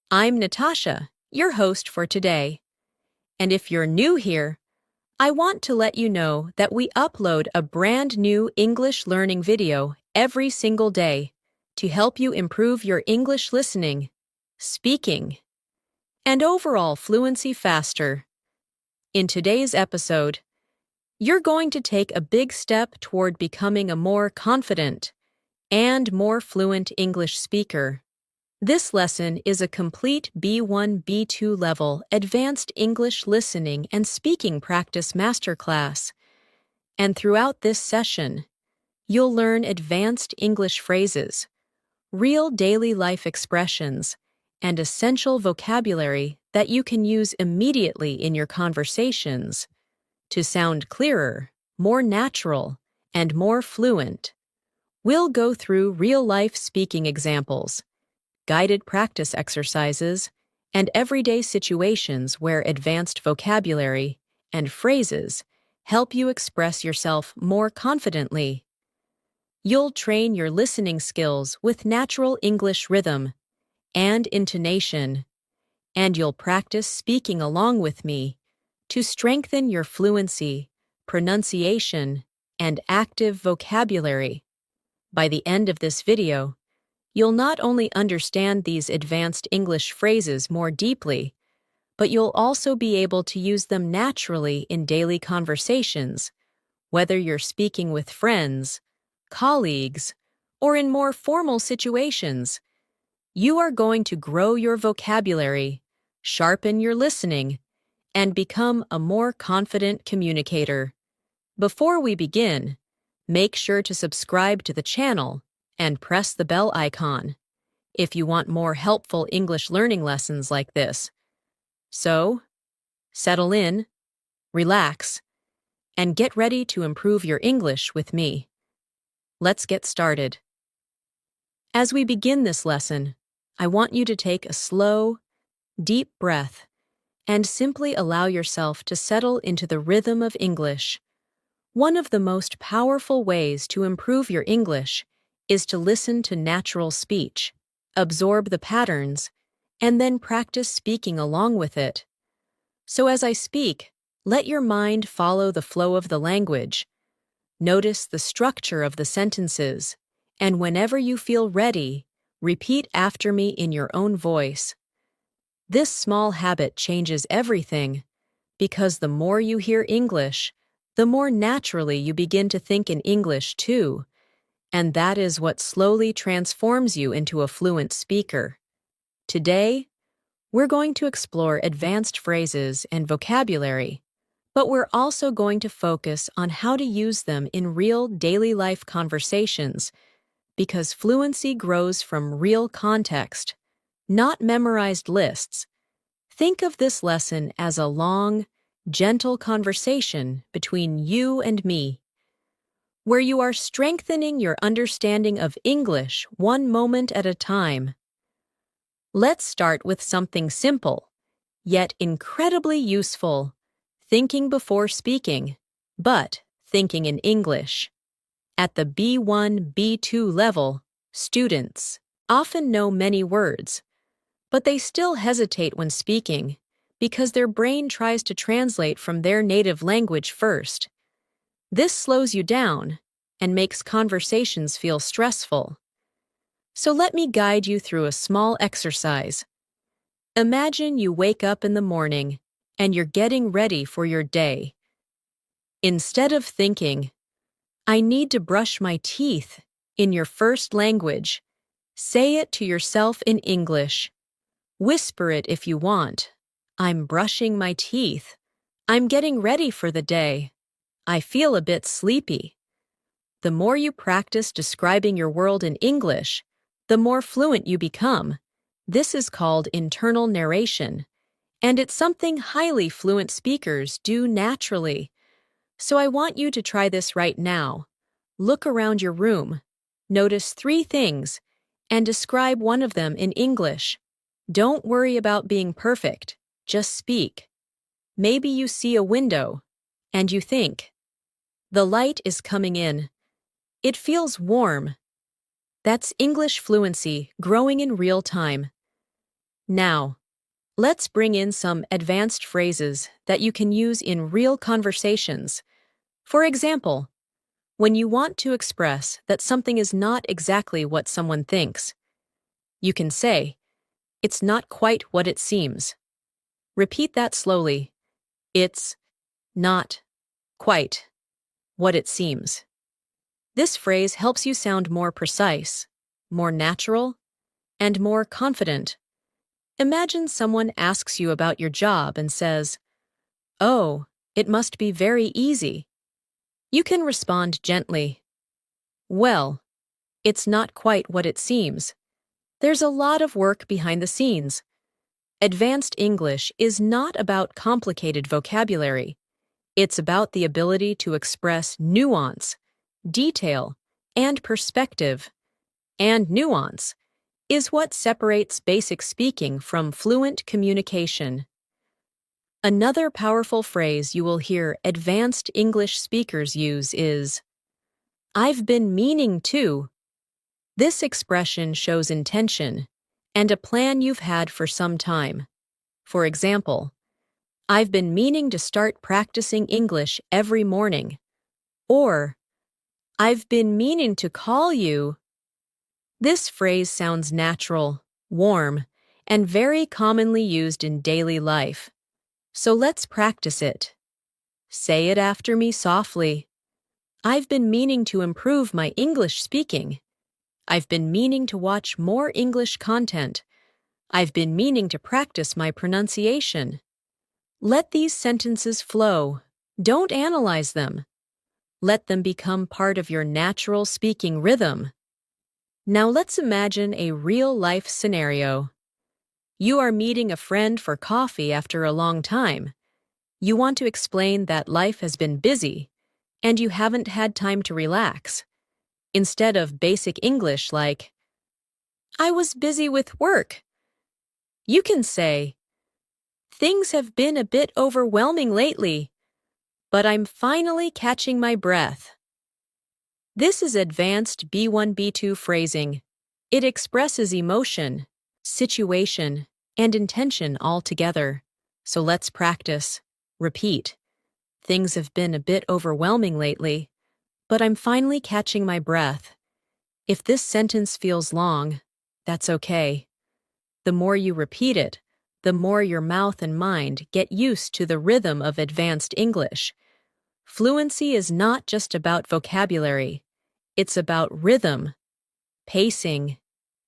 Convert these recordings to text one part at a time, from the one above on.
I'm Natasha, your host for today. And if you're new here, I want to let you know that we upload a brand new English learning video every single day to help you improve your English listening, speaking, and overall fluency faster. In today's episode, you're going to take a big step toward becoming a more confident and more fluent English speaker. This lesson is a complete B1, B2 level advanced English listening and speaking practice masterclass. And throughout this session, you'll learn advanced English phrases, real daily life expressions, and essential vocabulary that you can use immediately in your conversations to sound clearer, more natural, and more fluent. We'll go through real-life speaking examples, guided practice exercises, and everyday situations where advanced vocabulary and phrases help you express yourself more confidently. You'll train your listening skills with natural English rhythm and intonation, and you'll practice speaking along with me to strengthen your fluency, pronunciation, and active vocabulary. By the end of this video, you'll not only understand these advanced English phrases more deeply, but you'll also be able to use them naturally in daily conversations, whether you're speaking with friends, colleagues, or in more formal situations. You are going to grow your vocabulary, sharpen your listening, and become a more confident communicator. Before we begin, make sure to subscribe to the channel and press the bell icon if you want more helpful English learning lessons like this. So, settle in, relax, and get ready to improve your English with me. Let's get started. As we begin this lesson, I want you to take a slow, deep breath and simply allow yourself to settle into the rhythm of English. One of the most powerful ways to improve your English is to listen to natural speech, absorb the patterns, and then practice speaking along with it. So as I speak, let your mind follow the flow of the language. Notice the structure of the sentences, and whenever you feel ready, repeat after me in your own voice. This small habit changes everything, because the more you hear English, the more naturally you begin to think in English too. And that is what slowly transforms you into a fluent speaker. Today, we're going to explore advanced phrases and vocabulary, but we're also going to focus on how to use them in real daily life conversations, because fluency grows from real context, not memorized lists. Think of this lesson as a long, gentle conversation between you and me, where you are strengthening your understanding of English one moment at a time. Let's start with something simple, yet incredibly useful: thinking before speaking, but thinking in English. At the B1, B2 level, students often know many words, but they still hesitate when speaking because their brain tries to translate from their native language first. This slows you down and makes conversations feel stressful. So let me guide you through a small exercise. Imagine you wake up in the morning and you're getting ready for your day. Instead of thinking, "I need to brush my teeth," in your first language, say it to yourself in English. Whisper it if you want. "I'm brushing my teeth. I'm getting ready for the day. I feel a bit sleepy." The more you practice describing your world in English, the more fluent you become. This is called internal narration, and it's something highly fluent speakers do naturally. So I want you to try this right now. Look around your room, notice 3 things, and describe one of them in English. Don't worry about being perfect, just speak. Maybe you see a window, and you think, "The light is coming in. It feels warm." That's English fluency growing in real time. Now, let's bring in some advanced phrases that you can use in real conversations. For example, when you want to express that something is not exactly what someone thinks, you can say, "It's not quite what it seems." Repeat that slowly. It's not quite what it seems. This phrase helps you sound more precise, more natural, and more confident. Imagine someone asks you about your job and says, "Oh, it must be very easy." You can respond gently, "Well, it's not quite what it seems. There's a lot of work behind the scenes." Advanced English is not about complicated vocabulary. It's about the ability to express nuance, detail, and perspective. And nuance is what separates basic speaking from fluent communication. Another powerful phrase you will hear advanced English speakers use is, "I've been meaning to." This expression shows intention and a plan you've had for some time. For example, "I've been meaning to start practicing English every morning." Or, "I've been meaning to call you." This phrase sounds natural, warm, and very commonly used in daily life. So let's practice it. Say it after me softly. "I've been meaning to improve my English speaking." "I've been meaning to watch more English content." "I've been meaning to practice my pronunciation." Let these sentences flow. Don't analyze them. Let them become part of your natural speaking rhythm. Now let's imagine a real-life scenario. You are meeting a friend for coffee after a long time. You want to explain that life has been busy, and you haven't had time to relax. Instead of basic English like, "I was busy with work," you can say, "Things have been a bit overwhelming lately, but I'm finally catching my breath." This is advanced B1 B2 phrasing. It expresses emotion, situation, and intention all together. So let's practice. Repeat. "Things have been a bit overwhelming lately, but I'm finally catching my breath." If this sentence feels long, that's okay. The more you repeat it, the more your mouth and mind get used to the rhythm of advanced English. Fluency is not just about vocabulary. It's about rhythm, pacing,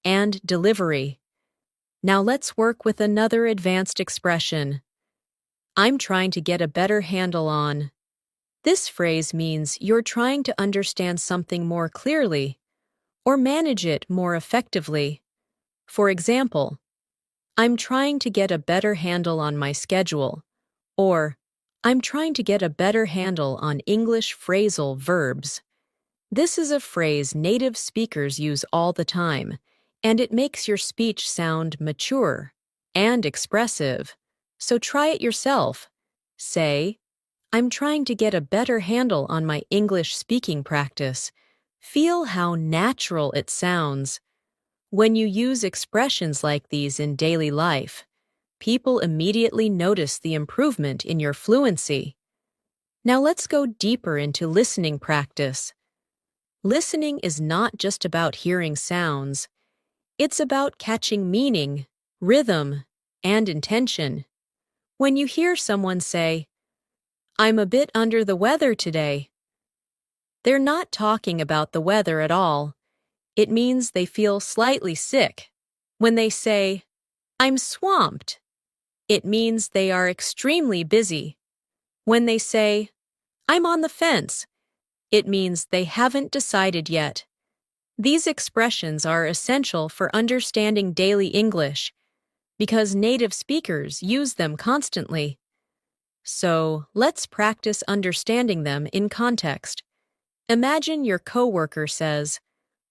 and delivery. Now let's work with another advanced expression. "I'm trying to get a better handle on." This phrase means you're trying to understand something more clearly or manage it more effectively. For example, "I'm trying to get a better handle on my schedule," or "I'm trying to get a better handle on English phrasal verbs." This is a phrase native speakers use all the time, and it makes your speech sound mature and expressive. So try it yourself. Say, "I'm trying to get a better handle on my English speaking practice." Feel how natural it sounds. When you use expressions like these in daily life, people immediately notice the improvement in your fluency. Now let's go deeper into listening practice. Listening is not just about hearing sounds. It's about catching meaning, rhythm, and intention. When you hear someone say, "I'm a bit under the weather today," they're not talking about the weather at all. It means they feel slightly sick. When they say, "I'm swamped," it means they are extremely busy. When they say, "I'm on the fence," it means they haven't decided yet. These expressions are essential for understanding daily English because native speakers use them constantly. So, let's practice understanding them in context. Imagine your coworker says,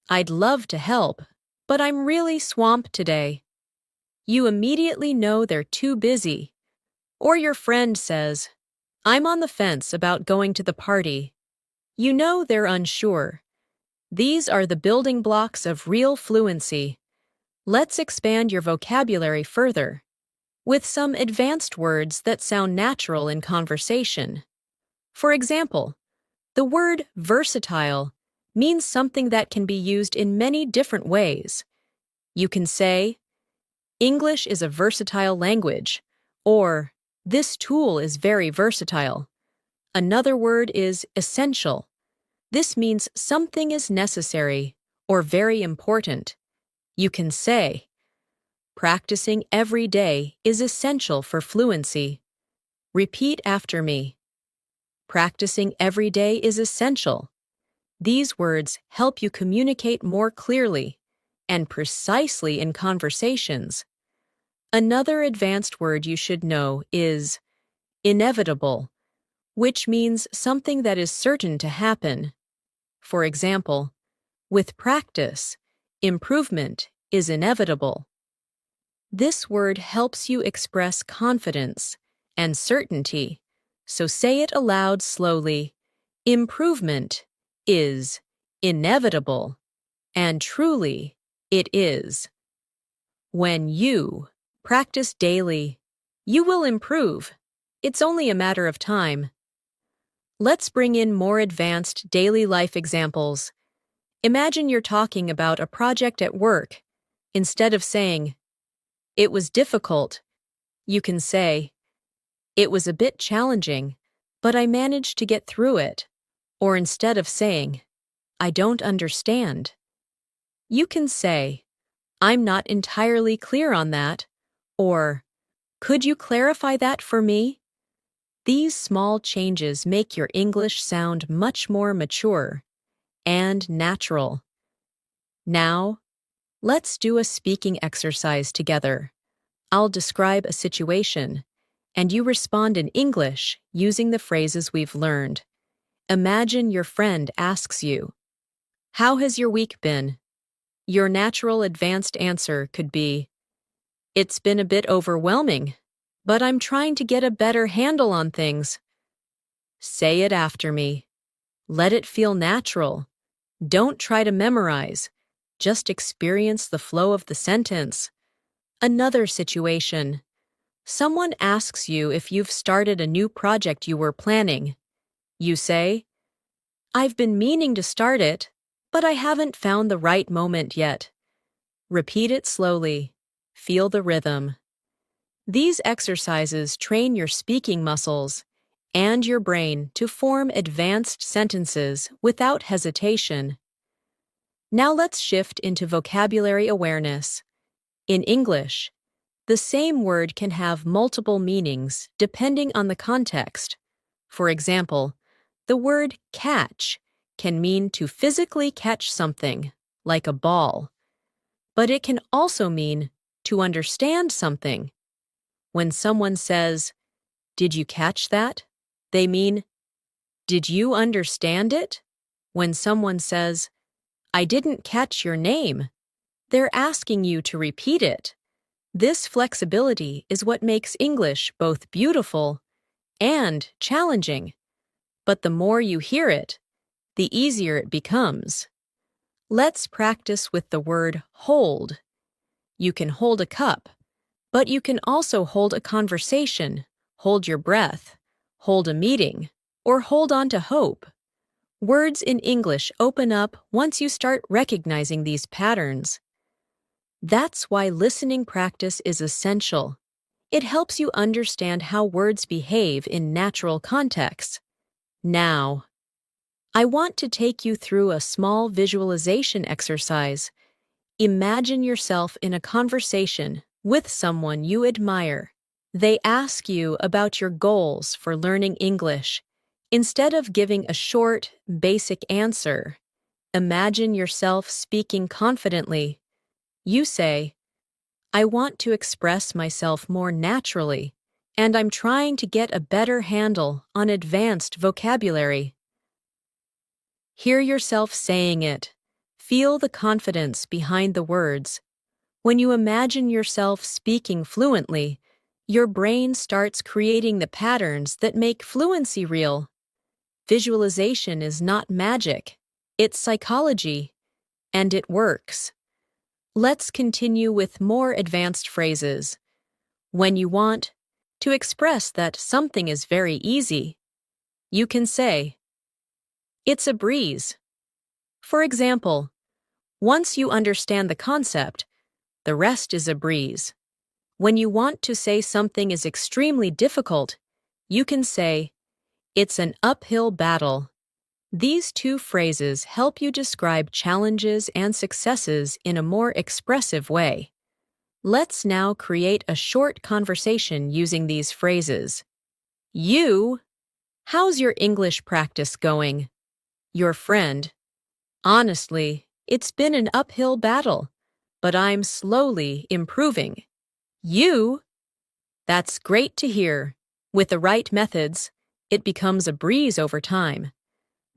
"I'd love to help, but I'm really swamped today." You immediately know they're too busy. Or your friend says, "I'm on the fence about going to the party." You know they're unsure. These are the building blocks of real fluency. Let's expand your vocabulary further with some advanced words that sound natural in conversation. For example, the word versatile means something that can be used in many different ways. You can say, English is a versatile language, or this tool is very versatile. Another word is essential. This means something is necessary or very important. You can say, practicing every day is essential for fluency. Repeat after me. Practicing every day is essential. These words help you communicate more clearly and precisely in conversations. Another advanced word you should know is inevitable, which means something that is certain to happen. For example, with practice, improvement is inevitable. This word helps you express confidence and certainty, so say it aloud slowly. Improvement is inevitable, and truly, it is. When you practice daily, you will improve. It's only a matter of time. Let's bring in more advanced daily life examples. Imagine you're talking about a project at work. Instead of saying, it was difficult, you can say, it was a bit challenging, but I managed to get through it. Or instead of saying, I don't understand, you can say, I'm not entirely clear on that, or could you clarify that for me? These small changes make your English sound much more mature and natural. Now, let's do a speaking exercise together. I'll describe a situation, and you respond in English using the phrases we've learned. Imagine your friend asks you, how has your week been? Your natural advanced answer could be, it's been a bit overwhelming, but I'm trying to get a better handle on things. Say it after me. Let it feel natural. Don't try to memorize. Just experience the flow of the sentence. Another situation. Someone asks you if you've started a new project you were planning. You say, I've been meaning to start it, but I haven't found the right moment yet. Repeat it slowly. Feel the rhythm. These exercises train your speaking muscles and your brain to form advanced sentences without hesitation. Now let's shift into vocabulary awareness. In English, the same word can have multiple meanings depending on the context. For example, the word catch can mean to physically catch something, like a ball. But it can also mean to understand something. When someone says, did you catch that? They mean, did you understand it? When someone says, I didn't catch your name, they're asking you to repeat it. This flexibility is what makes English both beautiful and challenging. But the more you hear it, the easier it becomes. Let's practice with the word hold. You can hold a cup, but you can also hold a conversation, hold your breath, hold a meeting, or hold on to hope. Words in English open up once you start recognizing these patterns. That's why listening practice is essential. It helps you understand how words behave in natural contexts. Now, I want to take you through a small visualization exercise. Imagine yourself in a conversation with someone you admire. They ask you about your goals for learning English. Instead of giving a short, basic answer, imagine yourself speaking confidently. You say, I want to express myself more naturally, and I'm trying to get a better handle on advanced vocabulary. Hear yourself saying it. Feel the confidence behind the words. When you imagine yourself speaking fluently, your brain starts creating the patterns that make fluency real. Visualization is not magic, it's psychology, and it works. Let's continue with more advanced phrases. When you want to express that something is very easy, you can say, "It's a breeze." For example, once you understand the concept, the rest is a breeze. When you want to say something is extremely difficult, you can say, "It's an uphill battle." These two phrases help you describe challenges and successes in a more expressive way. Let's now create a short conversation using these phrases. You, how's your English practice going? Your friend, honestly, it's been an uphill battle, but I'm slowly improving. You, that's great to hear. With the right methods, it becomes a breeze over time.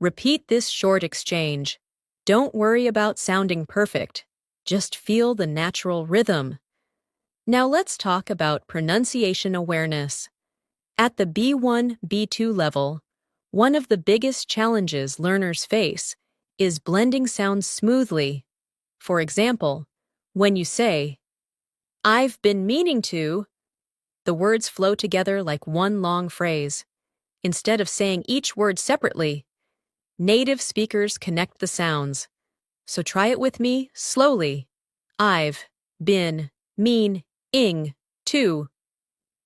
Repeat this short exchange. Don't worry about sounding perfect. Just feel the natural rhythm. Now let's talk about pronunciation awareness. At the B1, B2 level, one of the biggest challenges learners face is blending sounds smoothly. For example, when you say, "I've been meaning to," the words flow together like one long phrase. Instead of saying each word separately, native speakers connect the sounds. So try it with me slowly. I've been meaning to.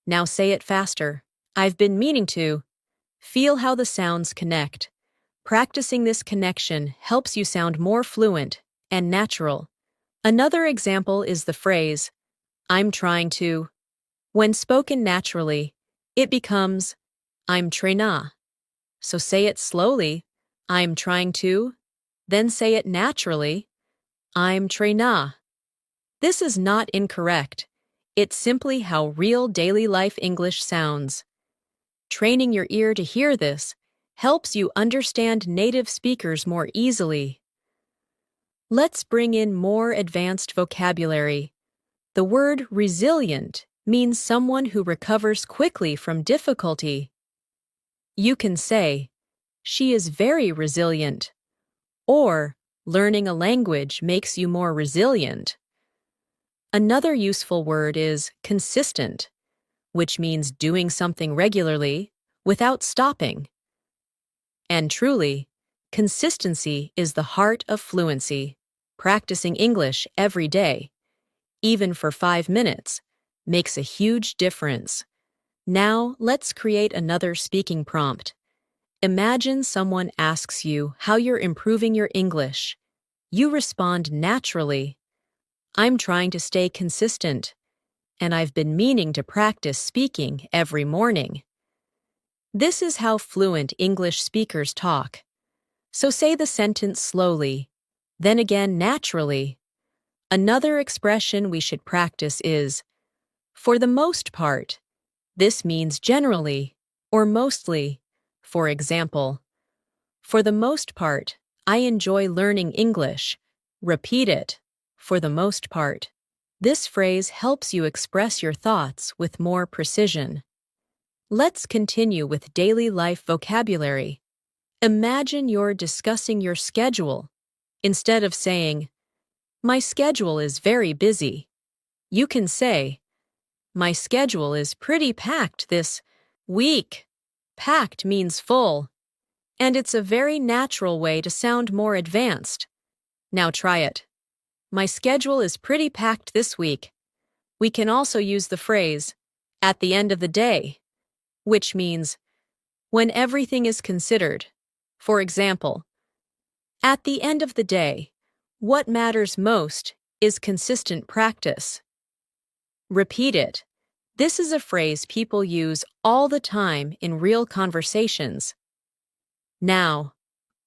Now say it faster. I've been meaning to. Feel how the sounds connect. Practicing this connection helps you sound more fluent and natural. Another example is the phrase, "I'm trying to." When spoken naturally, it becomes, "I'm tryna." So say it slowly, "I'm trying to," then say it naturally, "I'm tryna." This is not incorrect. It's simply how real daily life English sounds. Training your ear to hear this helps you understand native speakers more easily. Let's bring in more advanced vocabulary. The word resilient means someone who recovers quickly from difficulty. You can say, "She is very resilient," or "Learning a language makes you more resilient." Another useful word is consistent, which means doing something regularly without stopping. And truly, consistency is the heart of fluency. Practicing English every day, even for 5 minutes, makes a huge difference. Now, let's create another speaking prompt. Imagine someone asks you how you're improving your English. You respond naturally. "I'm trying to stay consistent, and I've been meaning to practice speaking every morning." This is how fluent English speakers talk. So say the sentence slowly, then again naturally. Another expression we should practice is, "for the most part." This means generally or mostly. For example, "For the most part, I enjoy learning English." Repeat it, "for the most part." This phrase helps you express your thoughts with more precision. Let's continue with daily life vocabulary. Imagine you're discussing your schedule. Instead of saying, "My schedule is very busy," you can say, "My schedule is pretty packed this week." Packed means full, and it's a very natural way to sound more advanced. Now try it. "My schedule is pretty packed this week." We can also use the phrase, "at the end of the day," which means, when everything is considered. For example, "At the end of the day, what matters most is consistent practice." Repeat it. This is a phrase people use all the time in real conversations. Now,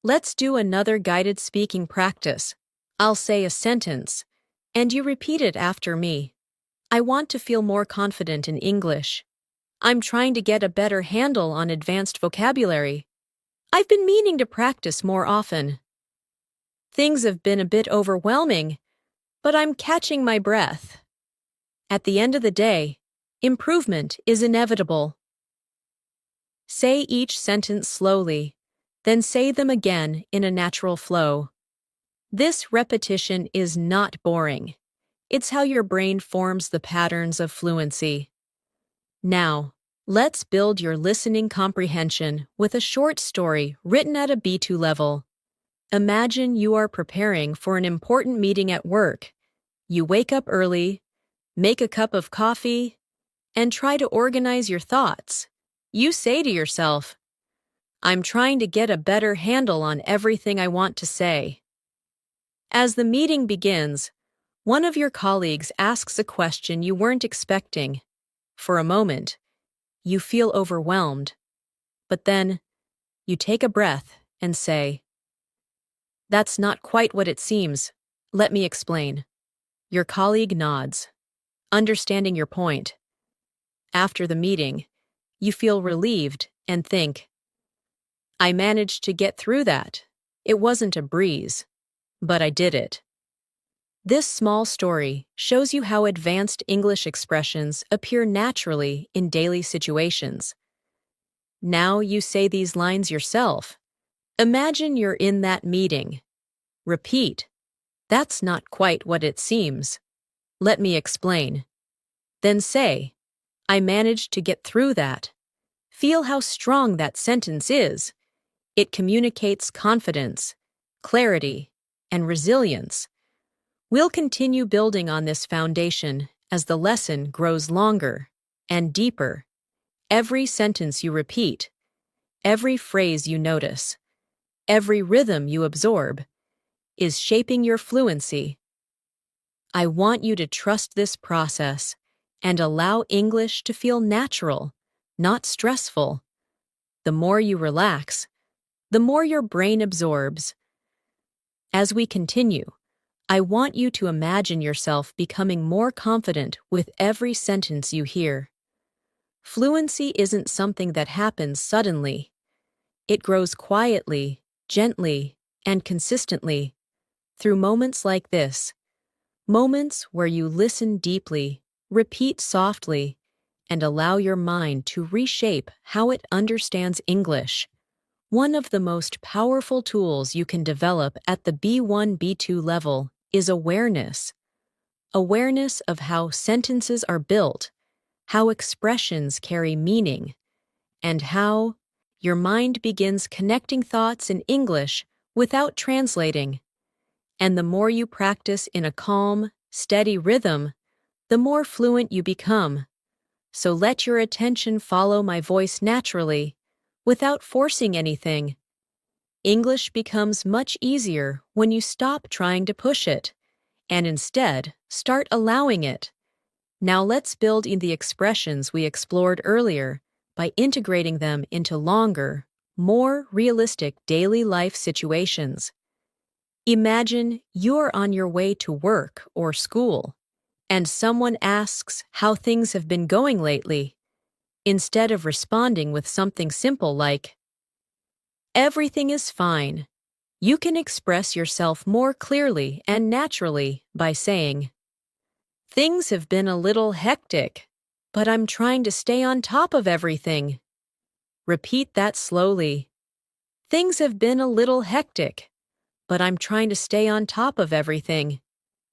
let's do another guided speaking practice. I'll say a sentence, and you repeat it after me. "I want to feel more confident in English." "I'm trying to get a better handle on advanced vocabulary." "I've been meaning to practice more often." "Things have been a bit overwhelming, but I'm catching my breath." At the end of the day, improvement is inevitable. Say each sentence slowly, then say them again in a natural flow. This repetition is not boring. It's how your brain forms the patterns of fluency. Now, let's build your listening comprehension with a short story written at a B2 level. Imagine you are preparing for an important meeting at work. You wake up early, make a cup of coffee, and try to organize your thoughts. You say to yourself, "I'm trying to get a better handle on everything I want to say." As the meeting begins, one of your colleagues asks a question you weren't expecting. For a moment, you feel overwhelmed, but then you take a breath and say, "That's not quite what it seems. Let me explain." Your colleague nods, understanding your point. After the meeting, you feel relieved and think, "I managed to get through that. It wasn't a breeze, but I did it." This small story shows you how advanced English expressions appear naturally in daily situations. Now you say these lines yourself. Imagine you're in that meeting. Repeat, "That's not quite what it seems. Let me explain." Then say, "I managed to get through that." Feel how strong that sentence is. It communicates confidence, clarity, and resilience. We'll continue building on this foundation as the lesson grows longer and deeper. Every sentence you repeat, every phrase you notice, every rhythm you absorb, is shaping your fluency. I want you to trust this process and allow English to feel natural, not stressful. The more you relax, the more your brain absorbs. As we continue, I want you to imagine yourself becoming more confident with every sentence you hear. Fluency isn't something that happens suddenly. It grows quietly, gently, and consistently through moments like this. Moments where you listen deeply, repeat softly, and allow your mind to reshape how it understands English. One of the most powerful tools you can develop at the B1, B2 level is awareness. Awareness of how sentences are built, how expressions carry meaning, and how your mind begins connecting thoughts in English without translating. And the more you practice in a calm, steady rhythm, the more fluent you become. So let your attention follow my voice naturally, without forcing anything. English becomes much easier when you stop trying to push it, and instead start allowing it. Now let's build in the expressions we explored earlier by integrating them into longer, more realistic daily life situations. Imagine you're on your way to work or school, and someone asks how things have been going lately. Instead of responding with something simple like, "Everything is fine," you can express yourself more clearly and naturally by saying, "Things have been a little hectic, but I'm trying to stay on top of everything." Repeat that slowly. "Things have been a little hectic, but I'm trying to stay on top of everything."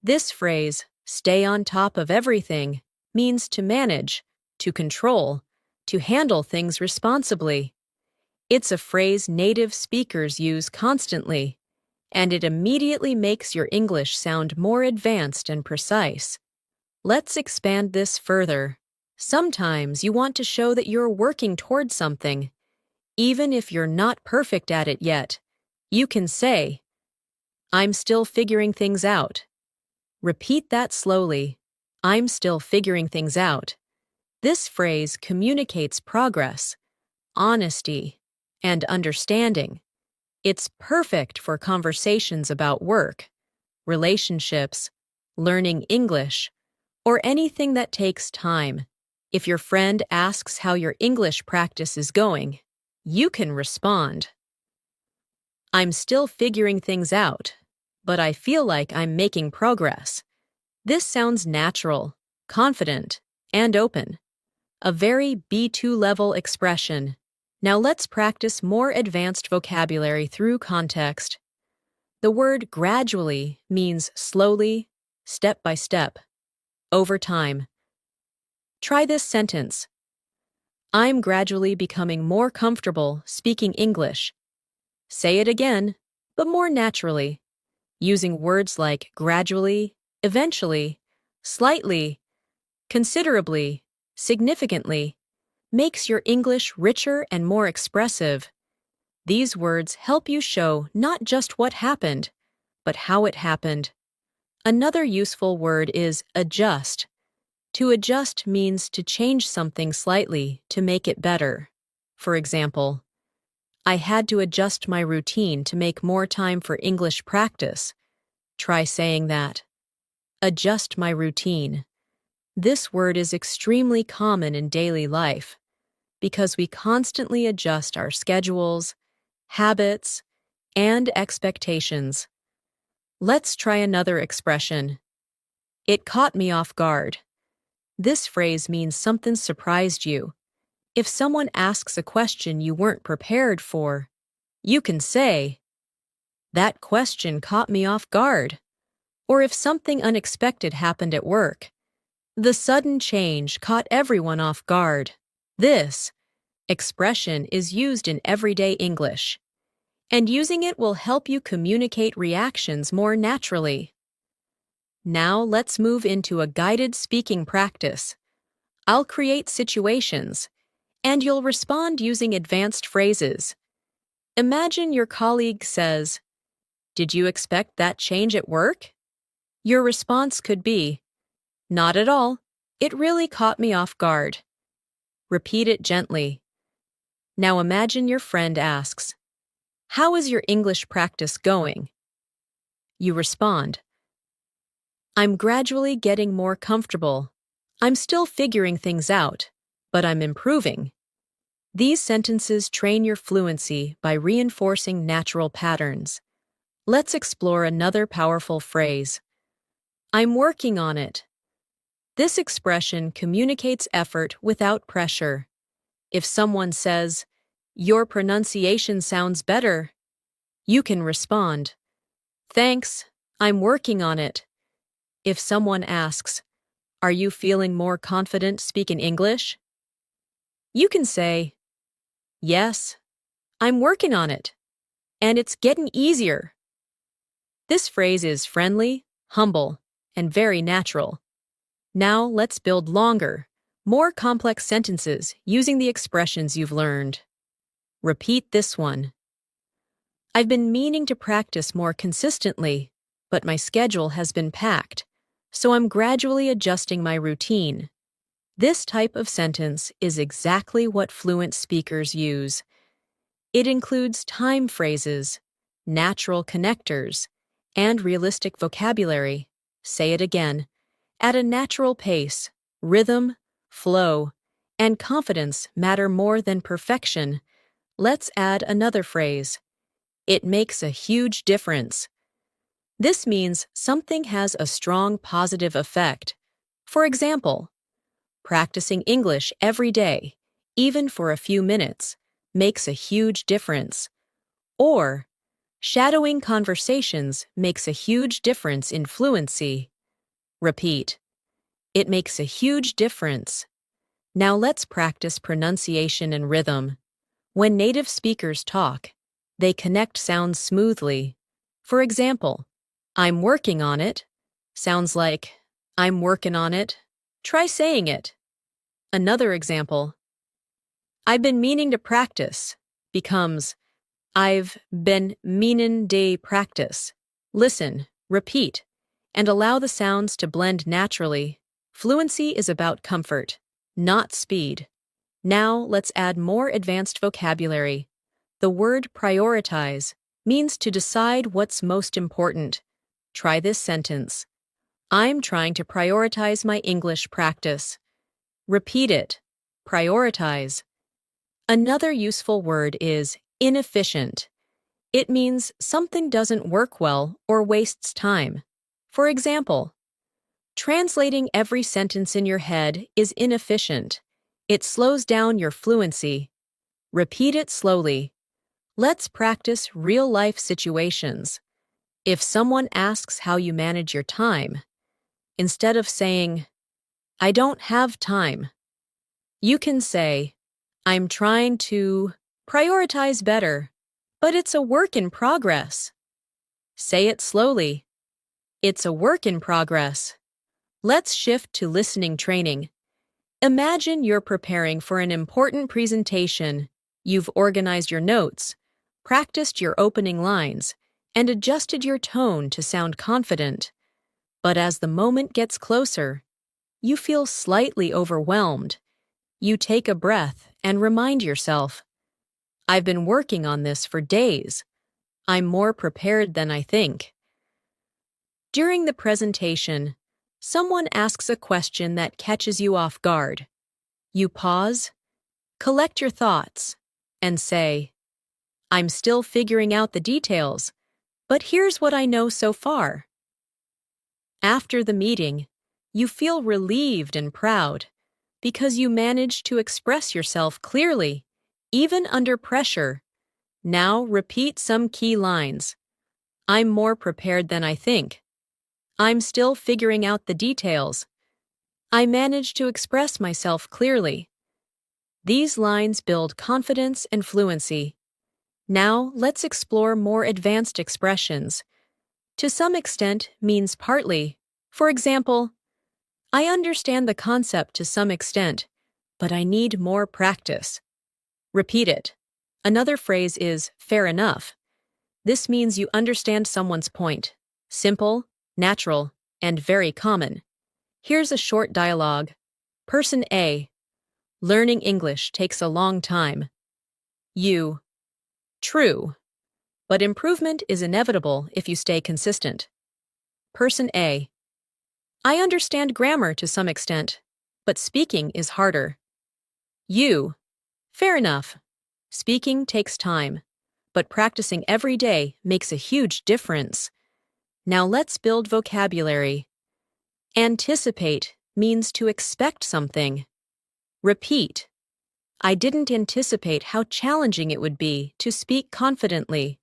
This phrase, "stay on top of everything," means to manage, to control, to handle things responsibly. It's a phrase native speakers use constantly, and it immediately makes your English sound more advanced and precise. Let's expand this further. Sometimes you want to show that you're working towards something. Even if you're not perfect at it yet, you can say, "I'm still figuring things out." Repeat that slowly. "I'm still figuring things out." This phrase communicates progress, honesty, and understanding. It's perfect for conversations about work, relationships, learning English, or anything that takes time. If your friend asks how your English practice is going, you can respond, "I'm still figuring things out, but I feel like I'm making progress." This sounds natural, confident, and open. A very B2 level expression. Now let's practice more advanced vocabulary through context. The word gradually means slowly, step by step. over time. Try this sentence. I'm gradually becoming more comfortable speaking English. Say it again, but more naturally, using words like gradually, eventually, slightly, considerably, significantly, makes your English richer and more expressive. These words help you show not just what happened, but how it happened. Another useful word is adjust. To adjust means to change something slightly to make it better. For example, I had to adjust my routine to make more time for English practice. Try saying that. Adjust my routine. This word is extremely common in daily life because we constantly adjust our schedules, habits, and expectations. Let's try another expression. It caught me off guard. This phrase means something surprised you. If someone asks a question you weren't prepared for, you can say, "That question caught me off guard." Or if something unexpected happened at work, "The sudden change caught everyone off guard." This expression is used in everyday English, and using it will help you communicate reactions more naturally. Now let's move into a guided speaking practice. I'll create situations, and you'll respond using advanced phrases. Imagine your colleague says, "Did you expect that change at work?" Your response could be, "Not at all. It really caught me off guard." Repeat it gently. Now imagine your friend asks, "How is your English practice going?" You respond, "I'm gradually getting more comfortable. I'm still figuring things out, but I'm improving." These sentences train your fluency by reinforcing natural patterns. Let's explore another powerful phrase. I'm working on it. This expression communicates effort without pressure. If someone says, "Your pronunciation sounds better," you can respond, "Thanks, I'm working on it." If someone asks, "Are you feeling more confident speaking English?" you can say, "Yes, I'm working on it, and it's getting easier." This phrase is friendly, humble, and very natural. Now let's build longer, more complex sentences using the expressions you've learned. Repeat this one. I've been meaning to practice more consistently, but my schedule has been packed, so I'm gradually adjusting my routine. This type of sentence is exactly what fluent speakers use. It includes time phrases, natural connectors, and realistic vocabulary. Say it again. At a natural pace, rhythm, flow, and confidence matter more than perfection. Let's add another phrase. It makes a huge difference. This means something has a strong positive effect. For example, practicing English every day, even for a few minutes, makes a huge difference. Or, shadowing conversations makes a huge difference in fluency. Repeat. It makes a huge difference. Now let's practice pronunciation and rhythm. When native speakers talk, they connect sounds smoothly. For example, "I'm working on it" sounds like "I'm working on it." Try saying it. Another example, "I've been meaning to practice" becomes "I've been meanin' to practice." Listen, repeat, and allow the sounds to blend naturally. Fluency is about comfort, not speed. Now let's add more advanced vocabulary. The word prioritize means to decide what's most important. Try this sentence. I'm trying to prioritize my English practice. Repeat it. Prioritize. Another useful word is inefficient. It means something doesn't work well or wastes time. For example, translating every sentence in your head is inefficient. It slows down your fluency. Repeat it slowly. Let's practice real-life situations. If someone asks how you manage your time, instead of saying, I don't have time. You can say, I'm trying to prioritize better, but it's a work in progress. Say it slowly. It's a work in progress. Let's shift to listening training. Imagine you're preparing for an important presentation. You've organized your notes, practiced your opening lines, and adjusted your tone to sound confident. But as the moment gets closer, you feel slightly overwhelmed. You take a breath and remind yourself, I've been working on this for days. I'm more prepared than I think. During the presentation, someone asks a question that catches you off guard. You pause, collect your thoughts, and say, I'm still figuring out the details, but here's what I know so far. After the meeting, you feel relieved and proud because you managed to express yourself clearly, even under pressure. Now repeat some key lines. I'm more prepared than I think. I'm still figuring out the details. I managed to express myself clearly. These lines build confidence and fluency. Now let's explore more advanced expressions. To some extent means partly. For example, I understand the concept to some extent, but I need more practice. Repeat it. Another phrase is fair enough. This means you understand someone's point. Simple, natural, and very common. Here's a short dialogue. Person A. Learning English takes a long time. You. True. But improvement is inevitable if you stay consistent. Person A. I understand grammar to some extent, but speaking is harder. You. Fair enough. Speaking takes time, but practicing every day makes a huge difference. Now let's build vocabulary. Anticipate means to expect something. Repeat. I didn't anticipate how challenging it would be to speak confidently.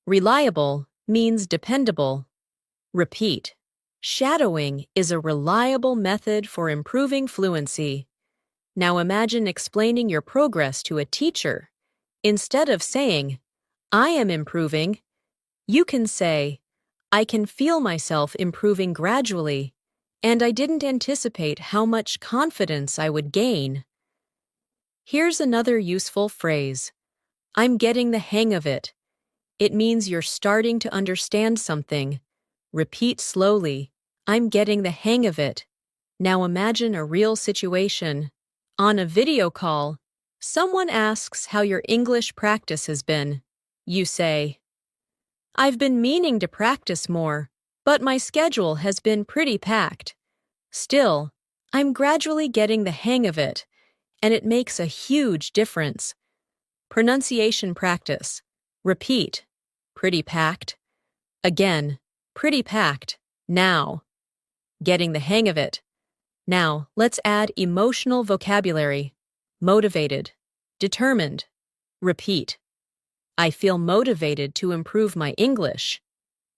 Reliable means dependable. Repeat. Shadowing is a reliable method for improving fluency. Now imagine explaining your progress to a teacher. Instead of saying, I am improving, you can say, I can feel myself improving gradually, and I didn't anticipate how much confidence I would gain. Here's another useful phrase. I'm getting the hang of it. It means you're starting to understand something. Repeat slowly. I'm getting the hang of it. Now imagine a real situation. On a video call, someone asks how your English practice has been. You say, I've been meaning to practice more, but my schedule has been pretty packed. Still, I'm gradually getting the hang of it, and it makes a huge difference. Pronunciation practice. Repeat. Pretty packed. Again. Pretty packed. Now. Getting the hang of it. Now, let's add emotional vocabulary. Motivated. Determined. Repeat. I feel motivated to improve my English.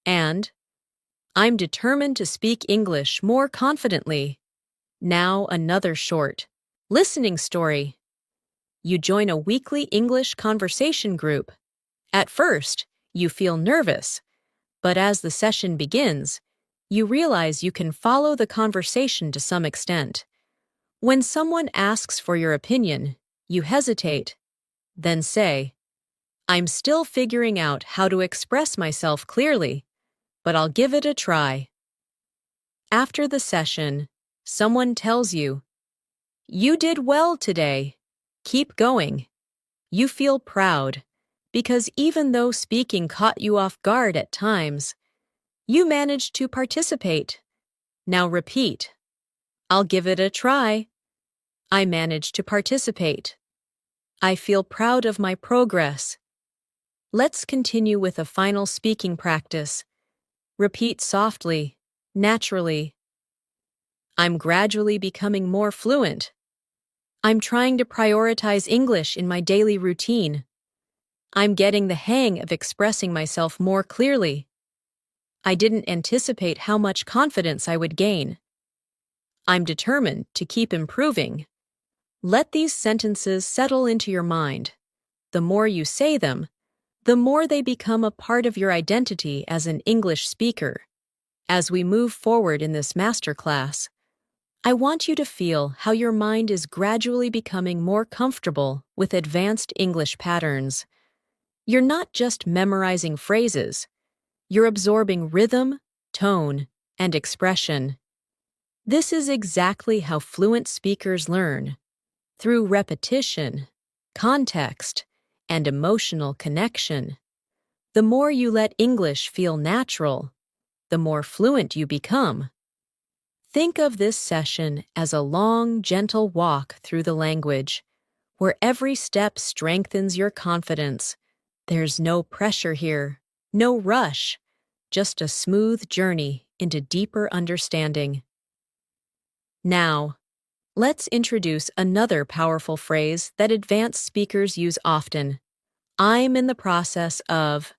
And I'm determined to speak English more confidently. Now another short. Listening story. You join a weekly English conversation group. At first, you feel nervous, but as the session begins, you realize you can follow the conversation to some extent. When someone asks for your opinion, you hesitate. Then say, I'm still figuring out how to express myself clearly, but I'll give it a try. After the session, someone tells you, You did well today. Keep going. You feel proud, because even though speaking caught you off guard at times, you managed to participate. Now repeat. I'll give it a try. I managed to participate. I feel proud of my progress. Let's continue with a final speaking practice. Repeat softly, naturally. I'm gradually becoming more fluent. I'm trying to prioritize English in my daily routine. I'm getting the hang of expressing myself more clearly. I didn't anticipate how much confidence I would gain. I'm determined to keep improving. Let these sentences settle into your mind. The more you say them, the more they become a part of your identity as an English speaker. As we move forward in this masterclass, I want you to feel how your mind is gradually becoming more comfortable with advanced English patterns. You're not just memorizing phrases, you're absorbing rhythm, tone, and expression. This is exactly how fluent speakers learn, through repetition, context, and emotional connection. The more you let English feel natural, the more fluent you become. Think of this session as a long, gentle walk through the language, where every step strengthens your confidence. There's no pressure here, no rush, just a smooth journey into deeper understanding. Now, let's introduce another powerful phrase that advanced speakers use often. I'm in the process of.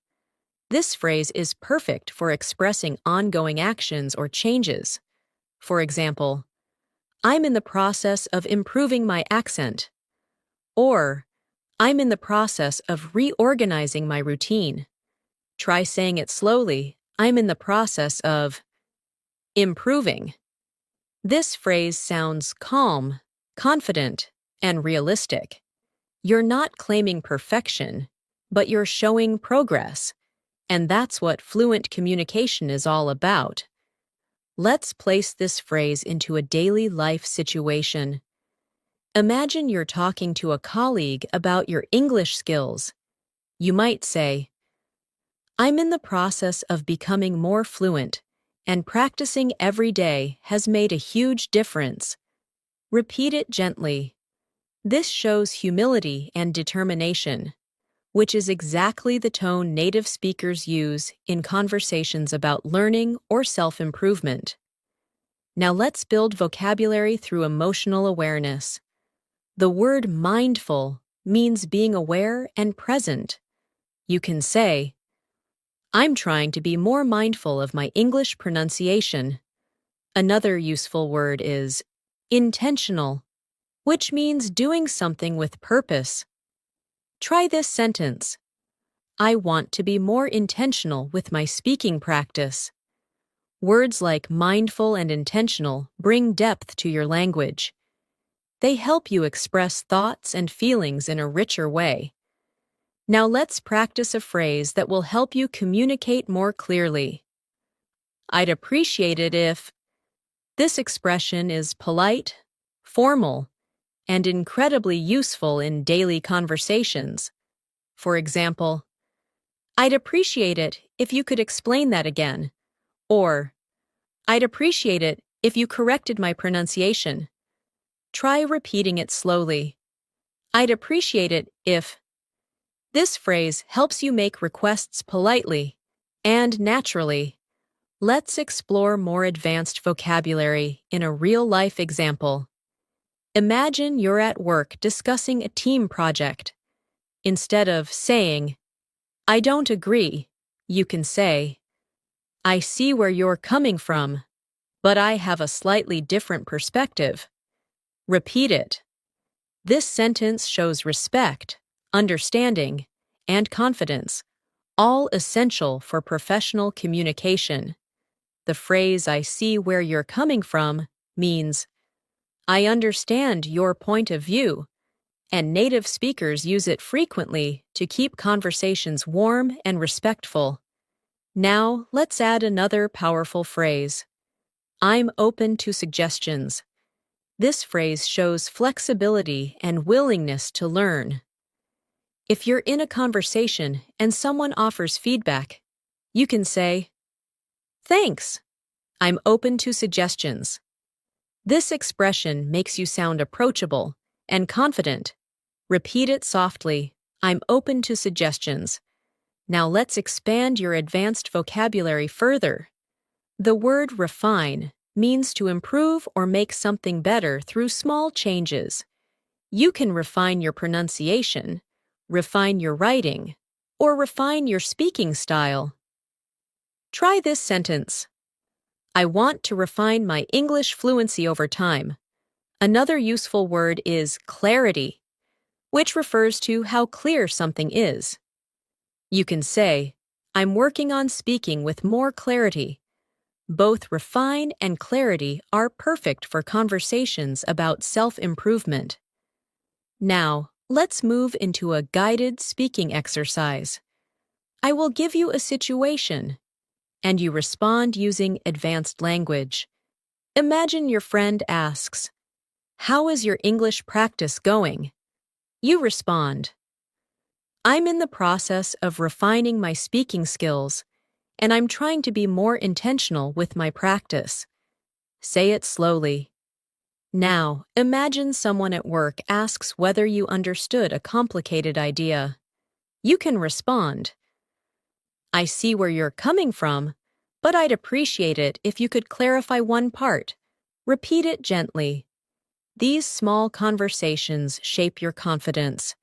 This phrase is perfect for expressing ongoing actions or changes. For example, I'm in the process of improving my accent. Or, I'm in the process of reorganizing my routine. Try saying it slowly. I'm in the process of improving. This phrase sounds calm, confident, and realistic. You're not claiming perfection, but you're showing progress. And that's what fluent communication is all about. Let's place this phrase into a daily life situation. Imagine you're talking to a colleague about your English skills. You might say, I'm in the process of becoming more fluent, and practicing every day has made a huge difference. Repeat it gently. This shows humility and determination, which is exactly the tone native speakers use in conversations about learning or self-improvement. Now let's build vocabulary through emotional awareness. The word mindful means being aware and present. You can say, I'm trying to be more mindful of my English pronunciation. Another useful word is intentional, which means doing something with purpose. Try this sentence. I want to be more intentional with my speaking practice. Words like mindful and intentional bring depth to your language. They help you express thoughts and feelings in a richer way. Now let's practice a phrase that will help you communicate more clearly. I'd appreciate it if. This expression is polite, formal, and incredibly useful in daily conversations. For example, I'd appreciate it if you could explain that again. Or, I'd appreciate it if you corrected my pronunciation. Try repeating it slowly. I'd appreciate it if. This phrase helps you make requests politely and naturally. Let's explore more advanced vocabulary in a real-life example. Imagine you're at work discussing a team project. Instead of saying, I don't agree, you can say, I see where you're coming from, but I have a slightly different perspective. Repeat it. This sentence shows respect, understanding, and confidence, all essential for professional communication. The phrase I see where you're coming from means I understand your point of view, and native speakers use it frequently to keep conversations warm and respectful. Now, let's add another powerful phrase. I'm open to suggestions. This phrase shows flexibility and willingness to learn. If you're in a conversation and someone offers feedback, you can say, Thanks. I'm open to suggestions. This expression makes you sound approachable and confident. Repeat it softly. I'm open to suggestions. Now let's expand your advanced vocabulary further. The word refine means to improve or make something better through small changes. You can refine your pronunciation, refine your writing, or refine your speaking style. Try this sentence. I want to refine my English fluency over time. Another useful word is clarity, which refers to how clear something is. You can say, I'm working on speaking with more clarity. Both refine and clarity are perfect for conversations about self-improvement. Now, let's move into a guided speaking exercise. I will give you a situation, and you respond using advanced language. Imagine your friend asks, "How is your English practice going?" You respond, "I'm in the process of refining my speaking skills, and I'm trying to be more intentional with my practice." Say it slowly. Now, imagine someone at work asks whether you understood a complicated idea. You can respond, "I see where you're coming from, but I'd appreciate it if you could clarify one part." Repeat it gently. These small conversations shape your confidence.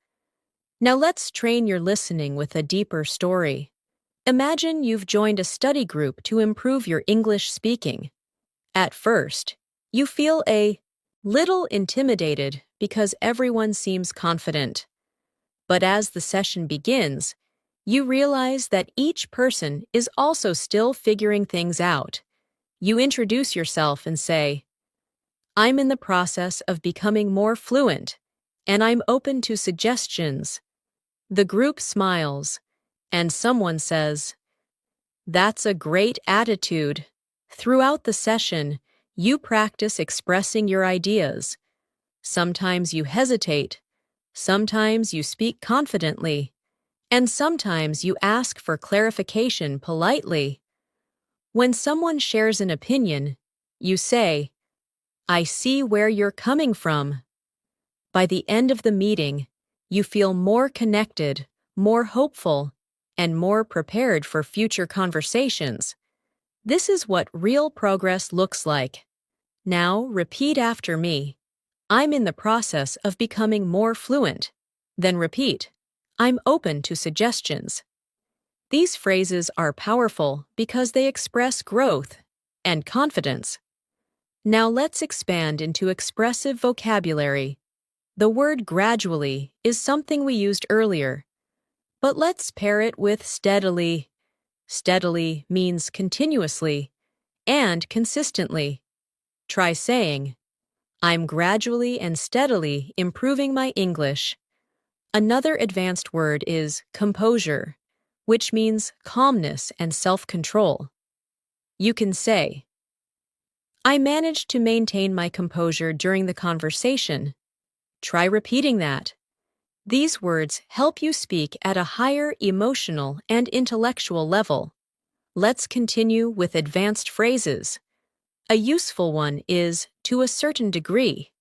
Now let's train your listening with a deeper story. Imagine you've joined a study group to improve your English speaking. At first, you feel a little intimidated because everyone seems confident. But as the session begins, you realize that each person is also still figuring things out. You introduce yourself and say, "I'm in the process of becoming more fluent, and I'm open to suggestions." The group smiles, and someone says, "That's a great attitude." Throughout the session, you practice expressing your ideas. Sometimes you hesitate, sometimes you speak confidently, and sometimes you ask for clarification politely. When someone shares an opinion, you say, "I see where you're coming from." By the end of the meeting, you feel more connected, more hopeful, and more prepared for future conversations. This is what real progress looks like. Now, repeat after me. I'm in the process of becoming more fluent. Then repeat, I'm open to suggestions. These phrases are powerful because they express growth and confidence. Now let's expand into expressive vocabulary. The word gradually is something we used earlier, but let's pair it with steadily. Steadily means continuously and consistently. Try saying, I'm gradually and steadily improving my English. Another advanced word is composure, which means calmness and self-control. You can say, I managed to maintain my composure during the conversation. Try repeating that. These words help you speak at a higher emotional and intellectual level. Let's continue with advanced phrases. A useful one is to a certain degree,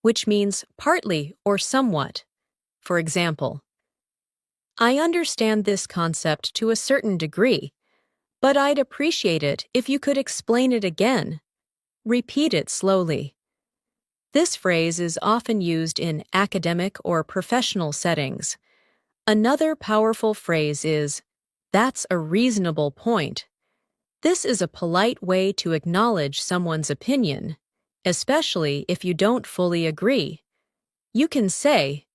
which means partly or somewhat. For example, I understand this concept to a certain degree, but I'd appreciate it if you could explain it again. Repeat it slowly. This phrase is often used in academic or professional settings. Another powerful phrase is, that's a reasonable point. This is a polite way to acknowledge someone's opinion, especially if you don't fully agree. You can say,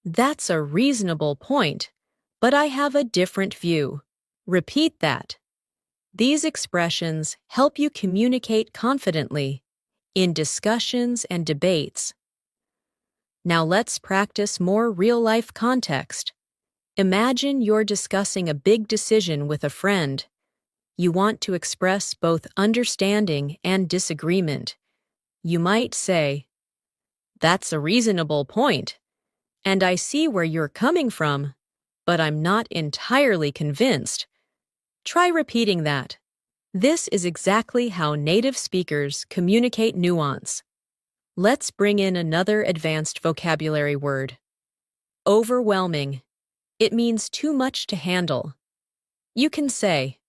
that's a reasonable point, but I have a different view. Repeat that. These expressions help you communicate confidently in discussions and debates. Now let's practice more real-life context. Imagine you're discussing a big decision with a friend. You want to express both understanding and disagreement. You might say, that's a reasonable point, and I see where you're coming from, but I'm not entirely convinced. Try repeating that. This is exactly how native speakers communicate nuance. Let's bring in another advanced vocabulary word. Overwhelming. It means too much to handle. You can say,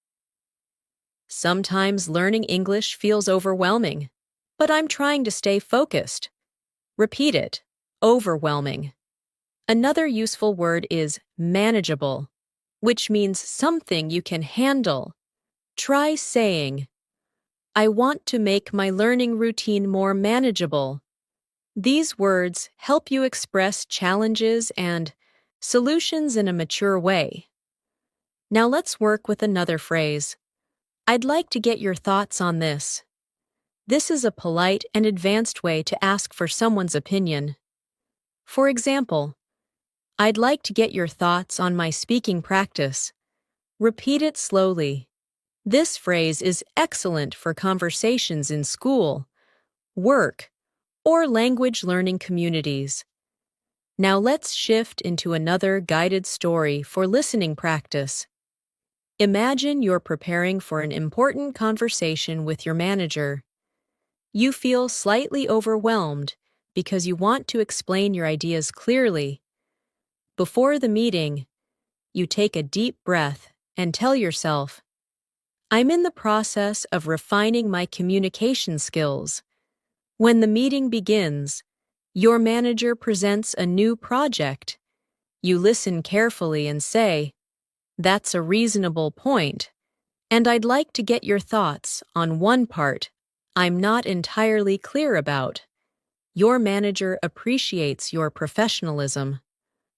sometimes learning English feels overwhelming, but I'm trying to stay focused. Repeat it. Overwhelming. Another useful word is manageable, which means something you can handle. Try saying, I want to make my learning routine more manageable. These words help you express challenges and solutions in a mature way. Now let's work with another phrase. I'd like to get your thoughts on this. This is a polite and advanced way to ask for someone's opinion. For example, I'd like to get your thoughts on my speaking practice. Repeat it slowly. This phrase is excellent for conversations in school, work, or language learning communities. Now let's shift into another guided story for listening practice. Imagine you're preparing for an important conversation with your manager. You feel slightly overwhelmed because you want to explain your ideas clearly. Before the meeting, you take a deep breath and tell yourself, I'm in the process of refining my communication skills. When the meeting begins, your manager presents a new project. You listen carefully and say, that's a reasonable point, and I'd like to get your thoughts on one part I'm not entirely clear about. Your manager appreciates your professionalism.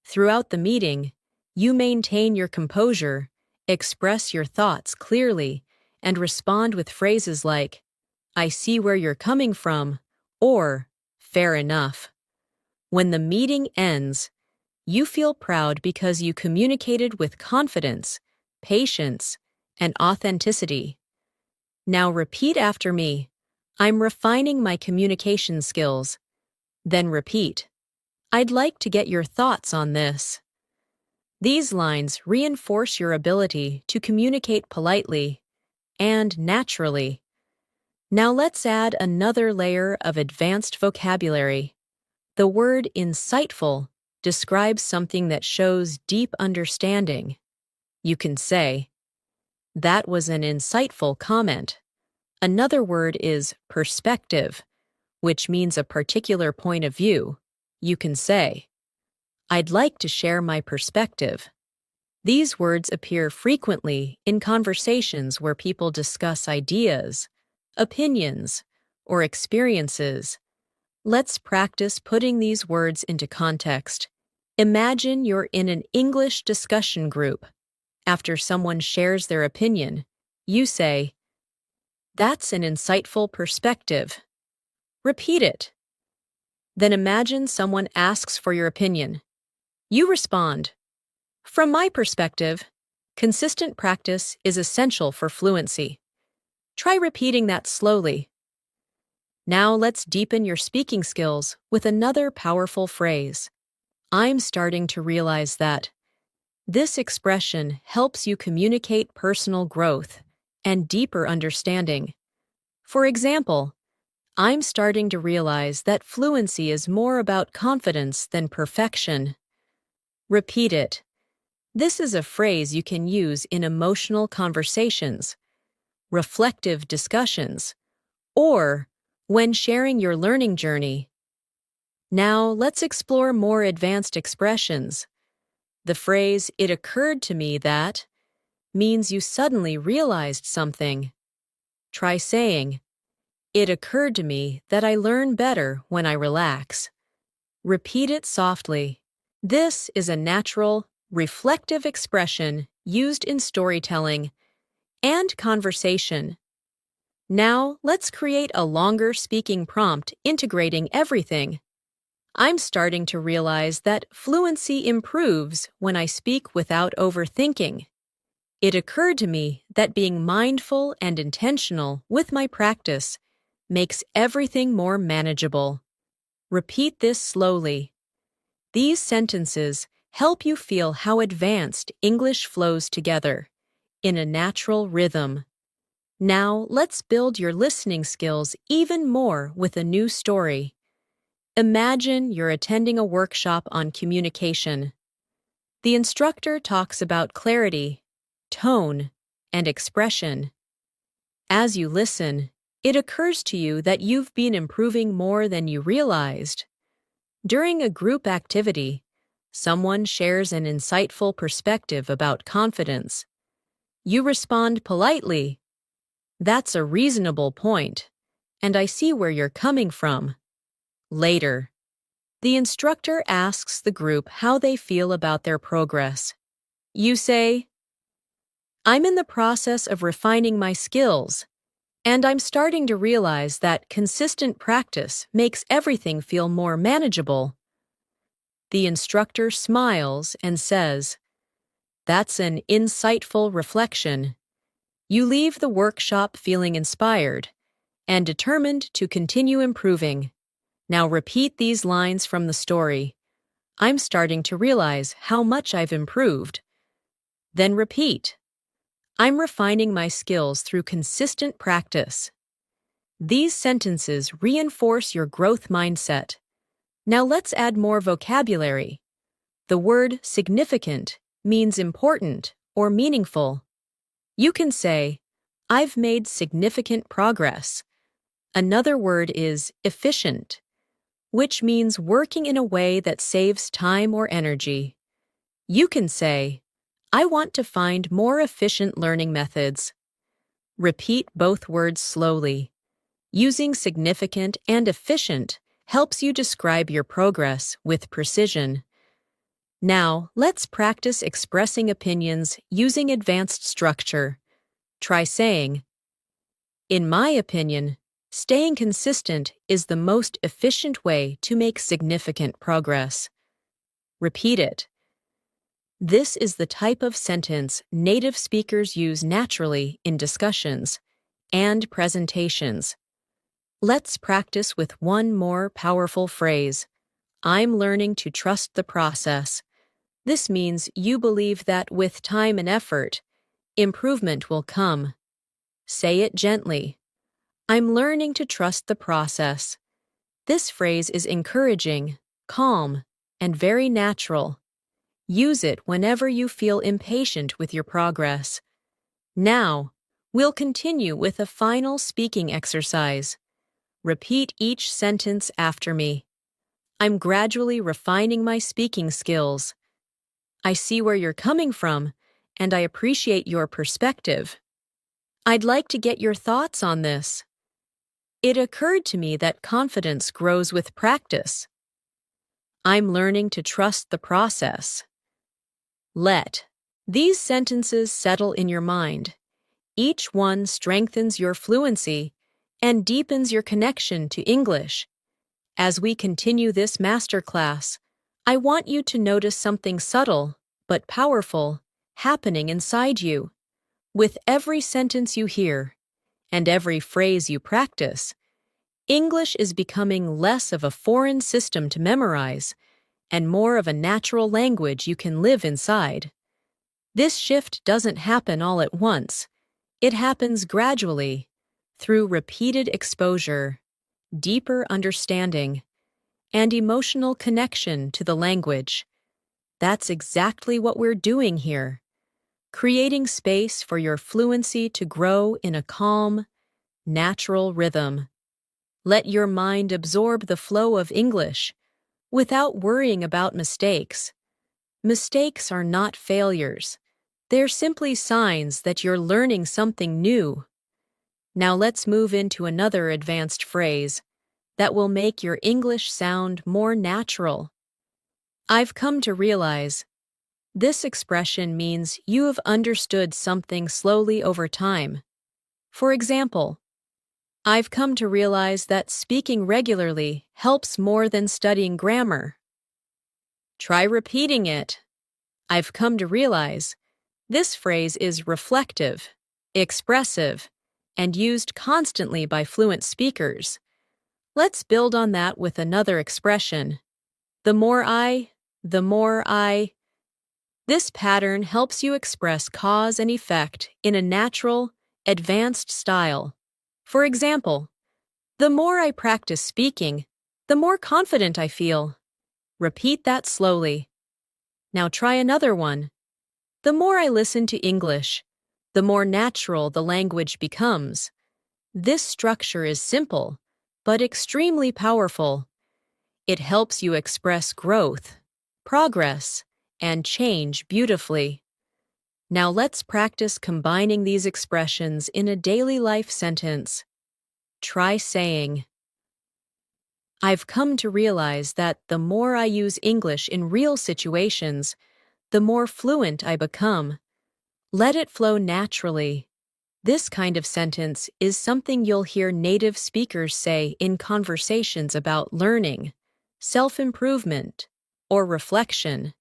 Throughout the meeting, you maintain your composure, express your thoughts clearly, and respond with phrases like, I see where you're coming from, or fair enough. When the meeting ends, you feel proud because you communicated with confidence, patience, and authenticity. Now repeat after me. I'm refining my communication skills. Then repeat. I'd like to get your thoughts on this. These lines reinforce your ability to communicate politely and naturally. Now let's add another layer of advanced vocabulary. The word insightful describes something that shows deep understanding. You can say, that was an insightful comment. Another word is perspective, which means a particular point of view. You can say, I'd like to share my perspective. These words appear frequently in conversations where people discuss ideas, opinions, or experiences. Let's practice putting these words into context. Imagine you're in an English discussion group. After someone shares their opinion, you say, that's an insightful perspective. Repeat it. Then imagine someone asks for your opinion. You respond, from my perspective, consistent practice is essential for fluency. Try repeating that slowly. Now let's deepen your speaking skills with another powerful phrase. I'm starting to realize that. This expression helps you communicate personal growth and deeper understanding. For example, I'm starting to realize that fluency is more about confidence than perfection. Repeat it. This is a phrase you can use in emotional conversations, reflective discussions, or when sharing your learning journey. Now let's explore more advanced expressions. The phrase, it occurred to me that, means you suddenly realized something. Try saying, it occurred to me that I learn better when I relax. Repeat it softly. This is a natural, reflective expression used in storytelling and conversation. Now, let's create a longer speaking prompt integrating everything. I'm starting to realize that fluency improves when I speak without overthinking. It occurred to me that being mindful and intentional with my practice makes everything more manageable. Repeat this slowly. These sentences help you feel how advanced English flows together in a natural rhythm. Now, let's build your listening skills even more with a new story. Imagine you're attending a workshop on communication. The instructor talks about clarity, tone, and expression. As you listen, it occurs to you that you've been improving more than you realized. During a group activity, someone shares an insightful perspective about confidence. You respond politely. That's a reasonable point, and I see where you're coming from. Later, the instructor asks the group how they feel about their progress. You say, I'm in the process of refining my skills, and I'm starting to realize that consistent practice makes everything feel more manageable. The instructor smiles and says, That's an insightful reflection. You leave the workshop feeling inspired and determined to continue improving. Now repeat these lines from the story. I'm starting to realize how much I've improved. Then repeat. I'm refining my skills through consistent practice. These sentences reinforce your growth mindset. Now let's add more vocabulary. The word significant means important or meaningful. You can say, I've made significant progress. Another word is efficient, which means working in a way that saves time or energy. You can say, I want to find more efficient learning methods. Repeat both words slowly. Using significant and efficient helps you describe your progress with precision. Now, let's practice expressing opinions using advanced structure. Try saying, In my opinion, staying consistent is the most efficient way to make significant progress. Repeat it. This is the type of sentence native speakers use naturally in discussions and presentations. Let's practice with one more powerful phrase. I'm learning to trust the process. This means you believe that with time and effort, improvement will come. Say it gently. I'm learning to trust the process. This phrase is encouraging, calm, and very natural. Use it whenever you feel impatient with your progress. Now, we'll continue with a final speaking exercise. Repeat each sentence after me. I'm gradually refining my speaking skills. I see where you're coming from, and I appreciate your perspective. I'd like to get your thoughts on this. It occurred to me that confidence grows with practice. I'm learning to trust the process. Let these sentences settle in your mind. Each one strengthens your fluency and deepens your connection to English. As we continue this masterclass, I want you to notice something subtle but powerful happening inside you. With every sentence you hear and every phrase you practice, English is becoming less of a foreign system to memorize and more of a natural language you can live inside. This shift doesn't happen all at once. It happens gradually, through repeated exposure, deeper understanding, and emotional connection to the language. That's exactly what we're doing here, creating space for your fluency to grow in a calm, natural rhythm. Let your mind absorb the flow of English without worrying about mistakes. Mistakes are not failures. They're simply signs that you're learning something new. Now let's move into another advanced phrase that will make your English sound more natural. I've come to realize this expression means you have understood something slowly over time. For example, I've come to realize that speaking regularly helps more than studying grammar. Try repeating it. I've come to realize this phrase is reflective, expressive, and used constantly by fluent speakers. Let's build on that with another expression. The more I. This pattern helps you express cause and effect in a natural, advanced style. For example, the more I practice speaking, the more confident I feel. Repeat that slowly. Now try another one. The more I listen to English, the more natural the language becomes. This structure is simple, but extremely powerful. It helps you express growth, progress, and change beautifully. Now let's practice combining these expressions in a daily life sentence. Try saying, I've come to realize that the more I use English in real situations, the more fluent I become. Let it flow naturally. This kind of sentence is something you'll hear native speakers say in conversations about learning, self-improvement, or reflection.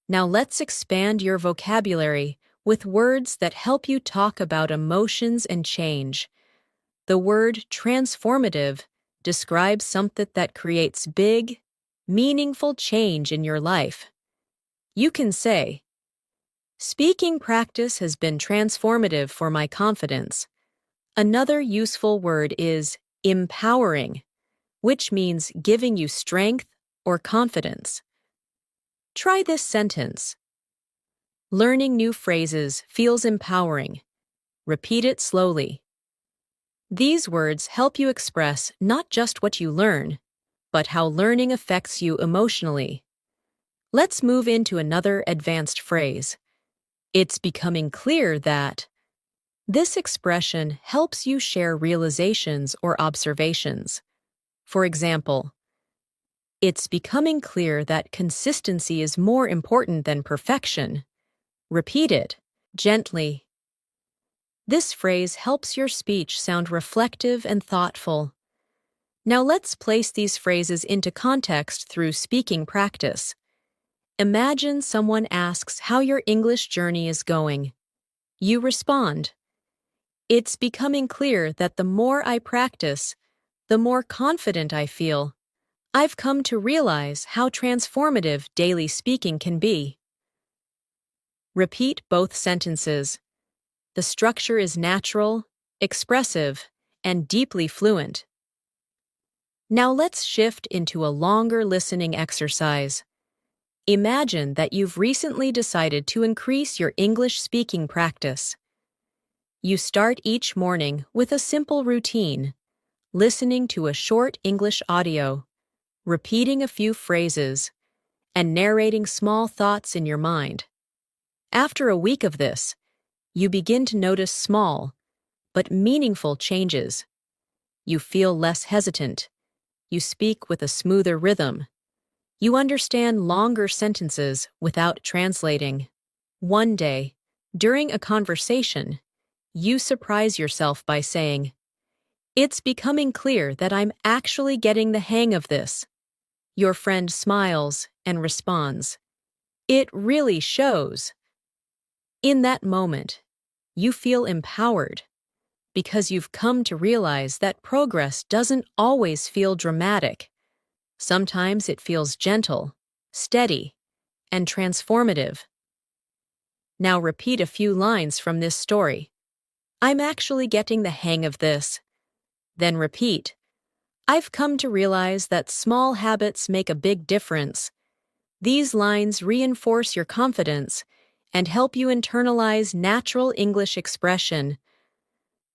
Now let's expand your vocabulary with words that help you talk about emotions and change. The word transformative describes something that creates big, meaningful change in your life. You can say, speaking practice has been transformative for my confidence. Another useful word is empowering, which means giving you strength or confidence. Try this sentence. Learning new phrases feels empowering. Repeat it slowly. These words help you express not just what you learn, but how learning affects you emotionally. Let's move into another advanced phrase. It's becoming clear that. This expression helps you share realizations or observations. For example, it's becoming clear that consistency is more important than perfection. Repeat it gently. This phrase helps your speech sound reflective and thoughtful. Now let's place these phrases into context through speaking practice. Imagine someone asks how your English journey is going. You respond, It's becoming clear that the more I practice, the more confident I feel. I've come to realize how transformative daily speaking can be. Repeat both sentences. The structure is natural, expressive, and deeply fluent. Now let's shift into a longer listening exercise. Imagine that you've recently decided to increase your English speaking practice. You start each morning with a simple routine, listening to a short English audio, repeating a few phrases, and narrating small thoughts in your mind. After a week of this, you begin to notice small, but meaningful changes. You feel less hesitant. You speak with a smoother rhythm. You understand longer sentences without translating. One day, during a conversation, you surprise yourself by saying, It's becoming clear that I'm actually getting the hang of this. Your friend smiles and responds, It really shows. In that moment, you feel empowered because you've come to realize that progress doesn't always feel dramatic. Sometimes it feels gentle, steady, and transformative. Now repeat a few lines from this story. I'm actually getting the hang of this. Then repeat, I've come to realize that small habits make a big difference. These lines reinforce your confidence and help you internalize natural English expression.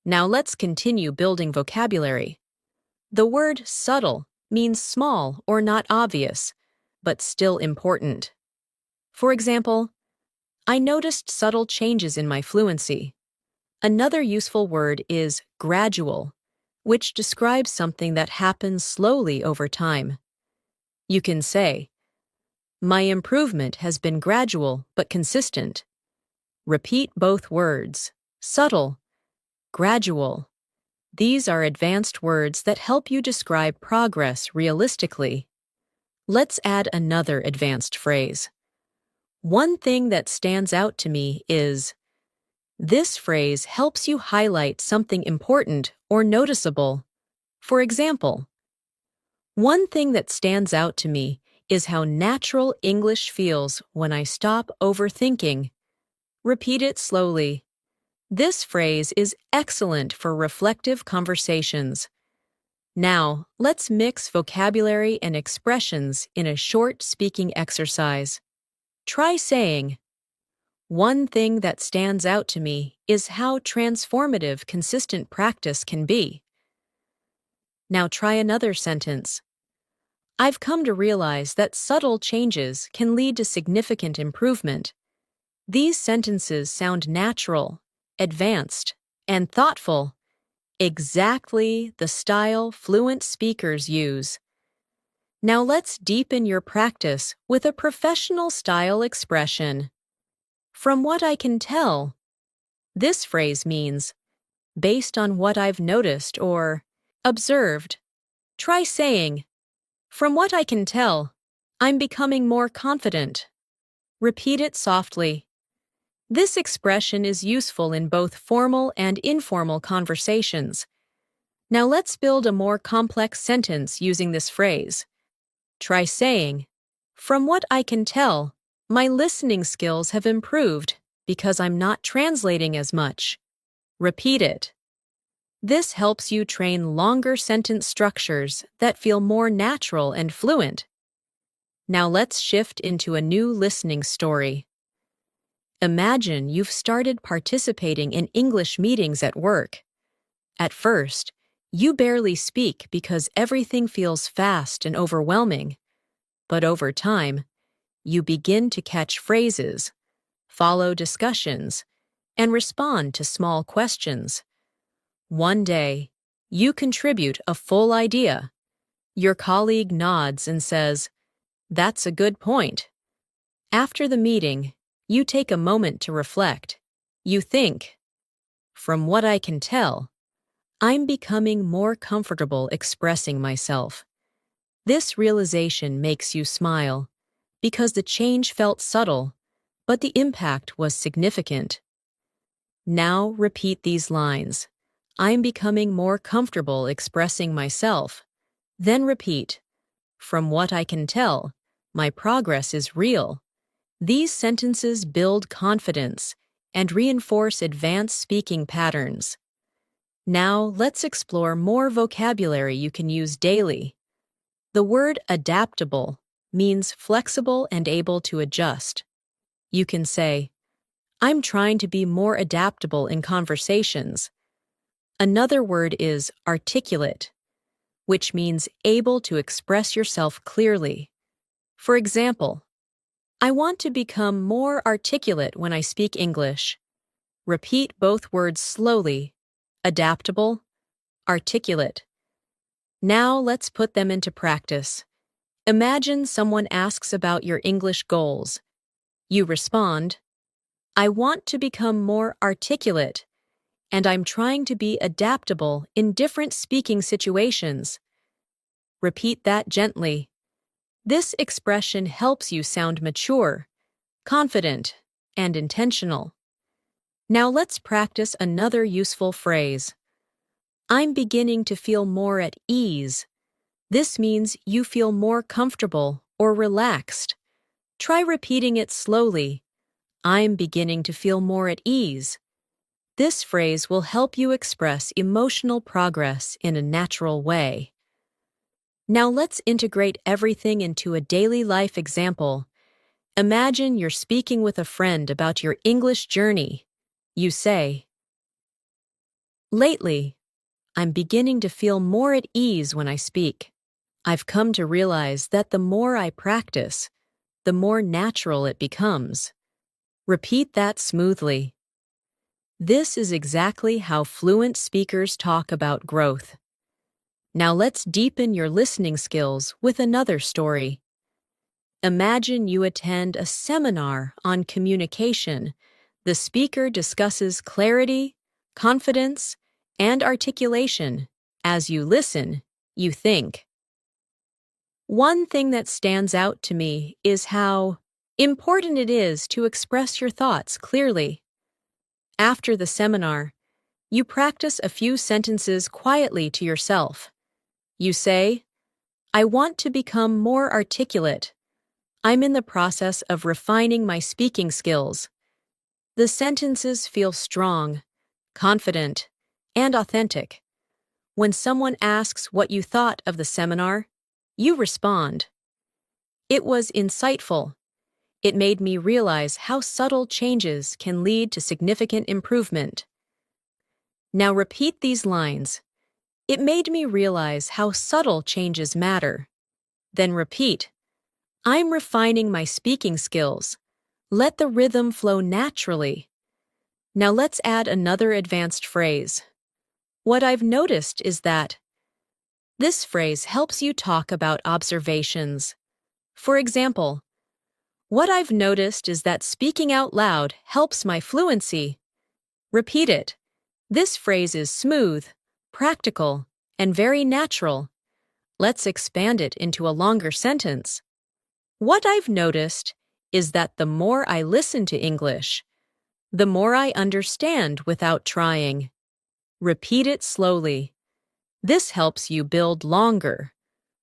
Now let's continue building vocabulary. The word subtle means small or not obvious, but still important. For example, I noticed subtle changes in my fluency. Another useful word is gradual, which describes something that happens slowly over time. You can say, My improvement has been gradual but consistent. Repeat both words, subtle, gradual. These are advanced words that help you describe progress realistically. Let's add another advanced phrase. One thing that stands out to me is. This phrase helps you highlight something important or noticeable. For example, one thing that stands out to me is how natural English feels when I stop overthinking. Repeat it slowly. This phrase is excellent for reflective conversations. Now, let's mix vocabulary and expressions in a short speaking exercise. Try saying, One thing that stands out to me is how transformative consistent practice can be. Now try another sentence. I've come to realize that subtle changes can lead to significant improvement. These sentences sound natural, advanced, and thoughtful, exactly the style fluent speakers use. Now let's deepen your practice with a professional style expression. From what I can tell, this phrase means based on what I've noticed or observed. Try saying, from what I can tell, I'm becoming more confident. Repeat it softly. This expression is useful in both formal and informal conversations. Now let's build a more complex sentence using this phrase. Try saying, from what I can tell, my listening skills have improved because I'm not translating as much. Repeat it. This helps you train longer sentence structures that feel more natural and fluent. Now let's shift into a new listening story. Imagine you've started participating in English meetings at work. At first, you barely speak because everything feels fast and overwhelming. But over time, you begin to catch phrases, follow discussions, and respond to small questions. One day, you contribute a full idea. Your colleague nods and says, "That's a good point." After the meeting, you take a moment to reflect. You think, from what I can tell, I'm becoming more comfortable expressing myself. This realization makes you smile, because the change felt subtle, but the impact was significant. Now repeat these lines. I'm becoming more comfortable expressing myself. Then repeat, from what I can tell, my progress is real. These sentences build confidence and reinforce advanced speaking patterns. Now let's explore more vocabulary you can use daily. The word adaptable means flexible and able to adjust. You can say, I'm trying to be more adaptable in conversations. Another word is articulate, which means able to express yourself clearly. For example, I want to become more articulate when I speak English. Repeat both words slowly. Adaptable, articulate. Now let's put them into practice. Imagine someone asks about your English goals. You respond, I want to become more articulate, and I'm trying to be adaptable in different speaking situations. Repeat that gently. This expression helps you sound mature, confident, and intentional. Now let's practice another useful phrase. I'm beginning to feel more at ease. This means you feel more comfortable or relaxed. Try repeating it slowly. I'm beginning to feel more at ease. This phrase will help you express emotional progress in a natural way. Now let's integrate everything into a daily life example. Imagine you're speaking with a friend about your English journey. You say, lately, I'm beginning to feel more at ease when I speak. I've come to realize that the more I practice, the more natural it becomes. Repeat that smoothly. This is exactly how fluent speakers talk about growth. Now let's deepen your listening skills with another story. Imagine you attend a seminar on communication. The speaker discusses clarity, confidence, and articulation. As you listen, you think. One thing that stands out to me is how important it is to express your thoughts clearly. After the seminar, you practice a few sentences quietly to yourself. You say, I want to become more articulate. I'm in the process of refining my speaking skills. The sentences feel strong, confident, and authentic. When someone asks what you thought of the seminar, you respond. It was insightful. It made me realize how subtle changes can lead to significant improvement. Now repeat these lines. It made me realize how subtle changes matter. Then repeat, I'm refining my speaking skills. Let the rhythm flow naturally. Now let's add another advanced phrase. What I've noticed is that this phrase helps you talk about observations. For example, what I've noticed is that speaking out loud helps my fluency. Repeat it. This phrase is smooth, practical, and very natural. Let's expand it into a longer sentence. What I've noticed is that the more I listen to English, the more I understand without trying. Repeat it slowly. This helps you build longer,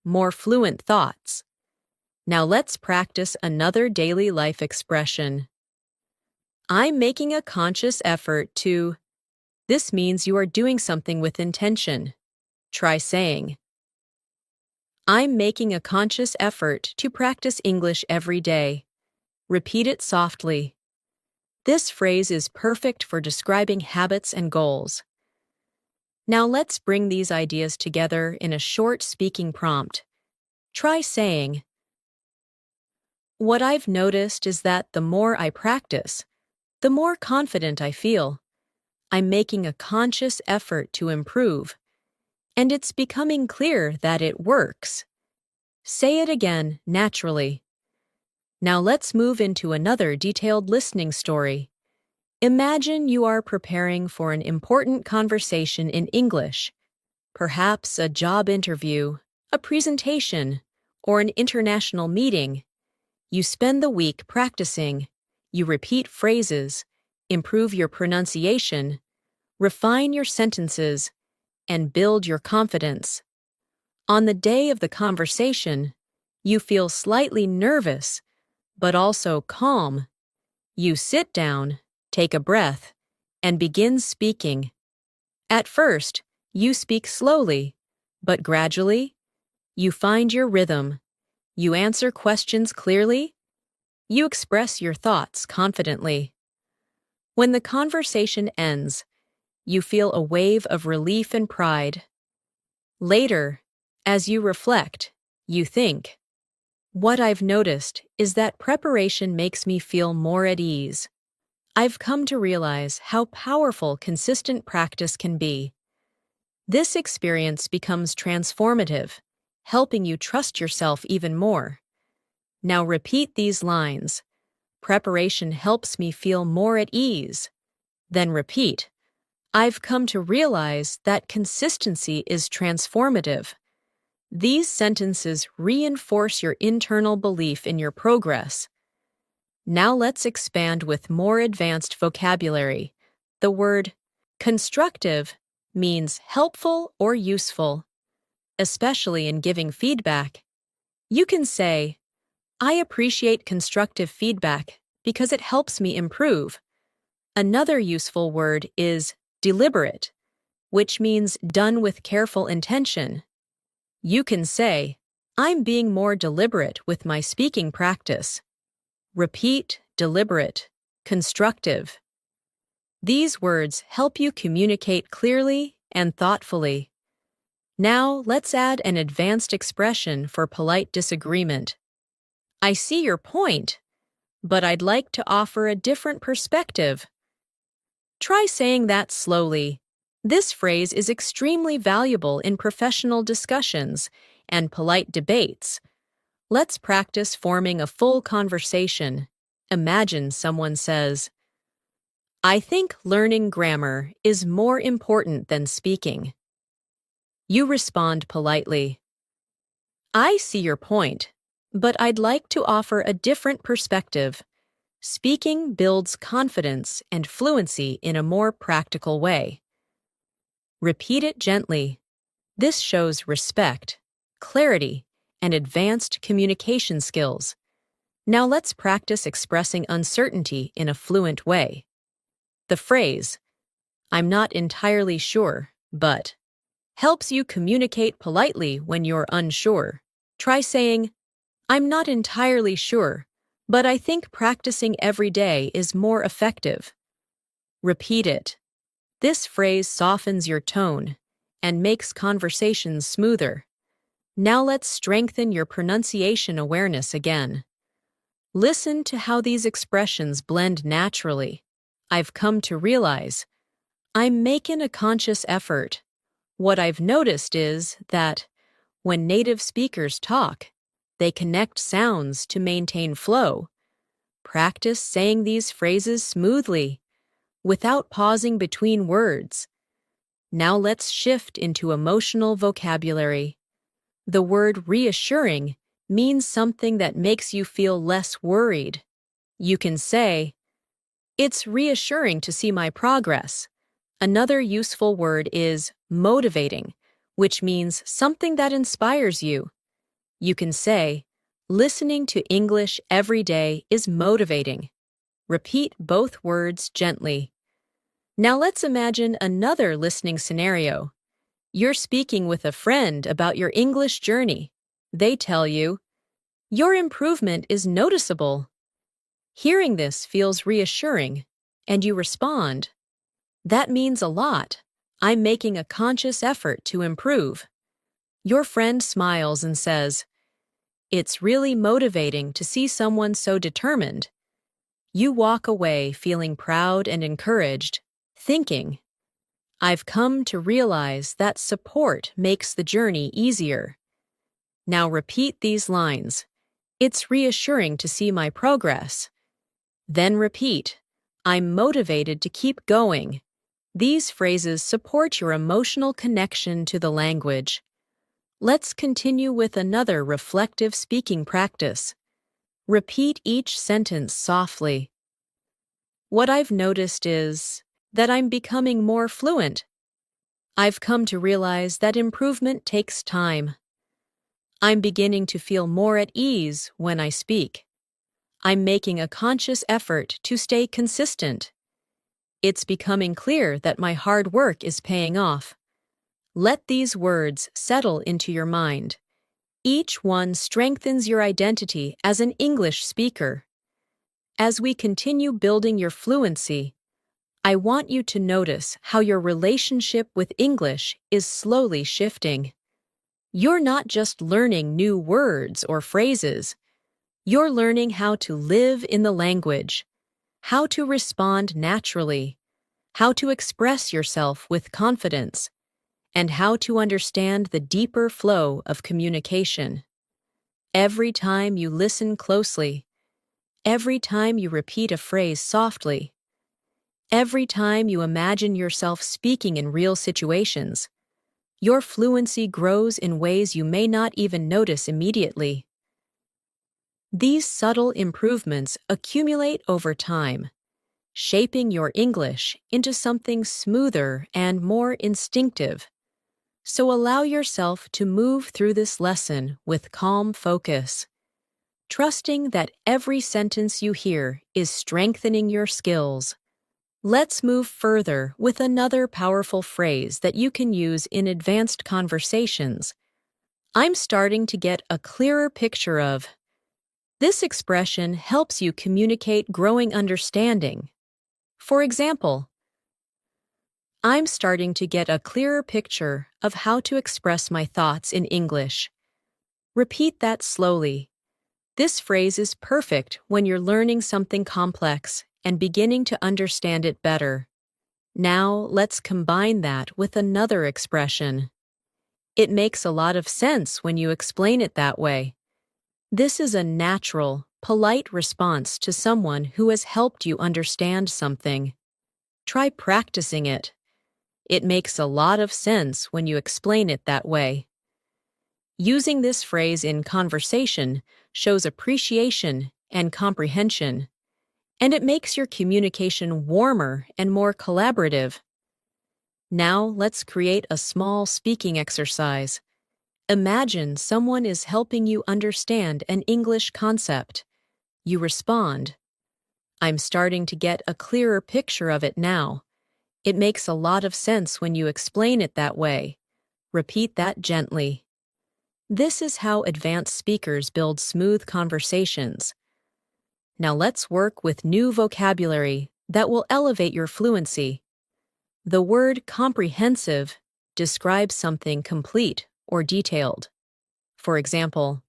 more fluent thoughts. Now let's practice another daily life expression. I'm making a conscious effort to. This means you are doing something with intention. Try saying, I'm making a conscious effort to practice English every day. Repeat it softly. This phrase is perfect for describing habits and goals. Now let's bring these ideas together in a short speaking prompt. Try saying, what I've noticed is that the more I practice, the more confident I feel. I'm making a conscious effort to improve, and it's becoming clear that it works. Say it again naturally. Now let's move into another detailed listening story. Imagine you are preparing for an important conversation in English, perhaps a job interview, a presentation, or an international meeting. You spend the week practicing. You repeat phrases, improve your pronunciation, refine your sentences, and build your confidence. On the day of the conversation, you feel slightly nervous, but also calm. You sit down, take a breath, and begin speaking. At first, you speak slowly, but gradually, you find your rhythm. You answer questions clearly. You express your thoughts confidently. When the conversation ends, you feel a wave of relief and pride. Later, as you reflect, you think, what I've noticed is that preparation makes me feel more at ease. I've come to realize how powerful consistent practice can be. This experience becomes transformative, helping you trust yourself even more. Now repeat these lines. Preparation helps me feel more at ease. Then repeat, I've come to realize that consistency is transformative. These sentences reinforce your internal belief in your progress. Now let's expand with more advanced vocabulary. The word constructive means helpful or useful, especially in giving feedback. You can say, I appreciate constructive feedback because it helps me improve. Another useful word is deliberate, which means done with careful intention. You can say, I'm being more deliberate with my speaking practice. Repeat, deliberate, constructive. These words help you communicate clearly and thoughtfully. Now let's add an advanced expression for polite disagreement. I see your point, but I'd like to offer a different perspective. Try saying that slowly. This phrase is extremely valuable in professional discussions and polite debates. Let's practice forming a full conversation. Imagine someone says, I think learning grammar is more important than speaking. You respond politely. I see your point, but I'd like to offer a different perspective. Speaking builds confidence and fluency in a more practical way. Repeat it gently. This shows respect, clarity, and advanced communication skills. Now let's practice expressing uncertainty in a fluent way. The phrase, I'm not entirely sure, but, helps you communicate politely when you're unsure. Try saying, I'm not entirely sure, but I think practicing every day is more effective. Repeat it. This phrase softens your tone and makes conversations smoother. Now let's strengthen your pronunciation awareness again. Listen to how these expressions blend naturally. I've come to realize I'm making a conscious effort. What I've noticed is that when native speakers talk, they connect sounds to maintain flow. Practice saying these phrases smoothly, without pausing between words. Now let's shift into emotional vocabulary. The word reassuring means something that makes you feel less worried. You can say, "It's reassuring to see my progress." Another useful word is motivating, which means something that inspires you. You can say, "Listening to English every day is motivating." Repeat both words gently. Now let's imagine another listening scenario. You're speaking with a friend about your English journey. They tell you, "Your improvement is noticeable." Hearing this feels reassuring, and you respond, "That means a lot. I'm making a conscious effort to improve." Your friend smiles and says, "It's really motivating to see someone so determined." You walk away feeling proud and encouraged, thinking, "I've come to realize that support makes the journey easier." Now repeat these lines. "It's reassuring to see my progress." Then repeat, "I'm motivated to keep going." These phrases support your emotional connection to the language. Let's continue with another reflective speaking practice. Repeat each sentence softly. What I've noticed is that I'm becoming more fluent. I've come to realize that improvement takes time. I'm beginning to feel more at ease when I speak. I'm making a conscious effort to stay consistent. It's becoming clear that my hard work is paying off. Let these words settle into your mind. Each one strengthens your identity as an English speaker. As we continue building your fluency, I want you to notice how your relationship with English is slowly shifting. You're not just learning new words or phrases. You're learning how to live in the language, how to respond naturally, how to express yourself with confidence, and how to understand the deeper flow of communication. Every time you listen closely, every time you repeat a phrase softly, every time you imagine yourself speaking in real situations, your fluency grows in ways you may not even notice immediately. These subtle improvements accumulate over time, shaping your English into something smoother and more instinctive. So allow yourself to move through this lesson with calm focus, trusting that every sentence you hear is strengthening your skills. Let's move further with another powerful phrase that you can use in advanced conversations. I'm starting to get a clearer picture of. This expression helps you communicate growing understanding. For example, I'm starting to get a clearer picture of how to express my thoughts in English. Repeat that slowly. This phrase is perfect when you're learning something complex and beginning to understand it better. Now let's combine that with another expression. It makes a lot of sense when you explain it that way. This is a natural, polite response to someone who has helped you understand something. Try practicing it. It makes a lot of sense when you explain it that way. Using this phrase in conversation shows appreciation and comprehension, and it makes your communication warmer and more collaborative. Now let's create a small speaking exercise. Imagine someone is helping you understand an English concept. You respond, "I'm starting to get a clearer picture of it now. It makes a lot of sense when you explain it that way." Repeat that gently. This is how advanced speakers build smooth conversations. Now let's work with new vocabulary that will elevate your fluency. The word comprehensive describes something complete or detailed. For example,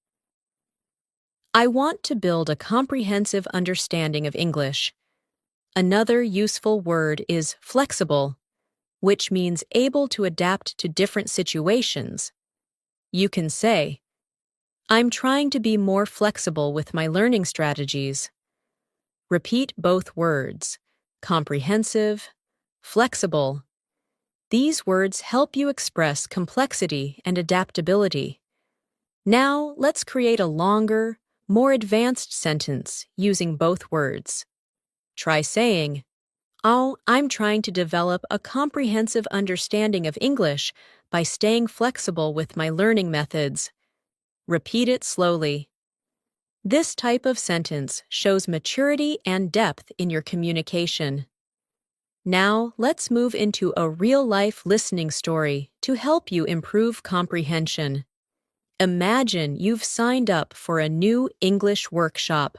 I want to build a comprehensive understanding of English. Another useful word is flexible, which means able to adapt to different situations. You can say, I'm trying to be more flexible with my learning strategies. Repeat both words, comprehensive, flexible. These words help you express complexity and adaptability. Now, let's create a longer, more advanced sentence using both words. Try saying, Oh, I'm trying to develop a comprehensive understanding of English by staying flexible with my learning methods. Repeat it slowly. This type of sentence shows maturity and depth in your communication. Now, let's move into a real-life listening story to help you improve comprehension. Imagine you've signed up for a new English workshop.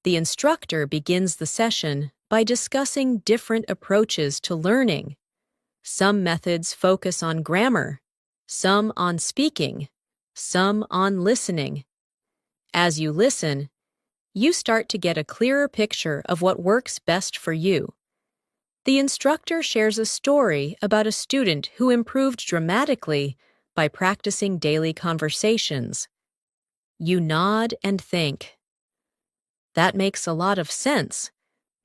The instructor begins the session by discussing different approaches to learning. Some methods focus on grammar, some on speaking, some on listening. As you listen, you start to get a clearer picture of what works best for you. The instructor shares a story about a student who improved dramatically by practicing daily conversations. You nod and think. That makes a lot of sense.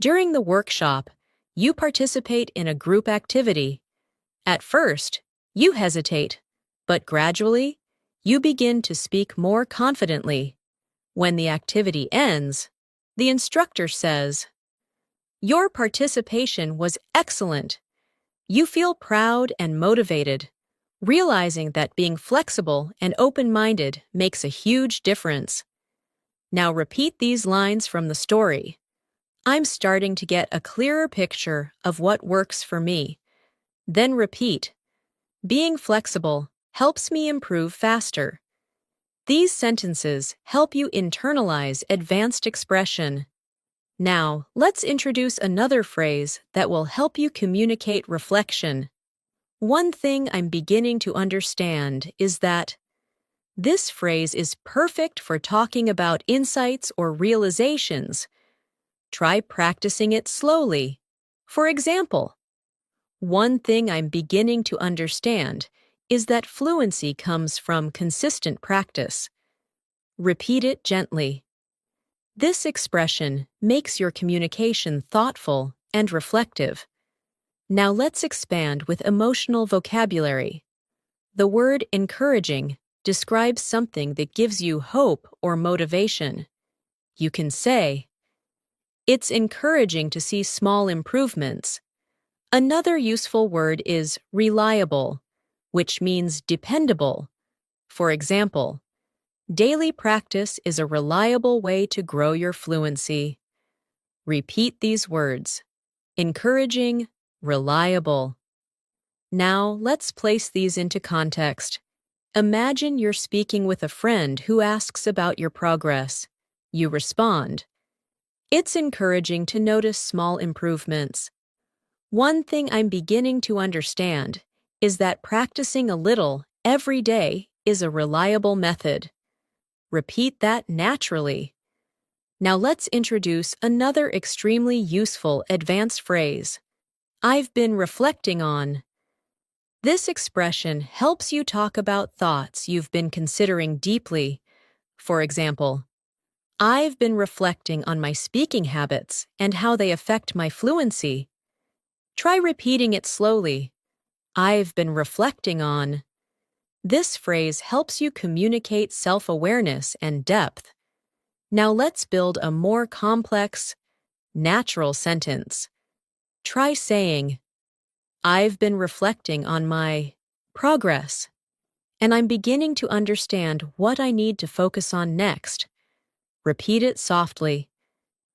During the workshop, you participate in a group activity. At first, you hesitate, but gradually, you begin to speak more confidently. When the activity ends, the instructor says, Your participation was excellent. You feel proud and motivated, realizing that being flexible and open-minded makes a huge difference. Now repeat these lines from the story. I'm starting to get a clearer picture of what works for me. Then repeat. Being flexible helps me improve faster. These sentences help you internalize advanced expression. Now, let's introduce another phrase that will help you communicate reflection. One thing I'm beginning to understand is that this phrase is perfect for talking about insights or realizations. Try practicing it slowly. For example, one thing I'm beginning to understand is that fluency comes from consistent practice. Repeat it gently. This expression makes your communication thoughtful and reflective. Now let's expand with emotional vocabulary. The word encouraging describes something that gives you hope or motivation. You can say, It's encouraging to see small improvements. Another useful word is reliable, which means dependable. For example, daily practice is a reliable way to grow your fluency. Repeat these words. Encouraging, reliable. Now, let's place these into context. Imagine you're speaking with a friend who asks about your progress. You respond, It's encouraging to notice small improvements. One thing I'm beginning to understand is that practicing a little every day is a reliable method. Repeat that naturally. Now let's introduce another extremely useful advanced phrase. I've been reflecting on. This expression helps you talk about thoughts you've been considering deeply. For example, I've been reflecting on my speaking habits and how they affect my fluency. Try repeating it slowly. I've been reflecting on. This phrase helps you communicate self-awareness and depth. Now let's build a more complex, natural sentence. Try saying, I've been reflecting on my progress, and I'm beginning to understand what I need to focus on next. Repeat it softly.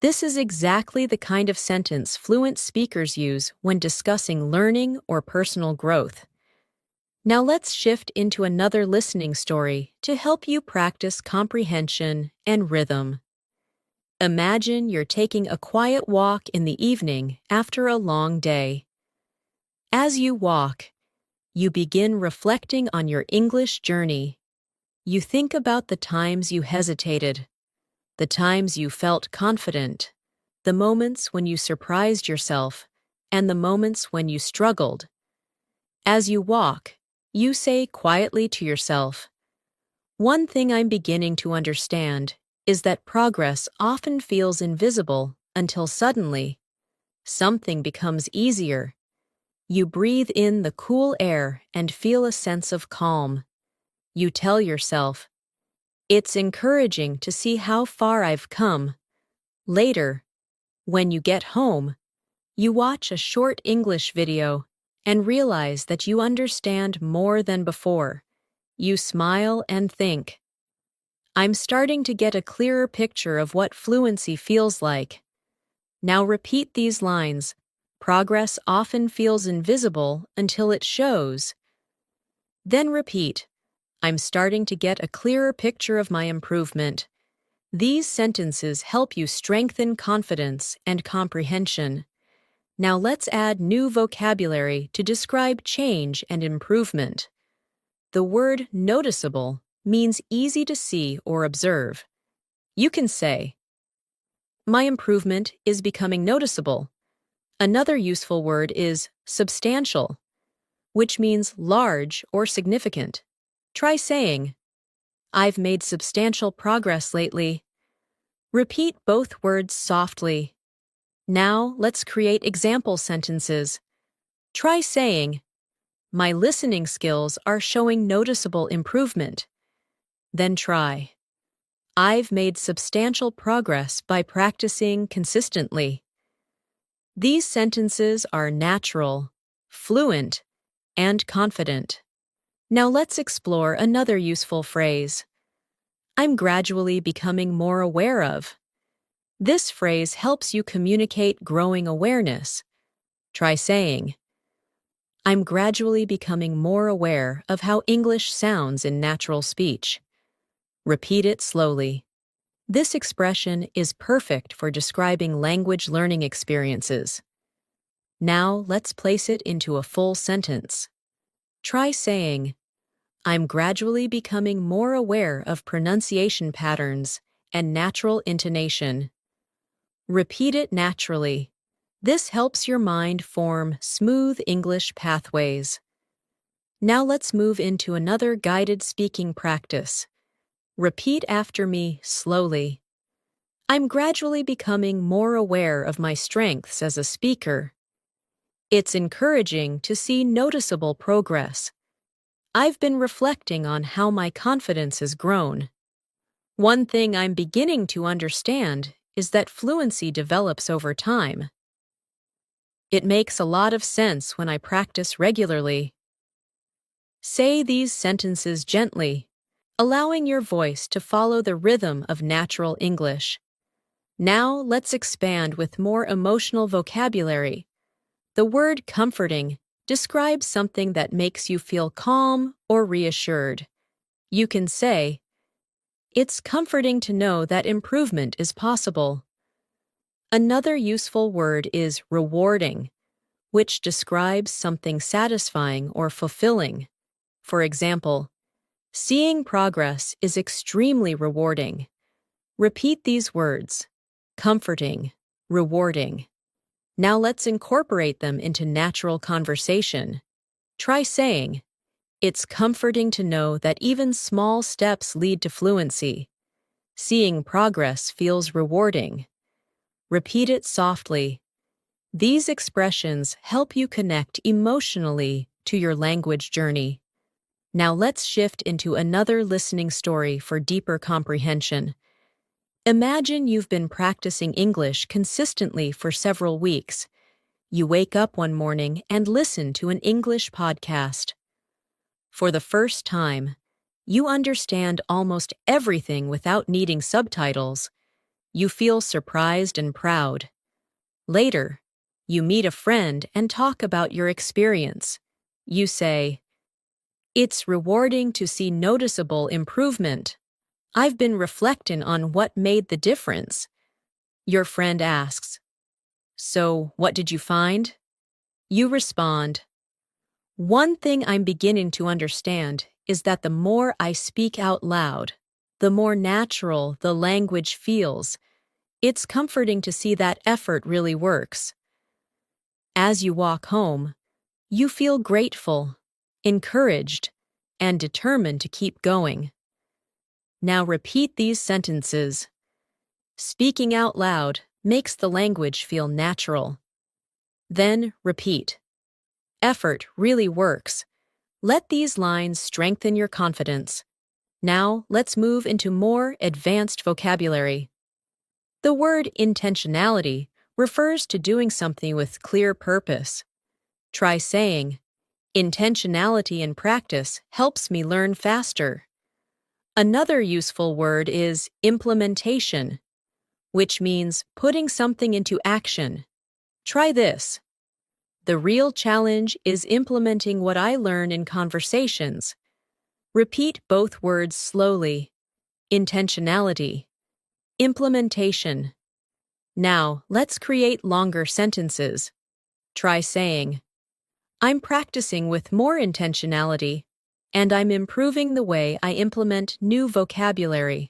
This is exactly the kind of sentence fluent speakers use when discussing learning or personal growth. Now let's shift into another listening story to help you practice comprehension and rhythm. Imagine you're taking a quiet walk in the evening after a long day. As you walk, you begin reflecting on your English journey. You think about the times you hesitated, the times you felt confident, the moments when you surprised yourself, and the moments when you struggled. As you walk, you say quietly to yourself, "One thing I'm beginning to understand is that progress often feels invisible until suddenly something becomes easier." You breathe in the cool air and feel a sense of calm. You tell yourself, "It's encouraging to see how far I've come." Later, when you get home, you watch a short English video and realize that you understand more than before. You smile and think, "I'm starting to get a clearer picture of what fluency feels like." Now repeat these lines. Progress often feels invisible until it shows. Then repeat, "I'm starting to get a clearer picture of my improvement." These sentences help you strengthen confidence and comprehension. Now let's add new vocabulary to describe change and improvement. The word noticeable means easy to see or observe. You can say, "My improvement is becoming noticeable." Another useful word is substantial, which means large or significant. Try saying, "I've made substantial progress lately." Repeat both words softly. Now let's create example sentences. Try saying, "My listening skills are showing noticeable improvement." Then try, "I've made substantial progress by practicing consistently." These sentences are natural, fluent, and confident. Now let's explore another useful phrase. "I'm gradually becoming more aware of." This phrase helps you communicate growing awareness. Try saying, "I'm gradually becoming more aware of how English sounds in natural speech." Repeat it slowly. This expression is perfect for describing language learning experiences. Now let's place it into a full sentence. Try saying, "I'm gradually becoming more aware of pronunciation patterns and natural intonation." Repeat it naturally. This helps your mind form smooth English pathways. Now let's move into another guided speaking practice. Repeat after me slowly. "I'm gradually becoming more aware of my strengths as a speaker." It's encouraging to see noticeable progress. I've been reflecting on how my confidence has grown. One thing I'm beginning to understand is that fluency develops over time. It makes a lot of sense when I practice regularly. Say these sentences gently, allowing your voice to follow the rhythm of natural English. Now let's expand with more emotional vocabulary. The word comforting describes something that makes you feel calm or reassured. You can say, "It's comforting to know that improvement is possible." Another useful word is rewarding, which describes something satisfying or fulfilling. For example, "Seeing progress is extremely rewarding." Repeat these words, comforting, rewarding. Now let's incorporate them into natural conversation. Try saying, "It's comforting to know that even small steps lead to fluency." Seeing progress feels rewarding. Repeat it softly. These expressions help you connect emotionally to your language journey. Now let's shift into another listening story for deeper comprehension. Imagine you've been practicing English consistently for several weeks. You wake up one morning and listen to an English podcast. For the first time, you understand almost everything without needing subtitles. You feel surprised and proud. Later, you meet a friend and talk about your experience. You say, "It's rewarding to see noticeable improvement. I've been reflecting on what made the difference." Your friend asks, "So, what did you find?" You respond, "One thing I'm beginning to understand is that the more I speak out loud, the more natural the language feels. It's comforting to see that effort really works. As you walk home, you feel grateful, encouraged, and determined to keep going. Now repeat these sentences. Speaking out loud makes the language feel natural. Then repeat. Effort really works. Let these lines strengthen your confidence. Now let's move into more advanced vocabulary. The word intentionality refers to doing something with clear purpose. Try saying, intentionality in practice helps me learn faster. Another useful word is implementation, which means putting something into action. Try this. The real challenge is implementing what I learn in conversations. Repeat both words slowly. Intentionality. Implementation. Now, let's create longer sentences. Try saying, I'm practicing with more intentionality, and I'm improving the way I implement new vocabulary.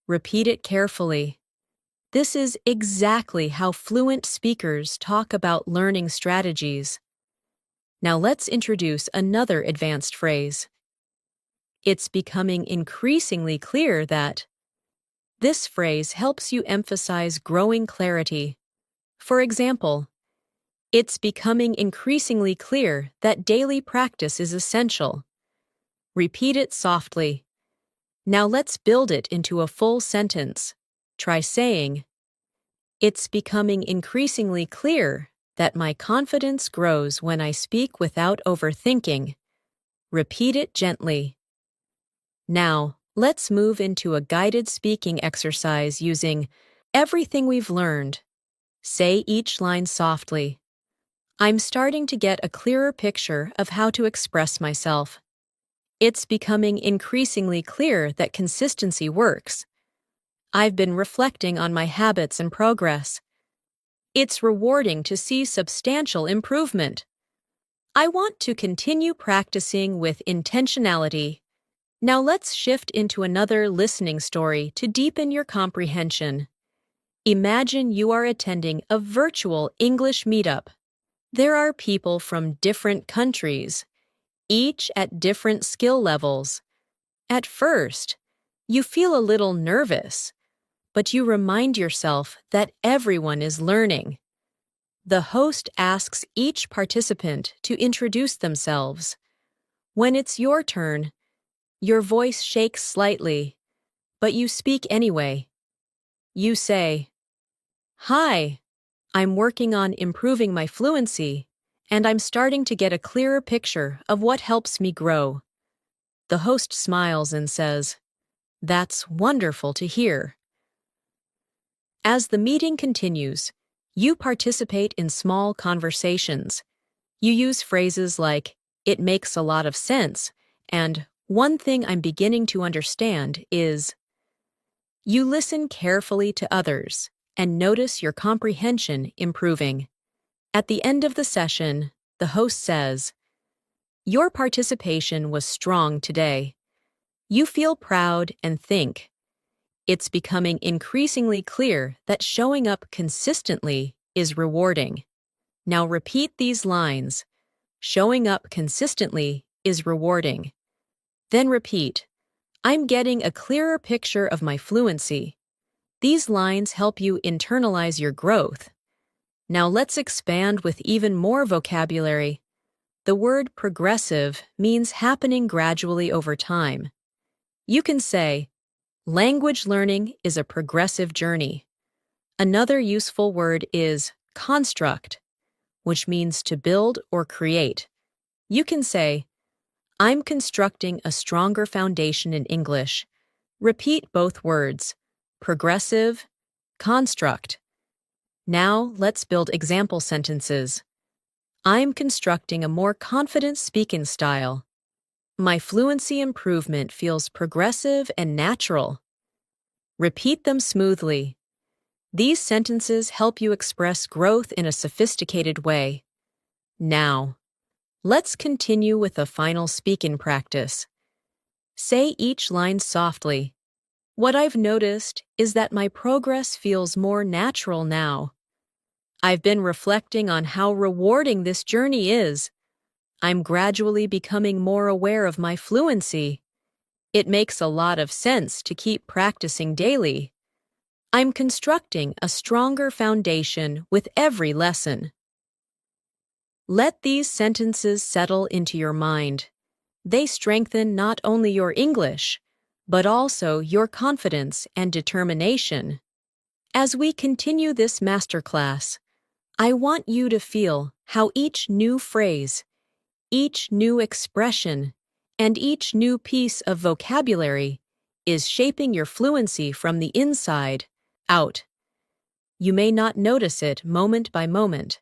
Repeat it carefully. This is exactly how fluent speakers talk about learning strategies. Now let's introduce another advanced phrase. It's becoming increasingly clear that. This phrase helps you emphasize growing clarity. For example, it's becoming increasingly clear that daily practice is essential. Repeat it softly. Now let's build it into a full sentence. Try saying, it's becoming increasingly clear that my confidence grows when I speak without overthinking. Repeat it gently. Now, let's move into a guided speaking exercise using everything we've learned. Say each line softly. I'm starting to get a clearer picture of how to express myself. It's becoming increasingly clear that consistency works. I've been reflecting on my habits and progress. It's rewarding to see substantial improvement. I want to continue practicing with intentionality. Now let's shift into another listening story to deepen your comprehension. Imagine you are attending a virtual English meetup. There are people from different countries, each at different skill levels. At first, you feel a little nervous, but you remind yourself that everyone is learning. The host asks each participant to introduce themselves. When it's your turn, your voice shakes slightly, but you speak anyway. You say, Hi, I'm working on improving my fluency, and I'm starting to get a clearer picture of what helps me grow. The host smiles and says, That's wonderful to hear. As the meeting continues, you participate in small conversations. You use phrases like, it makes a lot of sense, and one thing I'm beginning to understand is. You listen carefully to others and notice your comprehension improving. At the end of the session, the host says, Your participation was strong today. You feel proud and think. It's becoming increasingly clear that showing up consistently is rewarding. Now repeat these lines. Showing up consistently is rewarding. Then repeat, I'm getting a clearer picture of my fluency. These lines help you internalize your growth. Now let's expand with even more vocabulary. The word progressive means happening gradually over time. You can say, language learning is a progressive journey. Another useful word is construct, which means to build or create. You can say, I'm constructing a stronger foundation in English. Repeat both words, progressive, construct. Now let's build example sentences. I'm constructing a more confident speaking style. My fluency improvement feels progressive and natural. Repeat them smoothly. These sentences help you express growth in a sophisticated way. Now, let's continue with a final speaking practice. Say each line softly. What I've noticed is that my progress feels more natural now. I've been reflecting on how rewarding this journey is. I'm gradually becoming more aware of my fluency. It makes a lot of sense to keep practicing daily. I'm constructing a stronger foundation with every lesson. Let these sentences settle into your mind. They strengthen not only your English, but also your confidence and determination. As we continue this masterclass, I want you to feel how each new phrase, each new expression, and each new piece of vocabulary is shaping your fluency from the inside out. You may not notice it moment by moment,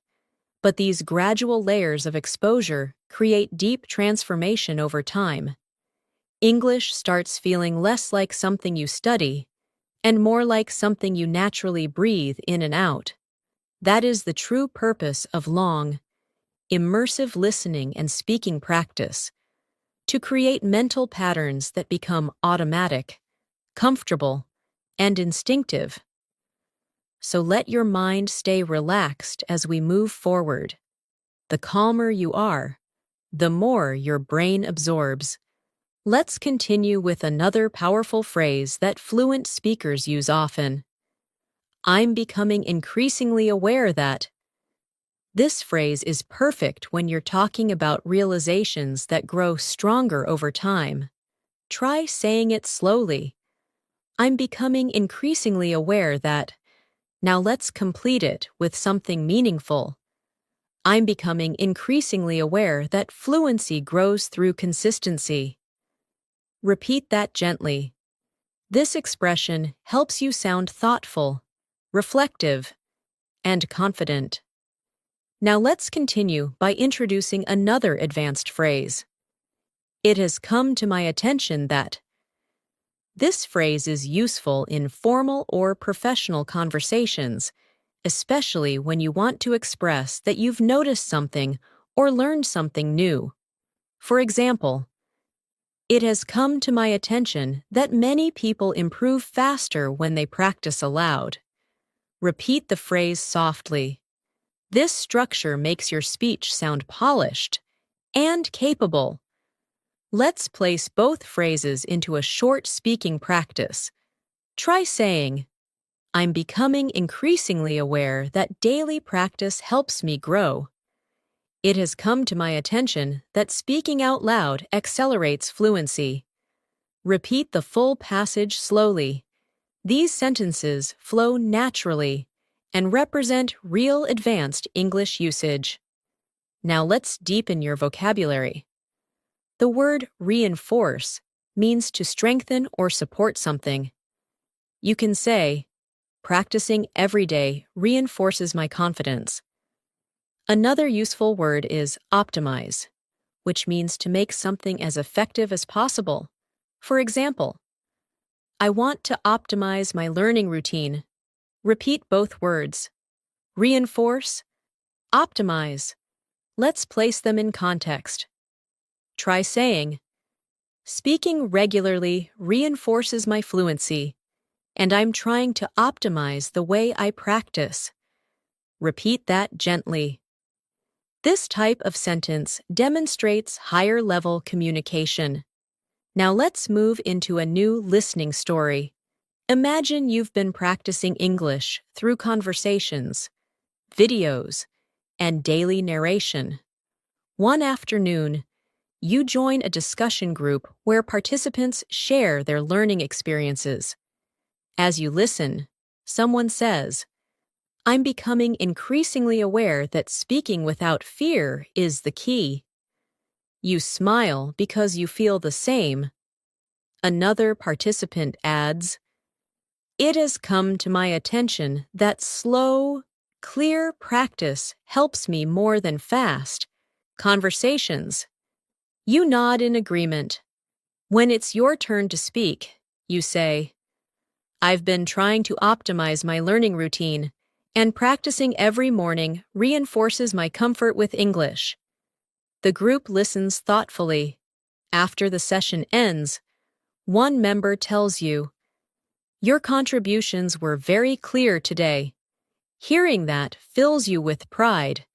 but these gradual layers of exposure create deep transformation over time. English starts feeling less like something you study and more like something you naturally breathe in and out. That is the true purpose of long, immersive listening and speaking practice, to create mental patterns that become automatic, comfortable, and instinctive. So let your mind stay relaxed as we move forward. The calmer you are, the more your brain absorbs. Let's continue with another powerful phrase that fluent speakers use often. I'm becoming increasingly aware that. This phrase is perfect when you're talking about realizations that grow stronger over time. Try saying it slowly. I'm becoming increasingly aware that. Now let's complete it with something meaningful. I'm becoming increasingly aware that fluency grows through consistency. Repeat that gently. This expression helps you sound thoughtful, reflective, and confident. Now let's continue by introducing another advanced phrase. It has come to my attention that. This phrase is useful in formal or professional conversations, especially when you want to express that you've noticed something or learned something new. For example, it has come to my attention that many people improve faster when they practice aloud. Repeat the phrase softly. This structure makes your speech sound polished and capable. Let's place both phrases into a short speaking practice. Try saying, I'm becoming increasingly aware that daily practice helps me grow. It has come to my attention that speaking out loud accelerates fluency. Repeat the full passage slowly. These sentences flow naturally and represent real advanced English usage. Now let's deepen your vocabulary. The word reinforce means to strengthen or support something. You can say, practicing every day reinforces my confidence. Another useful word is optimize, which means to make something as effective as possible. For example, I want to optimize my learning routine. Repeat both words. Reinforce, optimize. Let's place them in context. Try saying, speaking regularly reinforces my fluency, and I'm trying to optimize the way I practice. Repeat that gently. This type of sentence demonstrates higher-level communication. Now let's move into a new listening story. Imagine you've been practicing English through conversations, videos, and daily narration. One afternoon, you join a discussion group where participants share their learning experiences. As you listen, someone says, I'm becoming increasingly aware that speaking without fear is the key. You smile because you feel the same. Another participant adds, it has come to my attention that slow, clear practice helps me more than fast conversations. You nod in agreement. When it's your turn to speak, you say, I've been trying to optimize my learning routine, and practicing every morning reinforces my comfort with English. The group listens thoughtfully. After the session ends, one member tells you, Your contributions were very clear today. Hearing that fills you with pride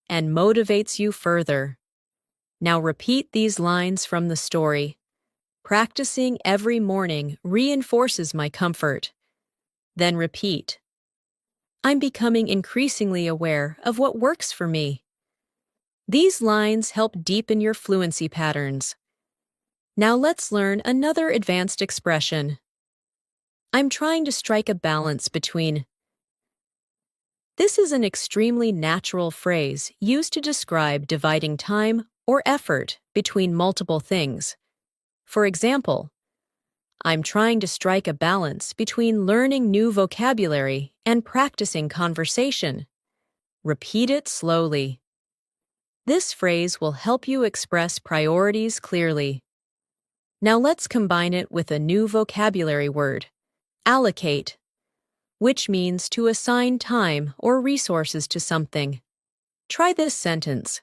and motivates you further. Now repeat these lines from the story. Practicing every morning reinforces my comfort. Then repeat. I'm becoming increasingly aware of what works for me. These lines help deepen your fluency patterns. Now let's learn another advanced expression. I'm trying to strike a balance between. This is an extremely natural phrase used to describe dividing time or effort between multiple things. For example, I'm trying to strike a balance between learning new vocabulary and practicing conversation. Repeat it slowly. This phrase will help you express priorities clearly. Now let's combine it with a new vocabulary word, allocate, which means to assign time or resources to something. Try this sentence.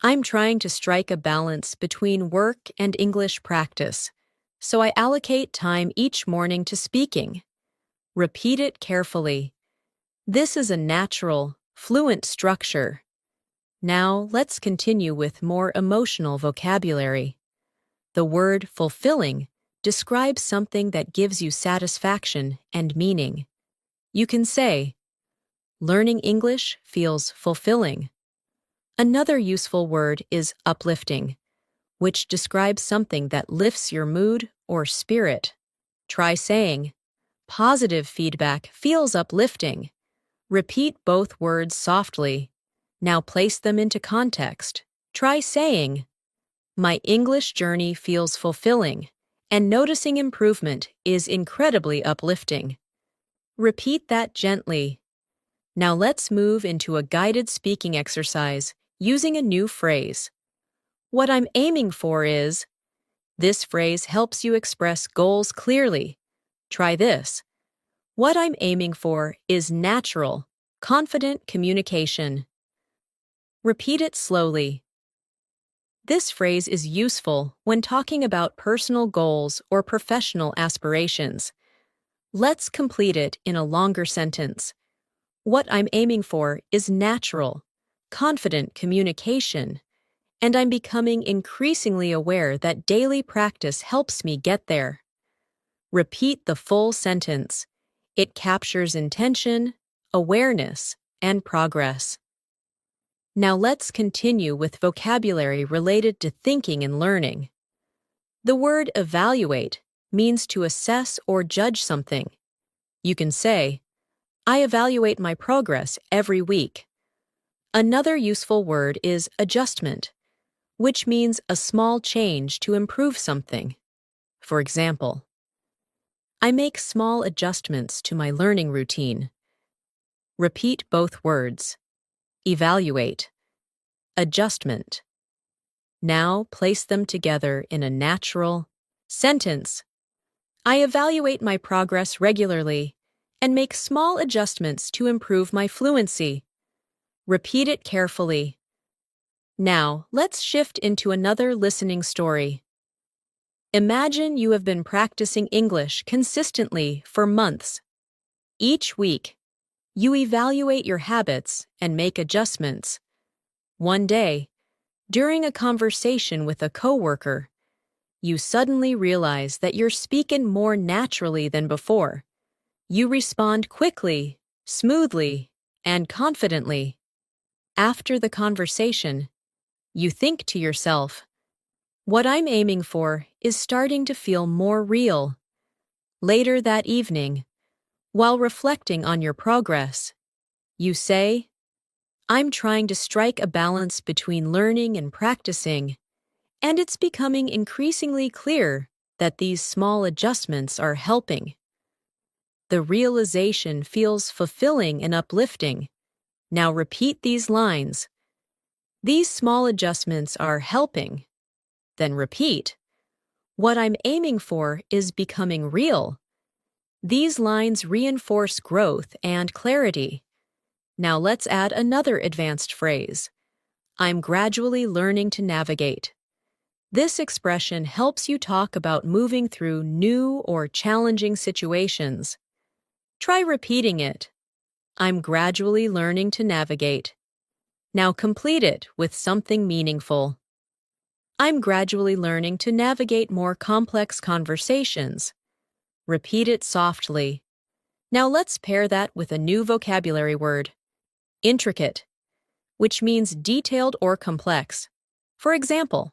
I'm trying to strike a balance between work and English practice, so I allocate time each morning to speaking. Repeat it carefully. This is a natural, fluent structure. Now let's continue with more emotional vocabulary. The word fulfilling describes something that gives you satisfaction and meaning. You can say, learning English feels fulfilling. Another useful word is uplifting, which describes something that lifts your mood or spirit. Try saying, positive feedback feels uplifting. Repeat both words softly. Now place them into context. Try saying, my English journey feels fulfilling, and noticing improvement is incredibly uplifting. Repeat that gently. Now let's move into a guided speaking exercise using a new phrase. What I'm aiming for is. This phrase helps you express goals clearly. Try this. What I'm aiming for is natural, confident communication. Repeat it slowly. This phrase is useful when talking about personal goals or professional aspirations. Let's complete it in a longer sentence. What I'm aiming for is natural, confident communication, and I'm becoming increasingly aware that daily practice helps me get there. Repeat the full sentence. It captures intention, awareness, and progress. Now let's continue with vocabulary related to thinking and learning. The word evaluate means to assess or judge something. You can say, I evaluate my progress every week. Another useful word is adjustment, which means a small change to improve something. For example, I make small adjustments to my learning routine. Repeat both words. Evaluate. Adjustment. Now place them together in a natural sentence. I evaluate my progress regularly and make small adjustments to improve my fluency. Repeat it carefully. Now, let's shift into another listening story. Imagine you have been practicing English consistently for months. Each week, you evaluate your habits and make adjustments. One day, during a conversation with a coworker, you suddenly realize that you're speaking more naturally than before. You respond quickly, smoothly, and confidently. After the conversation, you think to yourself, what I'm aiming for is starting to feel more real. Later that evening, while reflecting on your progress, you say, I'm trying to strike a balance between learning and practicing, and it's becoming increasingly clear that these small adjustments are helping. The realization feels fulfilling and uplifting. Now repeat these lines. These small adjustments are helping. Then repeat. What I'm aiming for is becoming real. These lines reinforce growth and clarity. Now let's add another advanced phrase. I'm gradually learning to navigate. This expression helps you talk about moving through new or challenging situations. Try repeating it. I'm gradually learning to navigate. Now complete it with something meaningful. I'm gradually learning to navigate more complex conversations. Repeat it softly. Now let's pair that with a new vocabulary word, intricate, which means detailed or complex. For example,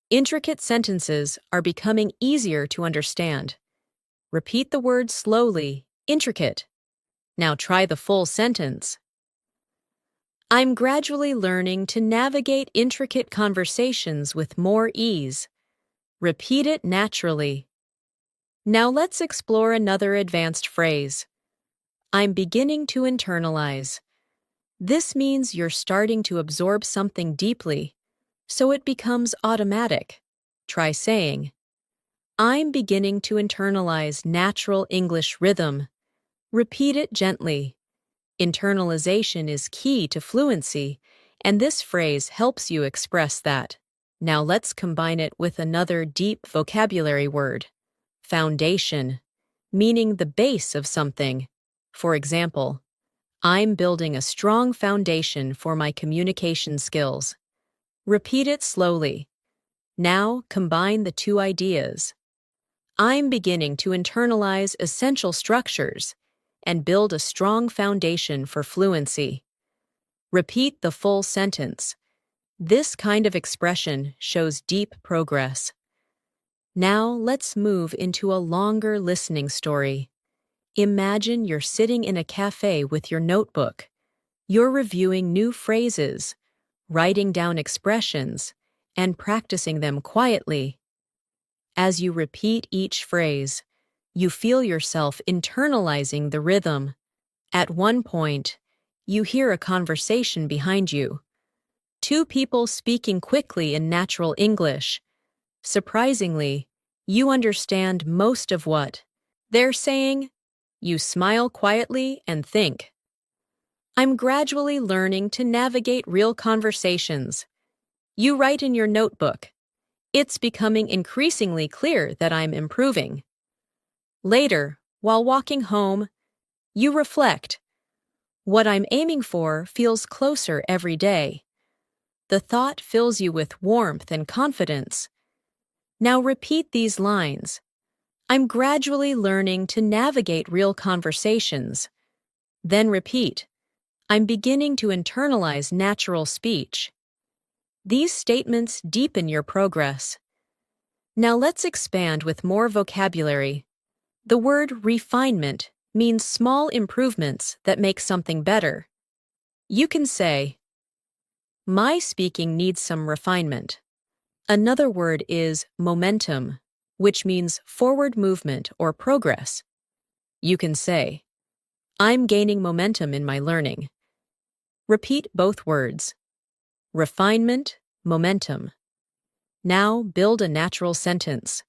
intricate sentences are becoming easier to understand. Repeat the word slowly, intricate. Now try the full sentence. I'm gradually learning to navigate intricate conversations with more ease. Repeat it naturally. Now let's explore another advanced phrase. I'm beginning to internalize. This means you're starting to absorb something deeply, so it becomes automatic. Try saying, I'm beginning to internalize natural English rhythm. Repeat it gently. Internalization is key to fluency, and this phrase helps you express that. Now let's combine it with another deep vocabulary word, foundation, meaning the base of something. For example, I'm building a strong foundation for my communication skills. Repeat it slowly. Now combine the two ideas. I'm beginning to internalize essential structures and build a strong foundation for fluency. Repeat the full sentence. This kind of expression shows deep progress. Now let's move into a longer listening story. Imagine you're sitting in a cafe with your notebook. You're reviewing new phrases, writing down expressions, and practicing them quietly. As you repeat each phrase, you feel yourself internalizing the rhythm. At one point, you hear a conversation behind you. Two people speaking quickly in natural English. Surprisingly, you understand most of what they're saying. You smile quietly and think, I'm gradually learning to navigate real conversations. You write in your notebook, it's becoming increasingly clear that I'm improving. Later, while walking home, you reflect, what I'm aiming for feels closer every day. The thought fills you with warmth and confidence. Now repeat these lines. I'm gradually learning to navigate real conversations. Then repeat, I'm beginning to internalize natural speech. These statements deepen your progress. Now let's expand with more vocabulary. The word refinement means small improvements that make something better. You can say, my speaking needs some refinement. Another word is momentum, which means forward movement or progress. You can say, I'm gaining momentum in my learning. Repeat both words. Refinement, momentum. Now build a natural sentence.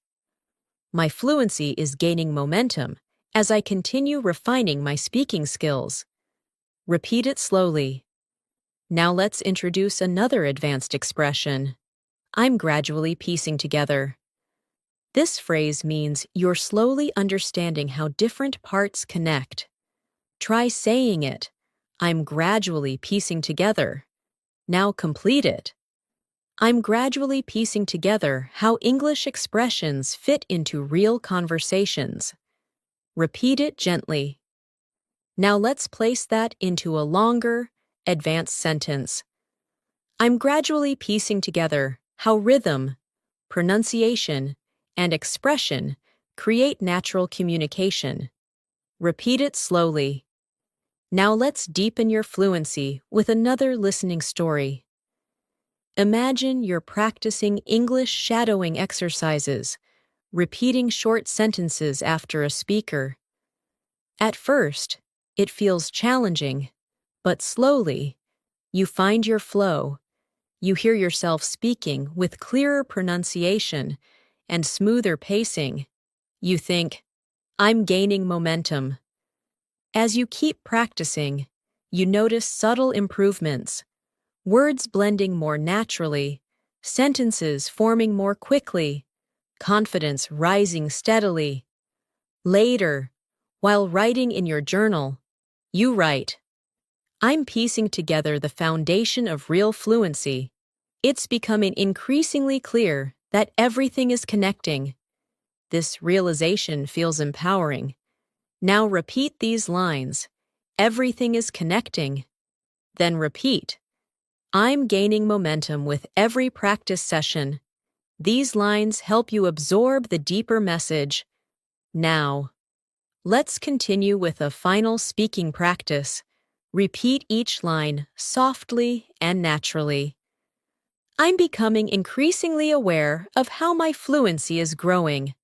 My fluency is gaining momentum as I continue refining my speaking skills. Repeat it slowly. Now let's introduce another advanced expression. I'm gradually piecing together. This phrase means you're slowly understanding how different parts connect. Try saying it. I'm gradually piecing together. Now complete it. I'm gradually piecing together how English expressions fit into real conversations. Repeat it gently. Now let's place that into a longer, advanced sentence. I'm gradually piecing together how rhythm, pronunciation, and expression create natural communication. Repeat it slowly. Now let's deepen your fluency with another listening story. Imagine you're practicing English shadowing exercises, repeating short sentences after a speaker. At first, it feels challenging, but slowly, you find your flow. You hear yourself speaking with clearer pronunciation and smoother pacing. You think, I'm gaining momentum. As you keep practicing, you notice subtle improvements, words blending more naturally, sentences forming more quickly, confidence rising steadily. Later, while writing in your journal, you write, "I'm piecing together the foundation of real fluency. It's becoming increasingly clear that everything is connecting. This realization feels empowering. Now repeat these lines. Everything is connecting." Then repeat, "I'm gaining momentum with every practice session." These lines help you absorb the deeper message. Now, let's continue with a final speaking practice. Repeat each line softly and naturally. "I'm becoming increasingly aware of how my fluency is growing.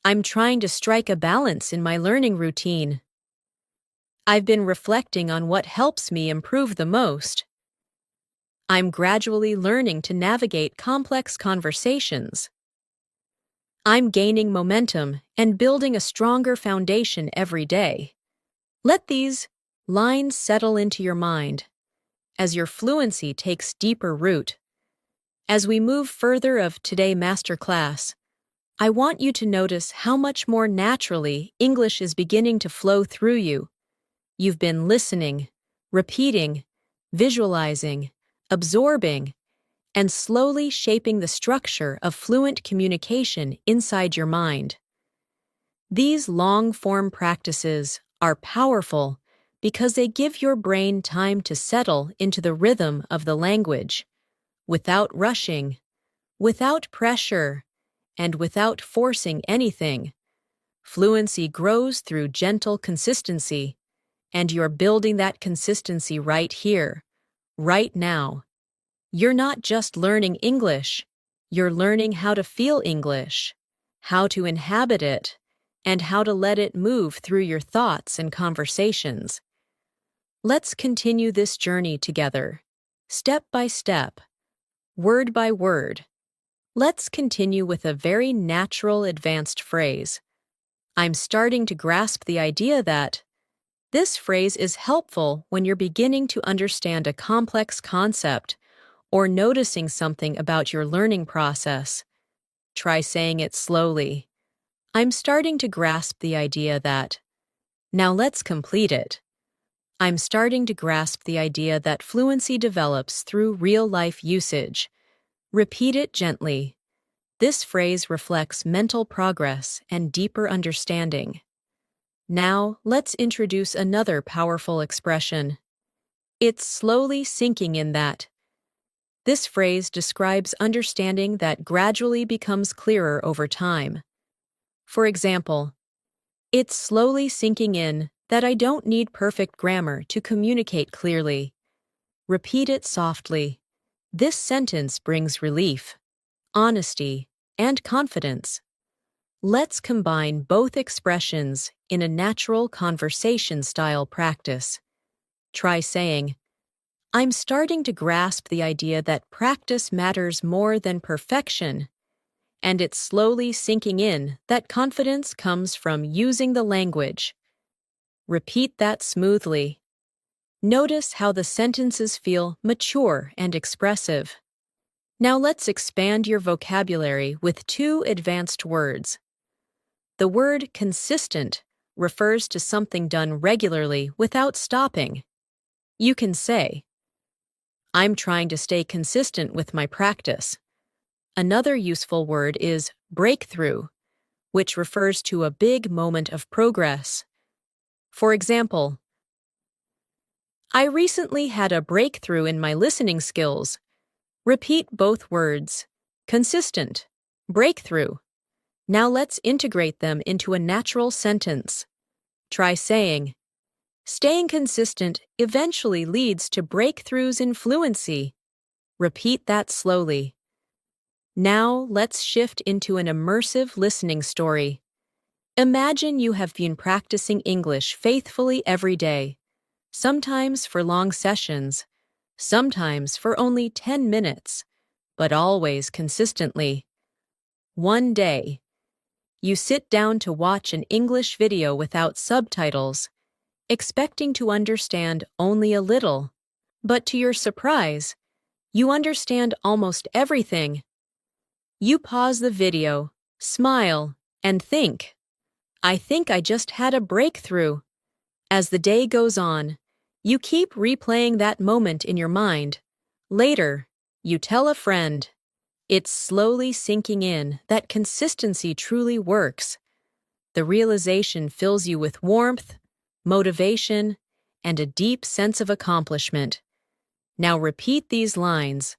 I'm trying to strike a balance in my learning routine. I've been reflecting on what helps me improve the most. I'm gradually learning to navigate complex conversations. I'm gaining momentum and building a stronger foundation every day." Let these lines settle into your mind as your fluency takes deeper root. As we move further of today's masterclass, I want you to notice how much more naturally English is beginning to flow through you. You've been listening, repeating, visualizing, absorbing, and slowly shaping the structure of fluent communication inside your mind. These long-form practices are powerful because they give your brain time to settle into the rhythm of the language, without rushing, without pressure, and without forcing anything. Fluency grows through gentle consistency, and you're building that consistency right here, right now. You're not just learning English, you're learning how to feel English, how to inhabit it, and how to let it move through your thoughts and conversations. Let's continue this journey together, step by step, word by word. Let's continue with a very natural advanced phrase. I'm starting to grasp the idea that this phrase is helpful when you're beginning to understand a complex concept or noticing something about your learning process. Try saying it slowly. I'm starting to grasp the idea that. Now let's complete it. I'm starting to grasp the idea that fluency develops through real-life usage. Repeat it gently. This phrase reflects mental progress and deeper understanding. Now, let's introduce another powerful expression. It's slowly sinking in that. This phrase describes understanding that gradually becomes clearer over time. For example, it's slowly sinking in that I don't need perfect grammar to communicate clearly. Repeat it softly. This sentence brings relief, honesty, and confidence. Let's combine both expressions in a natural conversation-style practice. Try saying, I'm starting to grasp the idea that practice matters more than perfection, and it's slowly sinking in that confidence comes from using the language. Repeat that smoothly. Notice how the sentences feel mature and expressive. Now let's expand your vocabulary with two advanced words. The word consistent refers to something done regularly without stopping. You can say, I'm trying to stay consistent with my practice. Another useful word is breakthrough, which refers to a big moment of progress. For example, I recently had a breakthrough in my listening skills. Repeat both words, consistent, breakthrough. Now let's integrate them into a natural sentence. Try saying, staying consistent eventually leads to breakthroughs in fluency. Repeat that slowly. Now let's shift into an immersive listening story. Imagine you have been practicing English faithfully every day, sometimes for long sessions, sometimes for only 10 minutes, but always consistently. One day, you sit down to watch an English video without subtitles, expecting to understand only a little. But to your surprise, You understand almost everything. You pause the video, smile, and think, I think I just had a breakthrough. As the day goes on, you keep replaying that moment in your mind. Later, you tell a friend. It's slowly sinking in that consistency truly works. The realization fills you with warmth, motivation, and a deep sense of accomplishment. Now repeat these lines.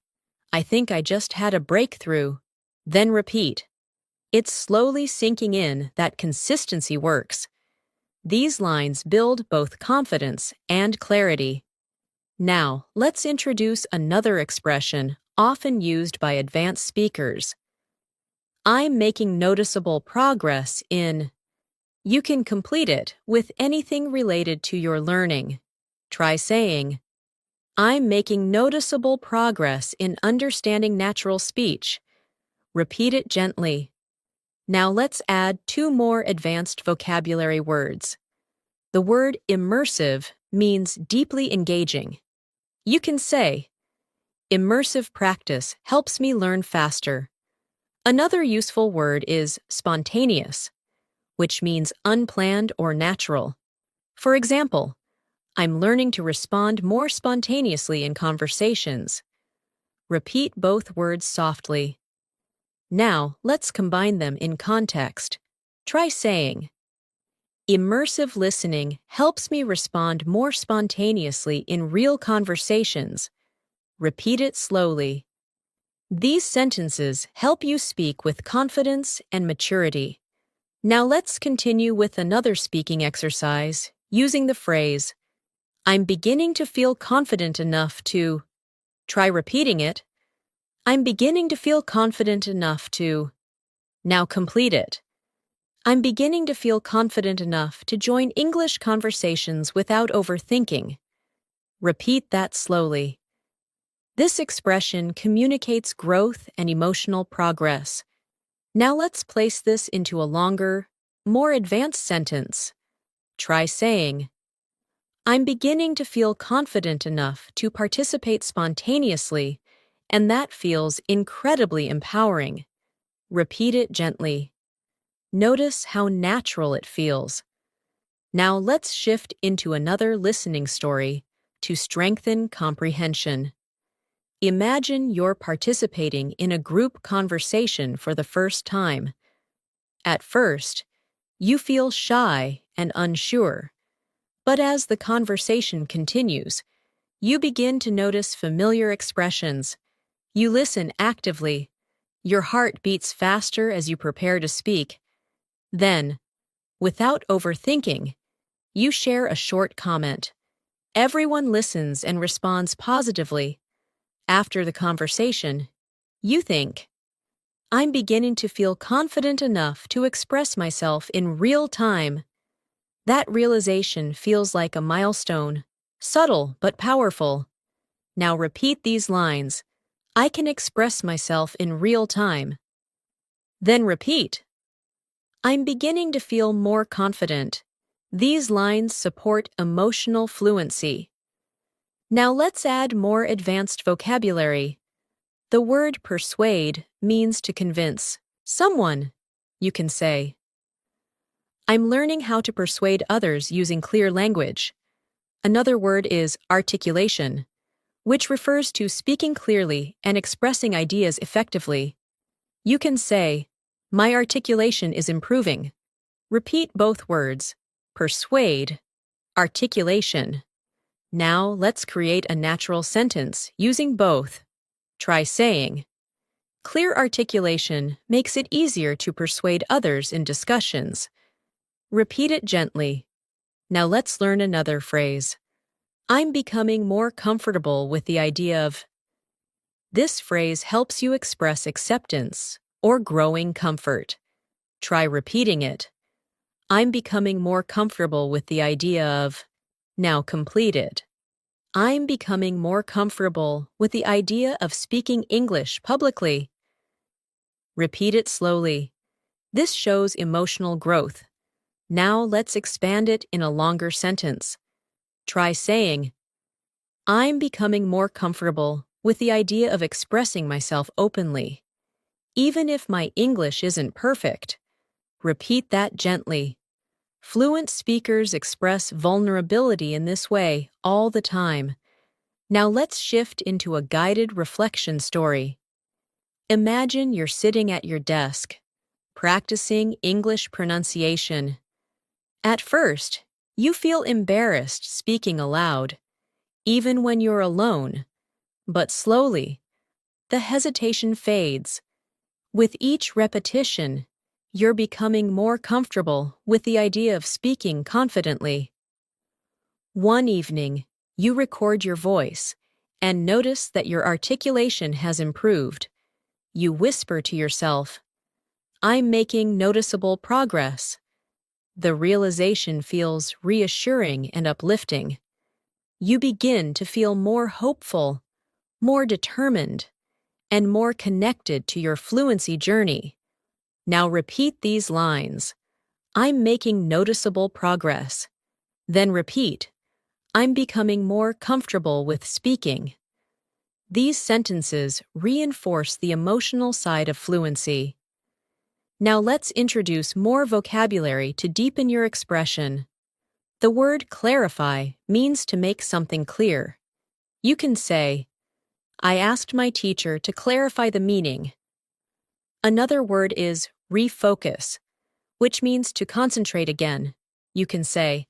I think I just had a breakthrough. Then repeat. It's slowly sinking in that consistency works. These lines build both confidence and clarity. Now, let's introduce another expression often used by advanced speakers. I'm making noticeable progress in. You can complete it with anything related to your learning. Try saying, I'm making noticeable progress in understanding natural speech. Repeat it gently. Now let's add two more advanced vocabulary words. The word immersive means deeply engaging. You can say, immersive practice helps me learn faster. Another useful word is spontaneous, which means unplanned or natural. For example, I'm learning to respond more spontaneously in conversations. Repeat both words softly. Now, let's combine them in context. Try saying, immersive listening helps me respond more spontaneously in real conversations. Repeat it slowly. These sentences help you speak with confidence and maturity. Now let's continue with another speaking exercise using the phrase, I'm beginning to feel confident enough to. Try repeating it. I'm beginning to feel confident enough to. Now complete it. I'm beginning to feel confident enough to join English conversations without overthinking. Repeat that slowly. This expression communicates growth and emotional progress. Now let's place this into a longer, more advanced sentence. Try saying, I'm beginning to feel confident enough to participate spontaneously, and that feels incredibly empowering. Repeat it gently. Notice how natural it feels. Now let's shift into another listening story to strengthen comprehension. Imagine you're participating in a group conversation for the first time. At first, you feel shy and unsure. But as the conversation continues, you begin to notice familiar expressions. You listen actively. Your heart beats faster as you prepare to speak. Then, without overthinking, you share a short comment. Everyone listens and responds positively. After the conversation, you think, I'm beginning to feel confident enough to express myself in real time. That realization feels like a milestone, subtle but powerful. Now repeat these lines. I can express myself in real time. Then repeat. I'm beginning to feel more confident. These lines support emotional fluency. Now let's add more advanced vocabulary. The word persuade means to convince someone. You can say, I'm learning how to persuade others using clear language. Another word is articulation, which refers to speaking clearly and expressing ideas effectively. You can say, my articulation is improving. Repeat both words, persuade, articulation. Now let's create a natural sentence using both. Try saying, clear articulation makes it easier to persuade others in discussions. Repeat it gently. Now let's learn another phrase. I'm becoming more comfortable with the idea of. This phrase helps you express acceptance or growing comfort. Try repeating it. I'm becoming more comfortable with the idea of. Now complete it. I'm becoming more comfortable with the idea of speaking English publicly. Repeat it slowly. This shows emotional growth. Now let's expand it in a longer sentence. Try saying, I'm becoming more comfortable with the idea of expressing myself openly. Even if my English isn't perfect, repeat that gently. Fluent speakers express vulnerability in this way all the time. Now let's shift into a guided reflection story. Imagine you're sitting at your desk, practicing English pronunciation. At first, you feel embarrassed speaking aloud, even when you're alone, but slowly, the hesitation fades. With each repetition, you're becoming more comfortable with the idea of speaking confidently. One evening, you record your voice and notice that your articulation has improved. You whisper to yourself, "I'm making noticeable progress." The realization feels reassuring and uplifting. You begin to feel more hopeful, more determined, and more connected to your fluency journey. Now repeat these lines. I'm making noticeable progress. Then repeat, I'm becoming more comfortable with speaking. These sentences reinforce the emotional side of fluency. Now let's introduce more vocabulary to deepen your expression. The word clarify means to make something clear. You can say, I asked my teacher to clarify the meaning. Another word is refocus, which means to concentrate again. You can say,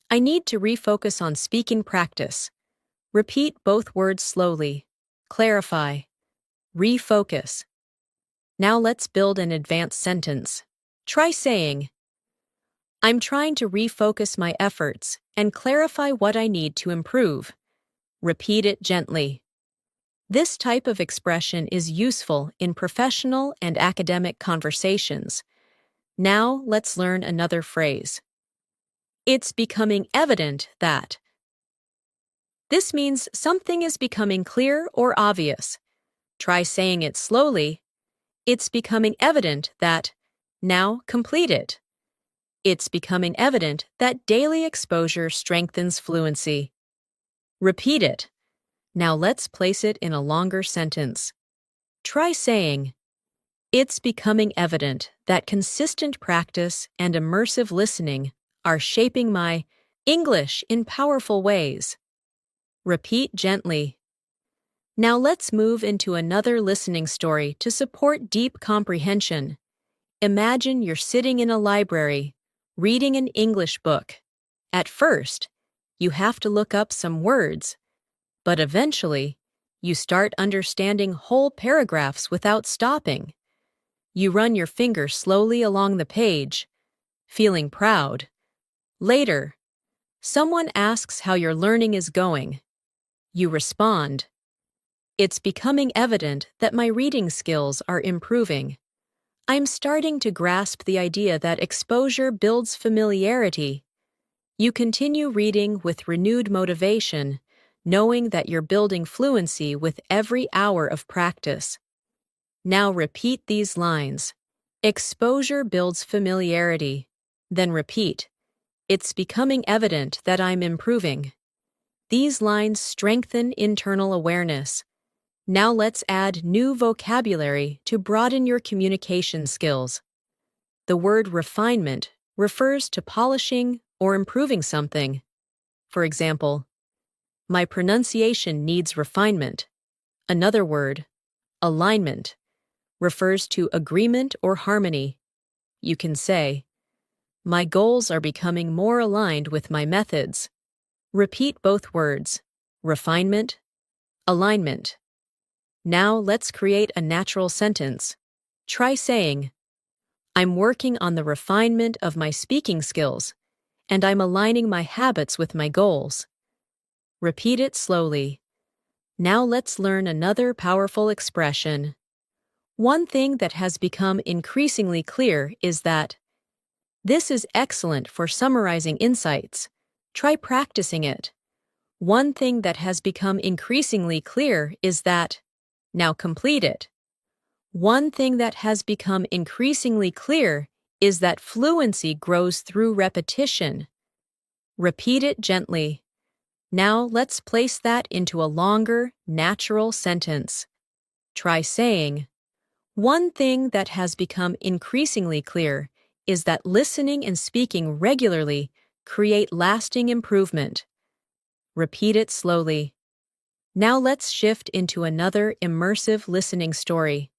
I need to refocus on speaking practice. Repeat both words slowly. Clarify. Refocus. Now let's build an advanced sentence. Try saying, I'm trying to refocus my efforts and clarify what I need to improve. Repeat it gently. This type of expression is useful in professional and academic conversations. Now let's learn another phrase. It's becoming evident that. This means something is becoming clear or obvious. Try saying it slowly. It's becoming evident that. Now complete it. It's becoming evident that daily exposure strengthens fluency. Repeat it. Now let's place it in a longer sentence. Try saying, it's becoming evident that consistent practice and immersive listening are shaping my English in powerful ways. Repeat gently. Now let's move into another listening story to support deep comprehension. Imagine you're sitting in a library, reading an English book. At first, you have to look up some words, but eventually, you start understanding whole paragraphs without stopping. You run your finger slowly along the page, feeling proud. Later, someone asks how your learning is going. You respond, it's becoming evident that my reading skills are improving. I'm starting to grasp the idea that exposure builds familiarity. You continue reading with renewed motivation, knowing that you're building fluency with every hour of practice. Now repeat these lines. Exposure builds familiarity. Then repeat. It's becoming evident that I'm improving. These lines strengthen internal awareness. Now let's add new vocabulary to broaden your communication skills. The word refinement refers to polishing or improving something. For example, my pronunciation needs refinement. Another word, alignment, refers to agreement or harmony. You can say, my goals are becoming more aligned with my methods. Repeat both words, refinement, alignment. Now let's create a natural sentence. Try saying, I'm working on the refinement of my speaking skills, and I'm aligning my habits with my goals. Repeat it slowly. Now let's learn another powerful expression. One thing that has become increasingly clear is that this is excellent for summarizing insights. Try practicing it. One thing that has become increasingly clear is that. Now complete it. One thing that has become increasingly clear is that fluency grows through repetition. Repeat it gently. Now let's place that into a longer, natural sentence. Try saying, one thing that has become increasingly clear is that listening and speaking regularly create lasting improvement. Repeat it slowly. Now let's shift into another immersive listening story.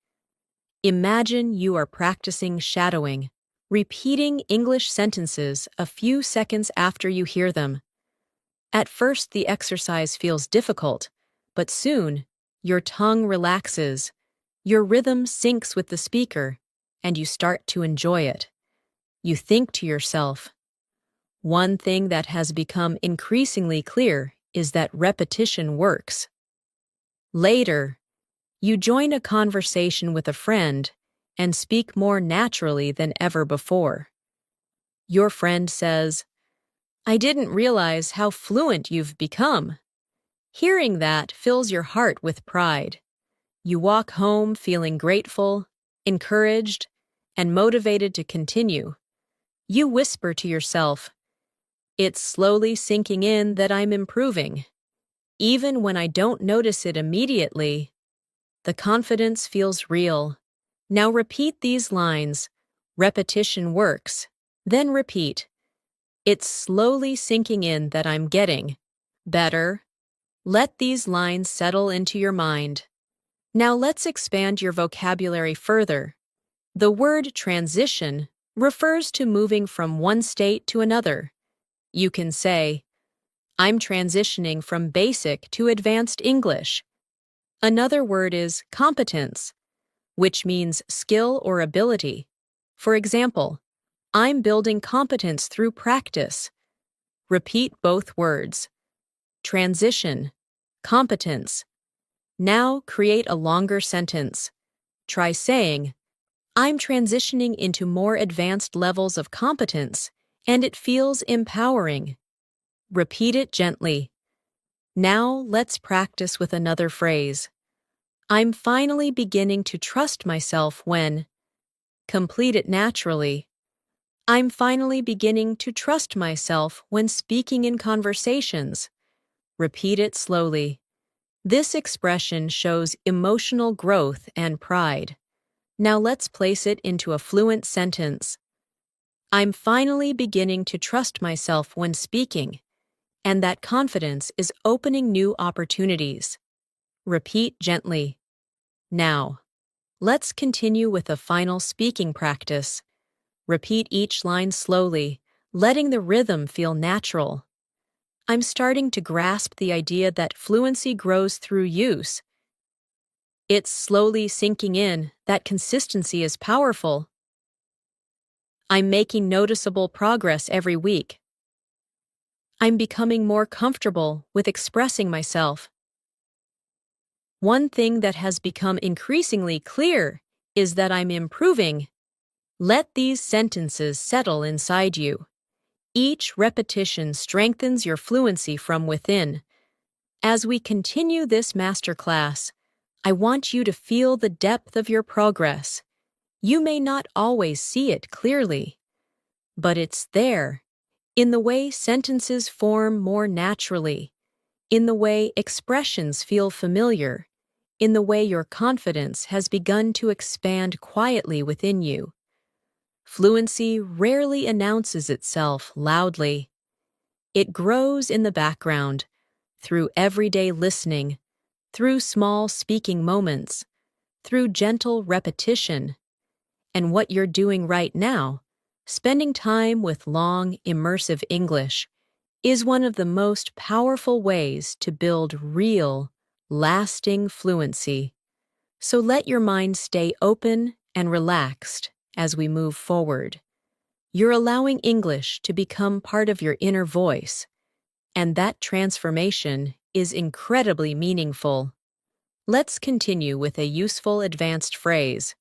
Imagine you are practicing shadowing, repeating English sentences a few seconds after you hear them. At first, the exercise feels difficult, but soon, your tongue relaxes, your rhythm syncs with the speaker, and you start to enjoy it. You think to yourself, one thing that has become increasingly clear is that repetition works. Later, you join a conversation with a friend and speak more naturally than ever before. Your friend says, I didn't realize how fluent you've become. Hearing that fills your heart with pride. You walk home feeling grateful, encouraged, and motivated to continue. You whisper to yourself, it's slowly sinking in that I'm improving. Even when I don't notice it immediately, the confidence feels real. Now repeat these lines. Repetition works. Then repeat. It's slowly sinking in that I'm getting better. Let these lines settle into your mind. Now let's expand your vocabulary further. The word transition refers to moving from one state to another. You can say, I'm transitioning from basic to advanced English. Another word is competence, which means skill or ability. For example, I'm building competence through practice. Repeat both words. Transition, competence. Now create a longer sentence. Try saying, I'm transitioning into more advanced levels of competence, and it feels empowering. Repeat it gently. Now let's practice with another phrase. I'm finally beginning to trust myself when. Complete it naturally. I'm finally beginning to trust myself when speaking in conversations. Repeat it slowly. This expression shows emotional growth and pride. Now let's place it into a fluent sentence. I'm finally beginning to trust myself when speaking, and that confidence is opening new opportunities. Repeat gently. Now, let's continue with a final speaking practice. Repeat each line slowly, letting the rhythm feel natural. I'm starting to grasp the idea that fluency grows through use. It's slowly sinking in that consistency is powerful. I'm making noticeable progress every week. I'm becoming more comfortable with expressing myself. One thing that has become increasingly clear is that I'm improving. Let these sentences settle inside you. Each repetition strengthens your fluency from within. As we continue this masterclass, I want you to feel the depth of your progress. You may not always see it clearly, but it's there, in the way sentences form more naturally, in the way expressions feel familiar, in the way your confidence has begun to expand quietly within you. Fluency rarely announces itself loudly. It grows in the background, through everyday listening, through small speaking moments, through gentle repetition. And what you're doing right now, spending time with long, immersive English, is one of the most powerful ways to build real, lasting fluency. So let your mind stay open and relaxed as we move forward. You're allowing English to become part of your inner voice, and that transformation is incredibly meaningful. Let's continue with a useful advanced phrase.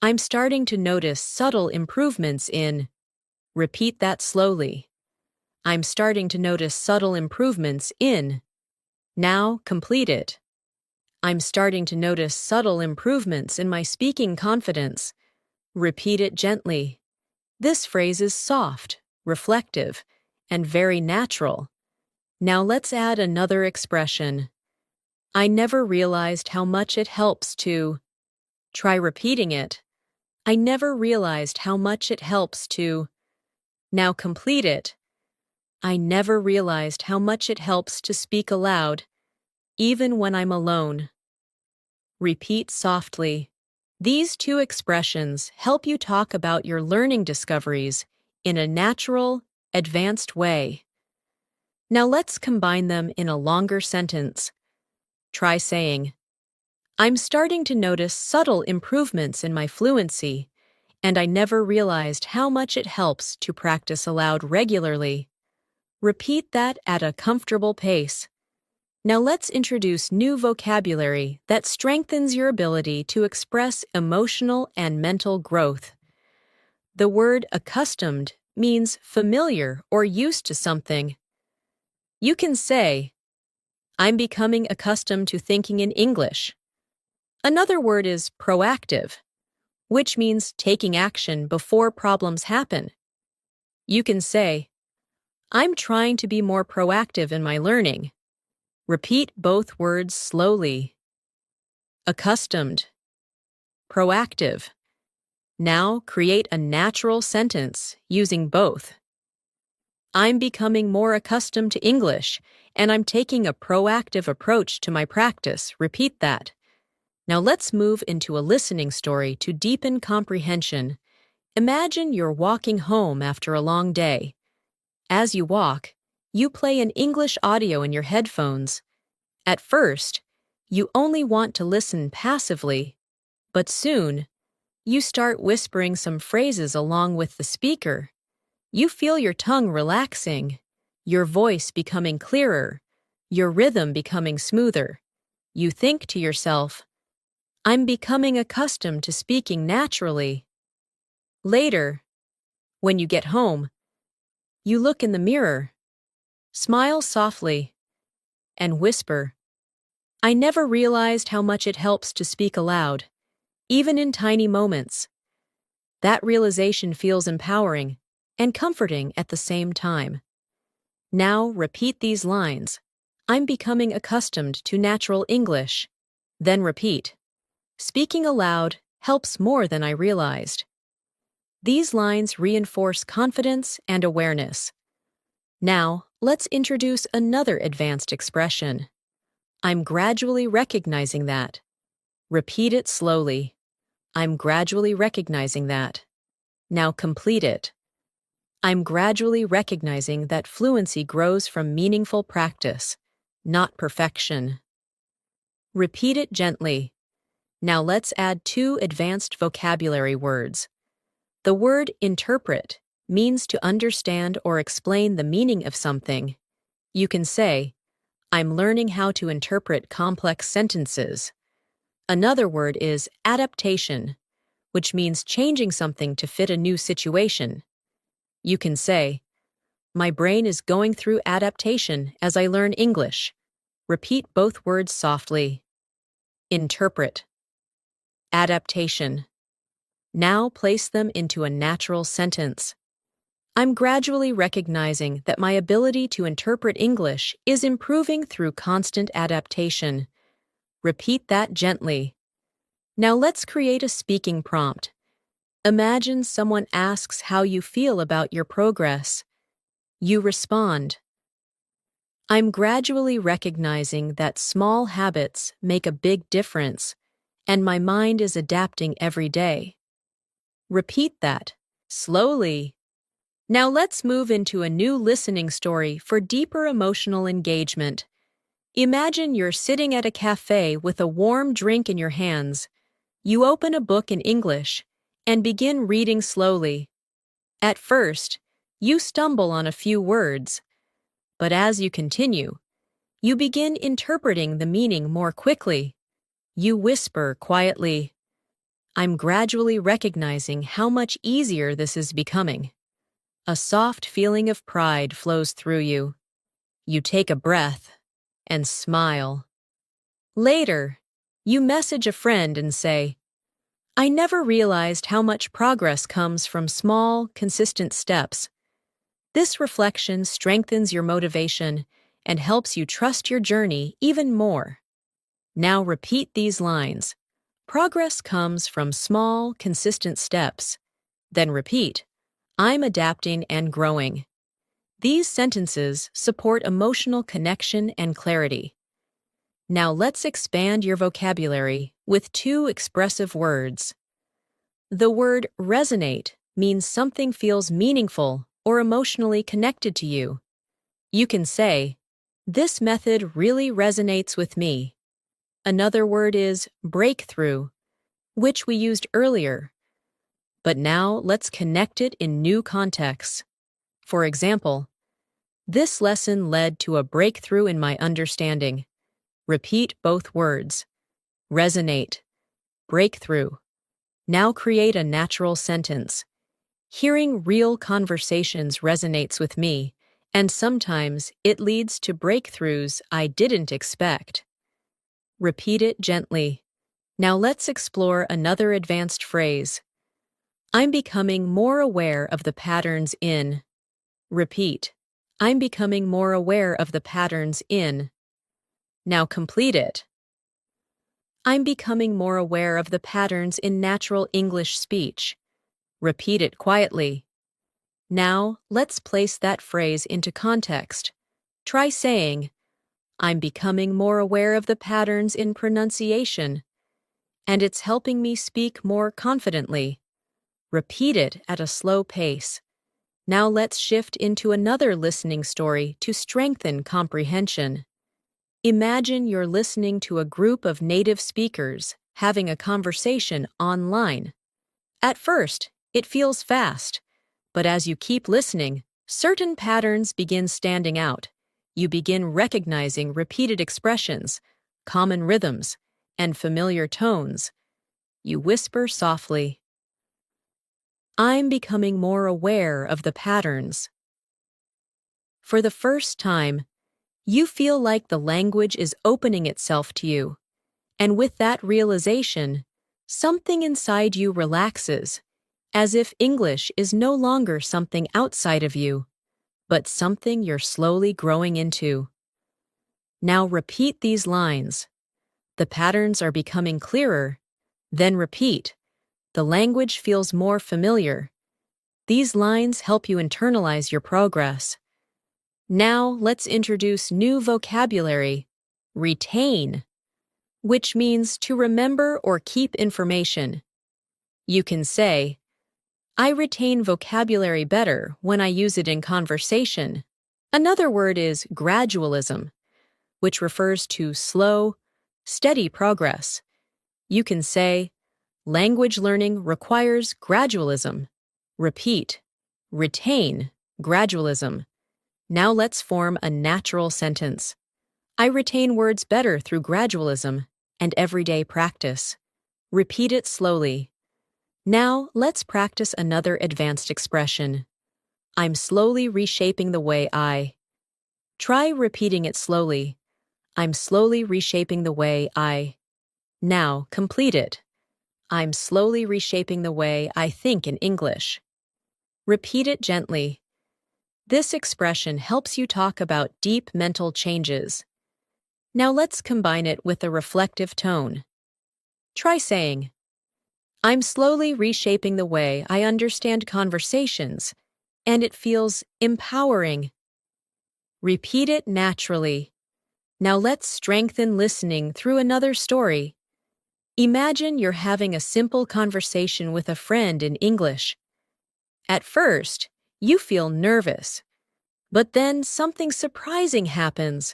I'm starting to notice subtle improvements in. Repeat that slowly. I'm starting to notice subtle improvements in. Now complete it. I'm starting to notice subtle improvements in my speaking confidence. Repeat it gently. This phrase is soft, reflective, and very natural. Now let's add another expression. I never realized how much it helps to. Try repeating it. I never realized how much it helps to. Now complete it. I never realized how much it helps to speak aloud, even when I'm alone. Repeat softly. These two expressions help you talk about your learning discoveries in a natural, advanced way. Now let's combine them in a longer sentence. Try saying, I'm starting to notice subtle improvements in my fluency, and I never realized how much it helps to practice aloud regularly. Repeat that at a comfortable pace. Now let's introduce new vocabulary that strengthens your ability to express emotional and mental growth. The word accustomed means familiar or used to something. You can say, I'm becoming accustomed to thinking in English. Another word is proactive, which means taking action before problems happen. You can say, I'm trying to be more proactive in my learning. Repeat both words slowly. Accustomed. Proactive. Now create a natural sentence using both. I'm becoming more accustomed to English, and I'm taking a proactive approach to my practice. Repeat that. Now let's move into a listening story to deepen comprehension. Imagine you're walking home after a long day. As you walk, you play an English audio in your headphones. At first, you only want to listen passively, but soon, you start whispering some phrases along with the speaker. You feel your tongue relaxing, your voice becoming clearer, your rhythm becoming smoother. You think to yourself, I'm becoming accustomed to speaking naturally. Later, when you get home, you look in the mirror, smile softly, and whisper, I never realized how much it helps to speak aloud, even in tiny moments. That realization feels empowering and comforting at the same time. Now repeat these lines. I'm becoming accustomed to natural English. Then repeat. Speaking aloud helps more than I realized. These lines reinforce confidence and awareness. Now, let's introduce another advanced expression. I'm gradually recognizing that. Repeat it slowly. I'm gradually recognizing that. Now complete it. I'm gradually recognizing that fluency grows from meaningful practice, not perfection. Repeat it gently. Now let's add two advanced vocabulary words. The word interpret means to understand or explain the meaning of something. You can say, I'm learning how to interpret complex sentences. Another word is adaptation, which means changing something to fit a new situation. You can say, my brain is going through adaptation as I learn English. Repeat both words softly. Interpret. Adaptation. Now place them into a natural sentence. I'm gradually recognizing that my ability to interpret English is improving through constant adaptation. Repeat that gently. Now let's create a speaking prompt. Imagine someone asks how you feel about your progress. You respond, I'm gradually recognizing that small habits make a big difference, and my mind is adapting every day. Repeat that, slowly. Now let's move into a new listening story for deeper emotional engagement. Imagine you're sitting at a cafe with a warm drink in your hands. You open a book in English and begin reading slowly. At first, you stumble on a few words, but as you continue, you begin interpreting the meaning more quickly. You whisper quietly, I'm gradually recognizing how much easier this is becoming. A soft feeling of pride flows through you. You take a breath and smile. Later, you message a friend and say, I never realized how much progress comes from small, consistent steps. This reflection strengthens your motivation and helps you trust your journey even more. Now repeat these lines. Progress comes from small, consistent steps. Then repeat, I'm adapting and growing. These sentences support emotional connection and clarity. Now let's expand your vocabulary with two expressive words. The word resonate means something feels meaningful or emotionally connected to you. You can say, this method really resonates with me. Another word is breakthrough, which we used earlier. But now let's connect it in new contexts. For example, this lesson led to a breakthrough in my understanding. Repeat both words. Resonate. Breakthrough. Now create a natural sentence. Hearing real conversations resonates with me, and sometimes it leads to breakthroughs I didn't expect. Repeat it gently. Now let's explore another advanced phrase. I'm becoming more aware of the patterns in. Repeat. I'm becoming more aware of the patterns in. Now complete it. I'm becoming more aware of the patterns in natural English speech. Repeat it quietly. Now, let's place that phrase into context. Try saying, I'm becoming more aware of the patterns in pronunciation, and it's helping me speak more confidently. Repeat it at a slow pace. Now let's shift into another listening story to strengthen comprehension. Imagine you're listening to a group of native speakers having a conversation online. At first, it feels fast, but as you keep listening, certain patterns begin standing out. You begin recognizing repeated expressions, common rhythms, and familiar tones. You whisper softly, I'm becoming more aware of the patterns. For the first time, you feel like the language is opening itself to you, and with that realization, something inside you relaxes, as if English is no longer something outside of you, but something you're slowly growing into. Now repeat these lines. The patterns are becoming clearer. Then repeat. The language feels more familiar. These lines help you internalize your progress. Now let's introduce new vocabulary. Retain, which means to remember or keep information. You can say, I retain vocabulary better when I use it in conversation. Another word is gradualism, which refers to slow, steady progress. You can say, language learning requires gradualism. Repeat, retain, gradualism. Now let's form a natural sentence. I retain words better through gradualism and everyday practice. Repeat it slowly. Now let's practice another advanced expression. I'm slowly reshaping the way I. Try repeating it slowly. I'm slowly reshaping the way I. Now complete it. I'm slowly reshaping the way I think in English. Repeat it gently. This expression helps you talk about deep mental changes. Now let's combine it with a reflective tone. Try saying, I'm slowly reshaping the way I understand conversations, and it feels empowering. Repeat it naturally. Now let's strengthen listening through another story. Imagine you're having a simple conversation with a friend in English. At first, you feel nervous, but then something surprising happens.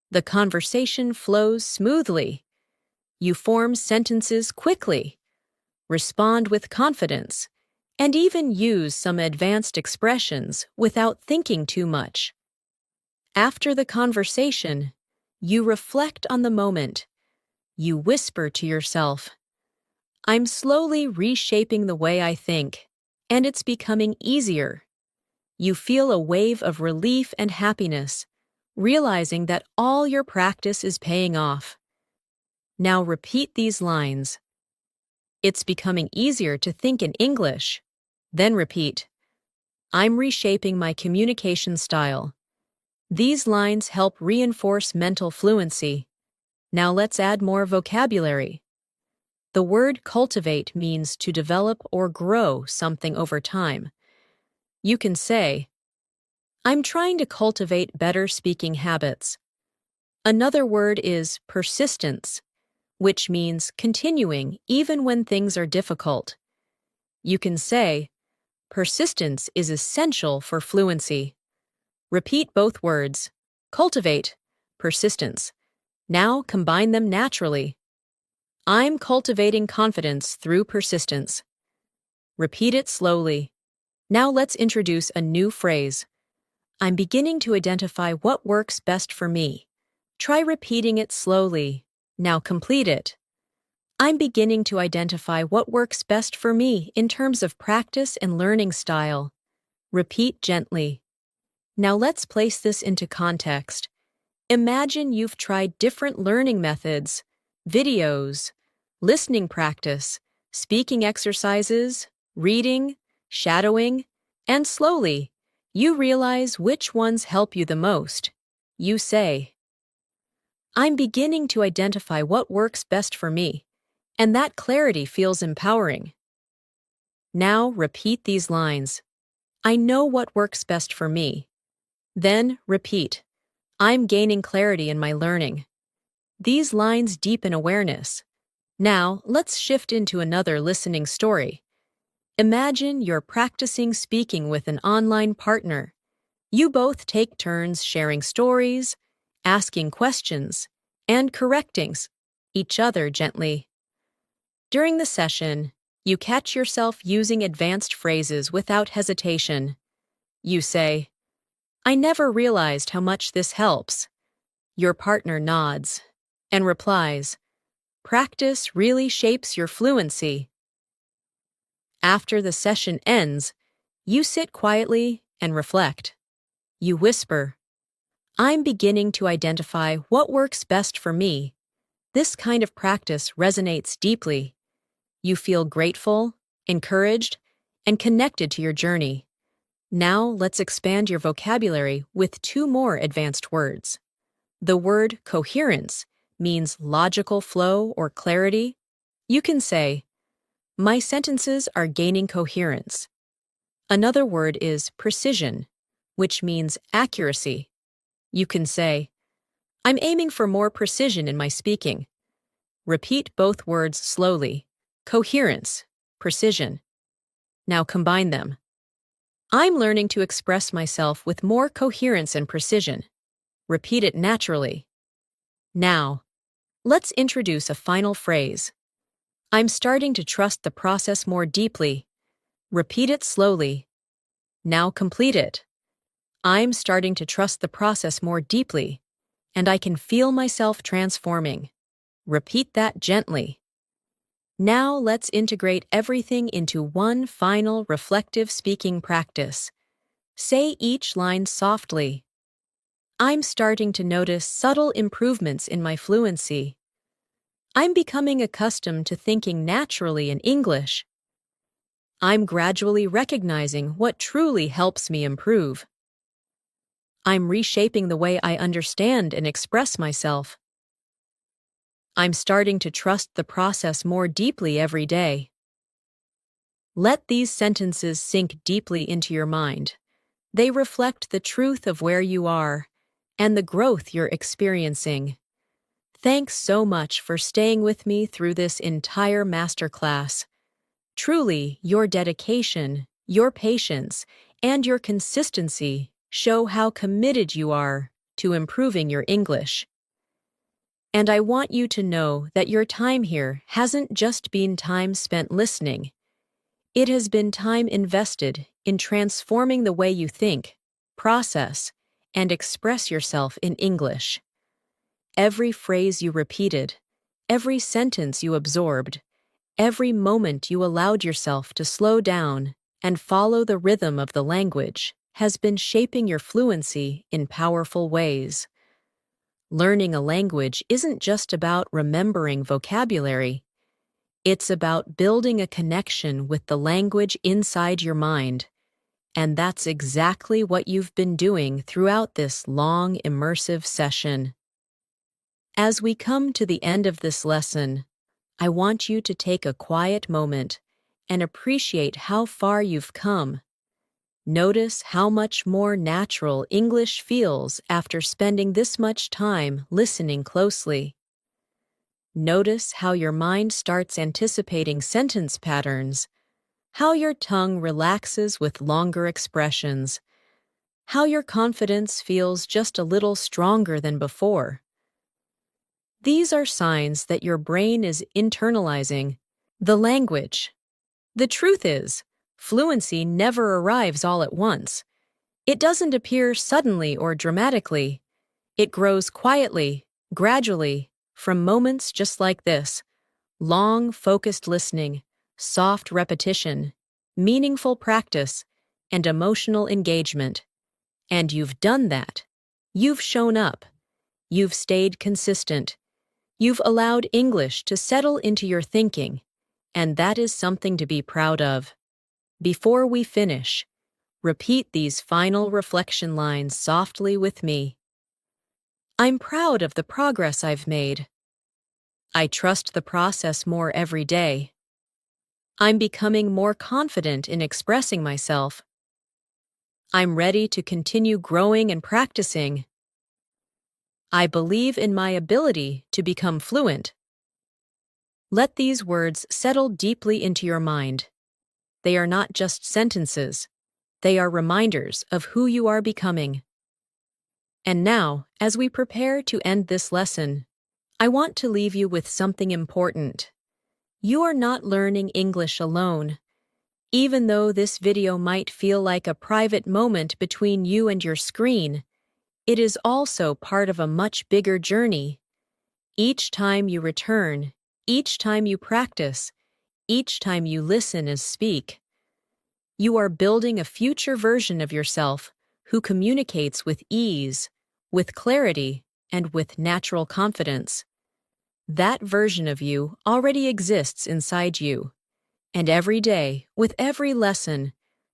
The conversation flows smoothly. You form sentences quickly, respond with confidence, and even use some advanced expressions without thinking too much. After the conversation, you reflect on the moment. You whisper to yourself, I'm slowly reshaping the way I think, and it's becoming easier. You feel a wave of relief and happiness, realizing that all your practice is paying off. Now repeat these lines. It's becoming easier to think in English. Then repeat, I'm reshaping my communication style. These lines help reinforce mental fluency. Now let's add more vocabulary. The word cultivate means to develop or grow something over time. You can say, I'm trying to cultivate better speaking habits. Another word is persistence, which means continuing even when things are difficult. You can say, persistence is essential for fluency. Repeat both words, cultivate, persistence. Now combine them naturally. I'm cultivating confidence through persistence. Repeat it slowly. Now let's introduce a new phrase. I'm beginning to identify what works best for me. Try repeating it slowly. Now complete it. I'm beginning to identify what works best for me in terms of practice and learning style. Repeat gently. Now let's place this into context. Imagine you've tried different learning methods, videos, listening practice, speaking exercises, reading, shadowing, and slowly, you realize which ones help you the most. You say, I'm beginning to identify what works best for me, and that clarity feels empowering. Now repeat these lines. I know what works best for me. Then repeat, I'm gaining clarity in my learning. These lines deepen awareness. Now, let's shift into another listening story. Imagine you're practicing speaking with an online partner. You both take turns sharing stories, asking questions, and correcting each other gently. During the session, you catch yourself using advanced phrases without hesitation. You say, I never realized how much this helps. Your partner nods and replies, practice really shapes your fluency. After the session ends, you sit quietly and reflect. You whisper, I'm beginning to identify what works best for me. This kind of practice resonates deeply. You feel grateful, encouraged, and connected to your journey. Now let's expand your vocabulary with two more advanced words. The word coherence means logical flow or clarity. You can say, my sentences are gaining coherence. Another word is precision, which means accuracy. You can say, I'm aiming for more precision in my speaking. Repeat both words slowly. Coherence, precision. Now combine them. I'm learning to express myself with more coherence and precision. Repeat it naturally. Now, let's introduce a final phrase. I'm starting to trust the process more deeply. Repeat it slowly. Now complete it. I'm starting to trust the process more deeply, and I can feel myself transforming. Repeat that gently. Now let's integrate everything into one final reflective speaking practice. Say each line softly. I'm starting to notice subtle improvements in my fluency. I'm becoming accustomed to thinking naturally in English. I'm gradually recognizing what truly helps me improve. I'm reshaping the way I understand and express myself. I'm starting to trust the process more deeply every day. Let these sentences sink deeply into your mind. They reflect the truth of where you are and the growth you're experiencing. Thanks so much for staying with me through this entire masterclass. Truly, your dedication, your patience, and your consistency show how committed you are to improving your English. And I want you to know that your time here hasn't just been time spent listening. It has been time invested in transforming the way you think, process, and express yourself in English. Every phrase you repeated, every sentence you absorbed, every moment you allowed yourself to slow down and follow the rhythm of the language has been shaping your fluency in powerful ways. Learning a language isn't just about remembering vocabulary. It's about building a connection with the language inside your mind. And that's exactly what you've been doing throughout this long, immersive session. As we come to the end of this lesson, I want you to take a quiet moment and appreciate how far you've come. Notice how much more natural English feels after spending this much time listening closely. Notice how your mind starts anticipating sentence patterns, how your tongue relaxes with longer expressions, how your confidence feels just a little stronger than before. These are signs that your brain is internalizing the language. The truth is, fluency never arrives all at once. It doesn't appear suddenly or dramatically. It grows quietly, gradually, from moments just like this: long, focused listening, soft repetition, meaningful practice, and emotional engagement. And you've done that. You've shown up. You've stayed consistent. You've allowed English to settle into your thinking, and that is something to be proud of. Before we finish, repeat these final reflection lines softly with me. I'm proud of the progress I've made. I trust the process more every day. I'm becoming more confident in expressing myself. I'm ready to continue growing and practicing. I believe in my ability to become fluent. Let these words settle deeply into your mind. They are not just sentences. They are reminders of who you are becoming. And now, as we prepare to end this lesson, I want to leave you with something important. You are not learning English alone. Even though this video might feel like a private moment between you and your screen, it is also part of a much bigger journey. Each time you return, each time you practice, each time you listen and speak, you are building a future version of yourself who communicates with ease, with clarity, and with natural confidence. That version of you already exists inside you, and every day, with every lesson,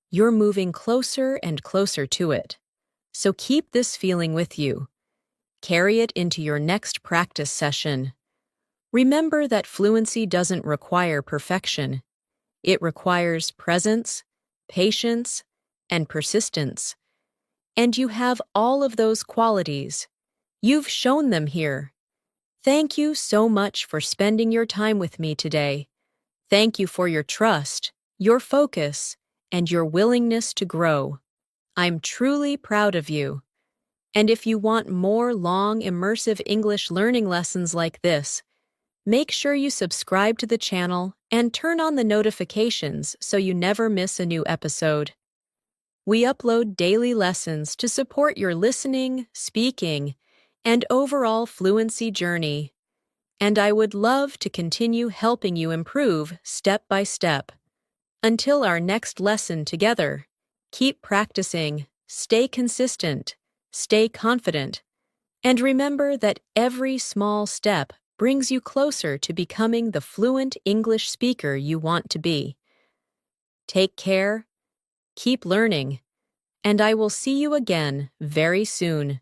you're moving closer and closer to it. So keep this feeling with you. Carry it into your next practice session. Remember that fluency doesn't require perfection. It requires presence, patience, and persistence. And you have all of those qualities. You've shown them here. Thank you so much for spending your time with me today. Thank you for your trust, your focus, and your willingness to grow. I'm truly proud of you. And if you want more long, immersive English learning lessons like this, make sure you subscribe to the channel and turn on the notifications so you never miss a new episode. We upload daily lessons to support your listening, speaking, and overall fluency journey. And I would love to continue helping you improve step by step. Until our next lesson together, keep practicing, stay consistent, stay confident, and remember that every small step brings you closer to becoming the fluent English speaker you want to be. Take care, keep learning, and I will see you again very soon.